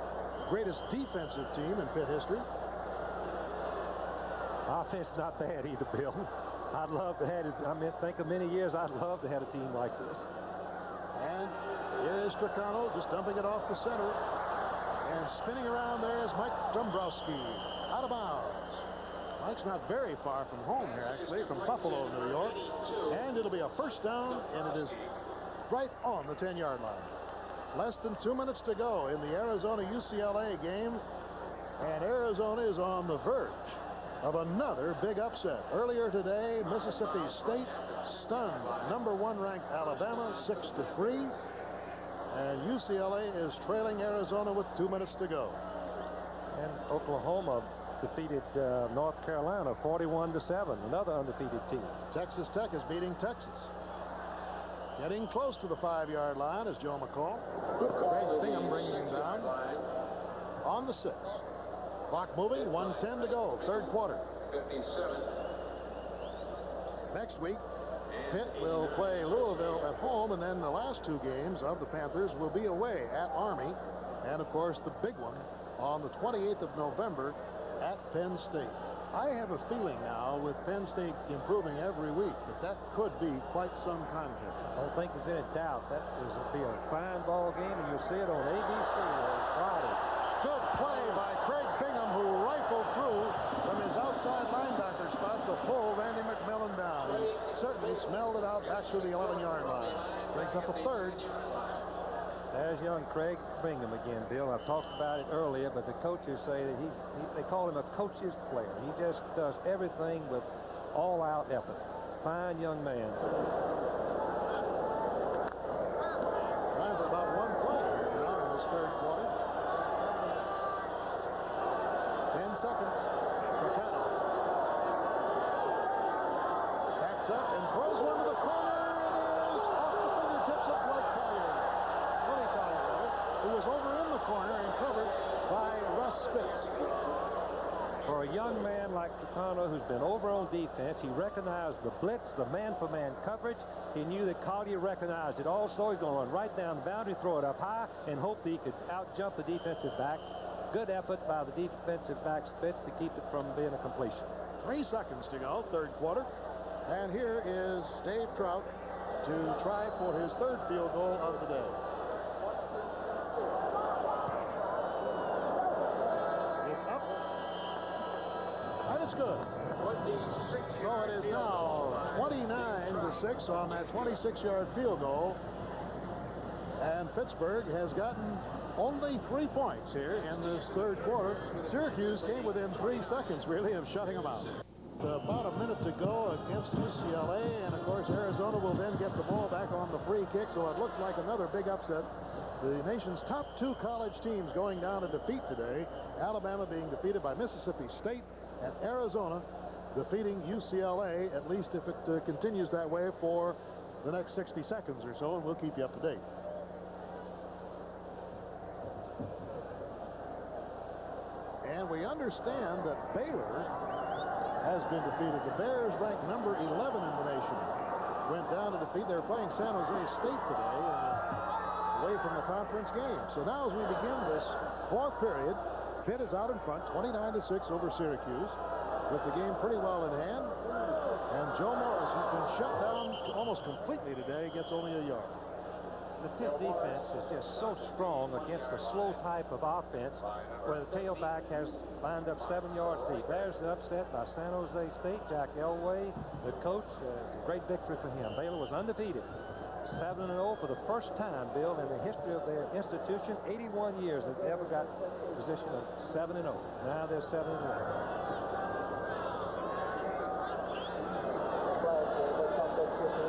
greatest defensive team in Pitt history. Offense not bad either, Bill. I'd love to have it. I mean, think of many years I'd love to have a team like this. And here is Stracano just dumping it off the center. And spinning around there is Mike Dombrowski. Out of bounds. Mike's not very far from home here, actually, from Buffalo, New York. And it'll be a first down, and it is right on the 10-yard line. Less than 2 minutes to go in the Arizona-UCLA game. And Arizona is on the verge of another big upset. Earlier today, Mississippi State stunned #1 ranked Alabama 6-3. And UCLA is trailing Arizona with 2 minutes to go. And Oklahoma defeated North Carolina 41-7, another undefeated team. Texas Tech is beating Texas. Getting close to the 5-yard line is Joe McCall. Craig Bingham bringing him down on the 6. Clock moving, 1:10 to go, third quarter. 57. Next week, Pitt will play Louisville at home, and then the last 2 games of the Panthers will be away at Army. And, of course, the big one on the 28th of November at Penn State. I have a feeling now, with Penn State improving every week, that could be quite some contest. I don't think there's any doubt that will be a fine ball game, and you'll see it on ABC on Friday. Good play by Craig Bingham, who rifled through from his outside linebacker spot to pull Randy McMillan down. He certainly smelled it out back to the 11-yard line. Brings up a third. There's young Craig Bingham again, Bill. I've talked about it earlier, but the coaches say that they call him a coach's player. He just does everything with all-out effort. Fine young man. Time for about one play here now in this third quarter. 10 seconds. Stracano backs up and throws one to the corner. It is off the fingertips of Blake Collier. Willie Collier, who was over in the corner and covered by Russ Spitz. For a young man like Stracano, who's been over on defense, he recognized the blitz, the man-for-man coverage. He knew that Collier recognized it also. He's going to run right down the boundary, throw it up high, and hope that he could out-jump the defensive back. Good effort by the defensive back Spitz to keep it from being a completion. 3 seconds to go, third quarter. And here is Dave Trout to try for his third field goal of the day. It's up. And it's good. So it is now 29-6 on that 26-yard field goal. And Pittsburgh has gotten only 3 points here in this third quarter. Syracuse came within 3 seconds, really, of shutting them out. About a minute to go against UCLA, and of course Arizona will then get the ball back on the free kick, so it looks like another big upset. The nation's top 2 college teams going down to defeat today. Alabama being defeated by Mississippi State, and Arizona defeating UCLA, at least if it continues that way for the next 60 seconds or so, and we'll keep you up to date. And we understand that Baylor has been defeated. The Bears, ranked number 11 in the nation, went down to defeat. They're playing San Jose State today, away from the conference game. So now as we begin this fourth period, Pitt is out in front, 29-6 over Syracuse, with the game pretty well in hand. And Joe Morris, who's been shut down almost completely today, gets only a yard. the Pitt defense is just so strong against a slow type of offense where the tailback has lined up 7 yards deep. There's the upset by San Jose State. Jack Elway, the coach, it's a great victory for him. Baylor was undefeated. 7-0 for the first time, Bill, in the history of their institution. 81 years that they ever got position of 7-0. Now they're 7-0.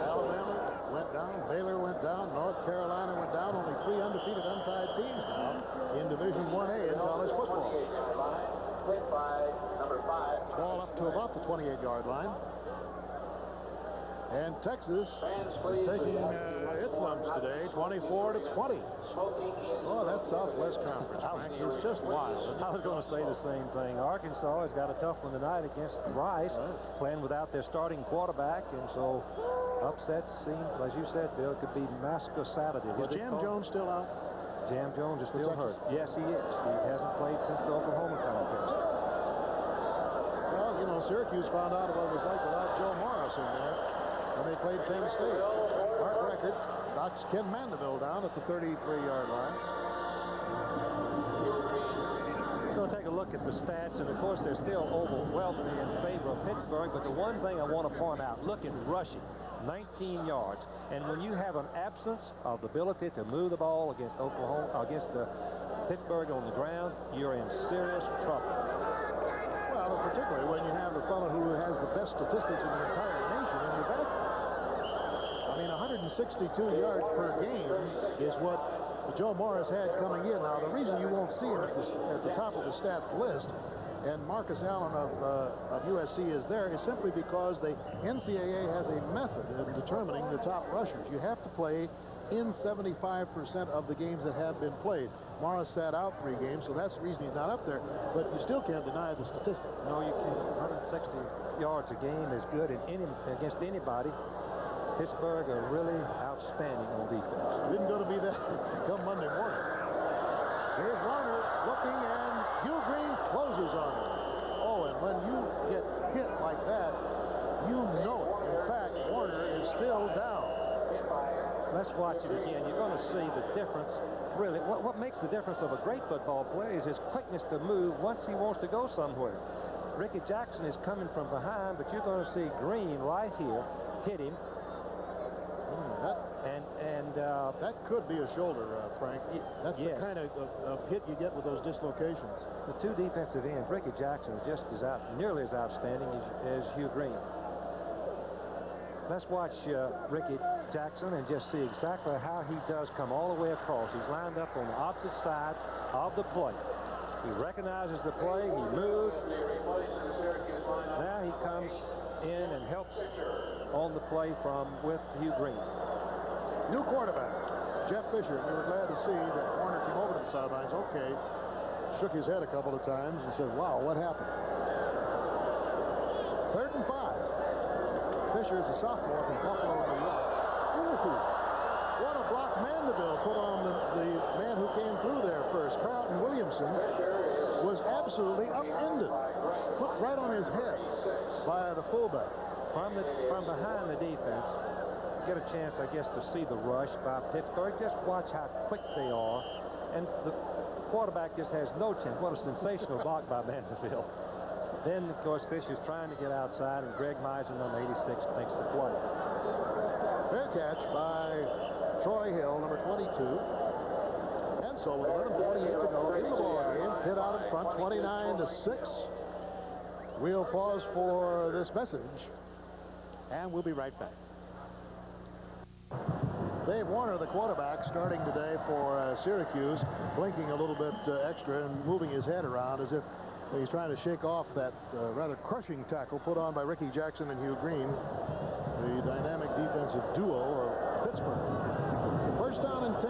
Alabama went down, Baylor went down, North Carolina went down. Only 3 undefeated untied teams now in Division 1A in college football. Ball up to about the 28-yard line. And Texas is taking its lumps today, 24-20. Oh, that's Southwest Conference, Frank. It's just wild. I was going to say the same thing. Arkansas has got a tough one tonight against Rice, playing without their starting quarterback, and so upsets seem, as you said, Bill, it could be Massacre Saturday. Is Jam Jones still out? Jam Jones is still hurt. Yes, he is. He hasn't played since the Oklahoma contest. Well, you know, Syracuse found out what it was like without Joe Morris in there when they played Penn State. Mark record knocks Ken Mandeville down at the 33-yard line. We're going to take a look at the stats, and of course they're still overwhelmingly in favor of Pittsburgh, but the one thing I want to point out, look at rushing, 19 yards, and when you have an absence of the ability to move the ball against Pittsburgh on the ground, you're in serious trouble. Well, particularly when you have the fellow who has the best statistics in the entire nation in your backfield. I mean, 162 yards per game is what Joe Morris had coming in. Now, the reason you won't see him at the top of the stats list, and Marcus Allen of USC is there, is simply because the NCAA has a method of determining the top rushers. You have to play in 75% of the games that have been played. Morris sat out 3 games, so that's the reason he's not up there. But you still can't deny the statistic. No, you can't. 160 yards a game is good against anybody. Pittsburgh are really outstanding on defense. It isn't going to be that come Monday morning. Here's Warner looking, and Hugh Green closes on him. Oh, and when you get hit like that, you know it. In fact, Warner is still down. Let's watch it again. You're going to see the difference. Really, what makes the difference of a great football player is his quickness to move once he wants to go somewhere. Ricky Jackson is coming from behind, but you're going to see Green right here hit him. That could be a shoulder, Frank. That's the kind of hit you get with those dislocations. The 2 defensive ends, Ricky Jackson is just nearly as outstanding as Hugh Green. Let's watch Ricky Jackson and just see exactly how he does come all the way across. He's lined up on the opposite side of the play. He recognizes the play. He moves. Now he comes in and helps on the play with Hugh Green. New quarterback, Jeff Fisher. We were glad to see that Warner came over to the sidelines. Okay. Shook his head a couple of times and said, wow, what happened? 3rd and 5. Fisher is a sophomore from Buffalo, New York. Ooh, what a block Mandeville put on the man who came through there first. Carlton Williamson was absolutely upended. Put right on his head by the fullback. From behind the defense, get a chance, I guess, to see the rush by Pittsburgh. Just watch how quick they are. And the quarterback just has no chance. What a sensational block by Mandeville. Then, of course, Fisher's trying to get outside, and Greg Meisen, number 86, makes the play. Fair catch by Troy Hill, number 22. And so with 11:48 to go in the ball game, Pitt out in front, 29-6. We'll pause for this message, and we'll be right back. Dave Warner, the quarterback, starting today for Syracuse, blinking a little bit extra and moving his head around as if he's trying to shake off that rather crushing tackle put on by Ricky Jackson and Hugh Green, the dynamic defensive duo of Pittsburgh. 1st down and 10.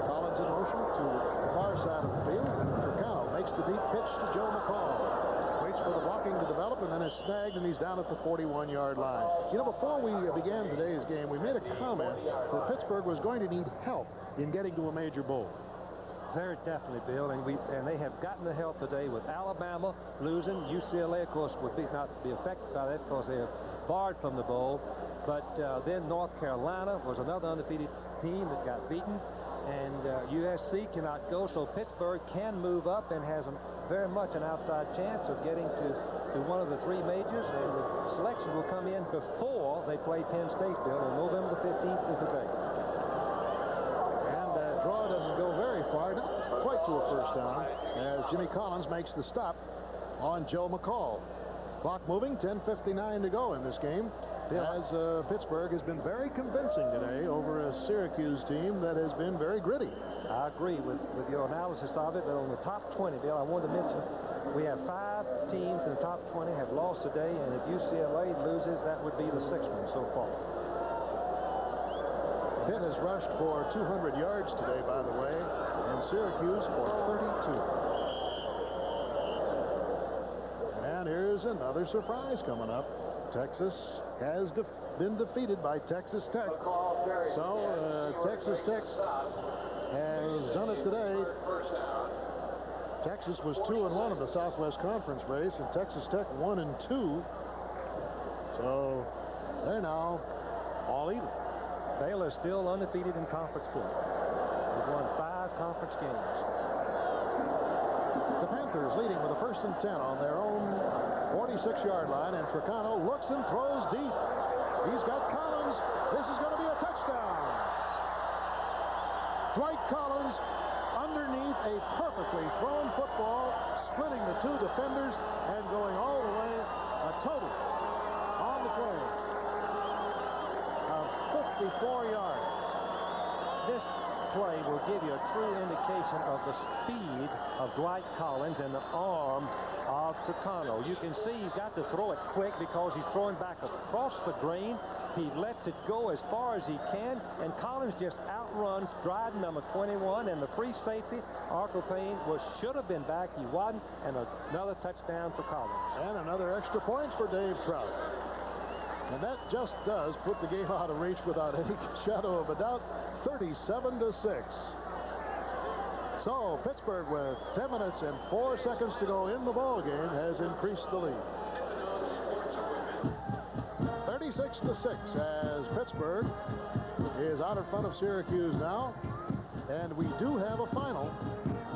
Collins in motion to the far side of the field, and Turcano makes the deep pitch to Joe McCall. Waits for the blocking to develop, and then is snagged, and he's down at the 41-yard line. You know, before we began today's game, we made a comment that Pittsburgh was going to need help in getting to a major bowl. Very definitely, Bill, and they have gotten the help today with Alabama losing. UCLA, of course, would not be affected by that because they are barred from the bowl. But then North Carolina was another undefeated team that got beaten, and USC cannot go, so Pittsburgh can move up and has very much an outside chance of getting to one of the three majors, and the selection will come in before they play Penn State, Bill, and November the 15th is the date. And that draw doesn't go very far, not quite to a first down, as Jimmy Collins makes the stop on Joe McCall. Clock moving, 10:59 to go in this game, as Pittsburgh has been very convincing today over a Syracuse team that has been very gritty. I agree with your analysis of it, but on the top 20, Bill, I wanted to mention we have 5 teams in the top 20 have lost today, and if UCLA loses, that would be the 6th one so far. Pitt has rushed for 200 yards today, by the way, and Syracuse for 32. And here's another surprise coming up. Texas has been defeated by Texas Tech. So Texas Tech has done it today. Texas was 2-1 in the Southwest Conference race, and Texas Tech 1-2. So they're now all even. Baylor is still undefeated in conference play. They've won 5 conference games. The Panthers leading with a 1st and 10 on their own 46-yard line, and Tricano looks and throws deep. He's got Collins. This is going to be a touchdown. Dwight Collins underneath a perfectly thrown football, splitting the 2 defenders and going all the way, a total on the play of 54 yards. This play will give you a true indication of the speed of Dwight Collins and the arm of Tricano. You can see he's got to throw it quick because he's throwing back across the green. He lets it go as far as he can, and Collins just outruns Dryden, number 21, and the free safety, Arco Payne, should have been back. He wasn't, and another touchdown for Collins. And another extra point for Dave Trout. And that just does put the game out of reach without any shadow of a doubt, 37-6. So Pittsburgh, with 10 minutes and 4 seconds to go in the ball game, has increased the lead. 36-6 as Pittsburgh is out in front of Syracuse now. And we do have a final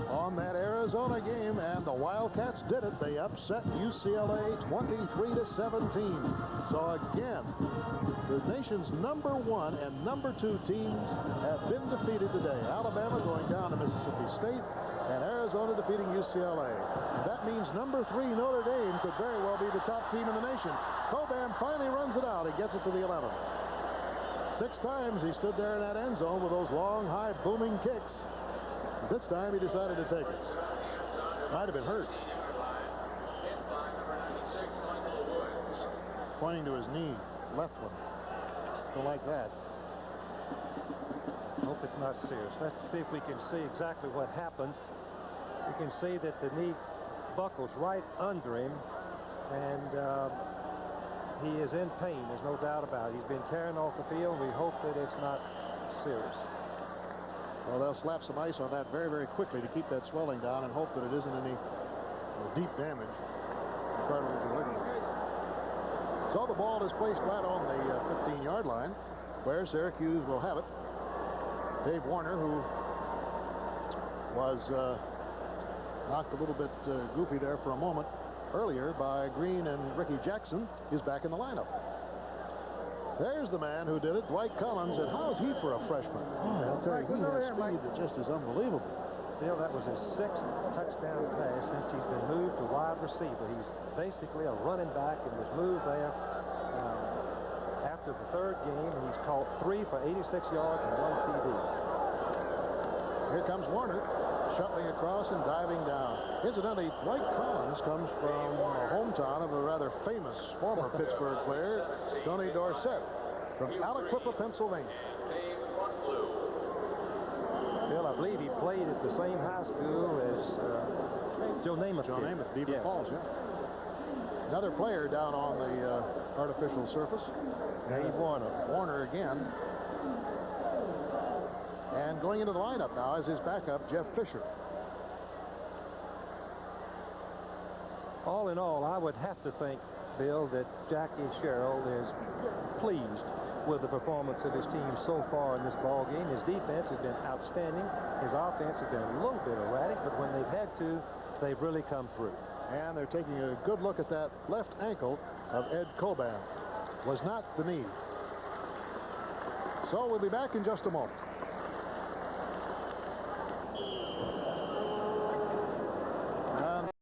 on that Arizona game, and the Wildcats did it. They upset UCLA 23-17. So again, the nation's number 1 and number 2 teams have been defeated today. Alabama going down to Mississippi State, and Arizona defeating UCLA. That means number 3 Notre Dame could very well be the top team in the nation. Cobham finally runs it out. He gets it to the 11. 6 times he stood there in that end zone with those long, high, booming kicks. This time he decided to take it. Might have been hurt. Pointing to his knee, left one. Don't like that. Hope it's not serious. Let's see if we can see exactly what happened. You can see that the knee buckles right under him, and he is in pain. There's no doubt about it. He's been carrying off the field. We hope that it's not serious. Well, they'll slap some ice on that very, very quickly to keep that swelling down and hope that it isn't any deep damage. So the ball is placed right on the 15-yard line, where Syracuse will have it. Dave Warner, who was knocked a little bit goofy there for a moment earlier by Green and Ricky Jackson, is back in the lineup. There's the man who did it, Dwight Collins, and how's he for a freshman? I'll tell you, he has speed that just is unbelievable. Bill, that was his 6th touchdown pass since he's been moved to wide receiver. He's basically a running back and was moved there after the 3rd game, and he's caught 3 for 86 yards and 1 TD. Here comes Warner, shuffling across and diving down. Incidentally, Dwight Collins comes from a hometown of a rather famous former Pittsburgh player, Tony Dorsett, from Aliquippa, Pennsylvania. Bill, I believe he played at the same high school as Joe Namath. Joe Namath, Beaver Falls, yeah. Another player down on the artificial surface. Dave Warner. Warner again. And and going into the lineup now as his backup, Jeff Fisher. All in all, I would have to think, Bill, that Jackie Sherrill is pleased with the performance of his team so far in this ball game. His defense has been outstanding. His offense has been a little bit erratic, but when they've had to, they've really come through. And they're taking a good look at that left ankle of Ed Coban. Was not the knee. So we'll be back in just a moment.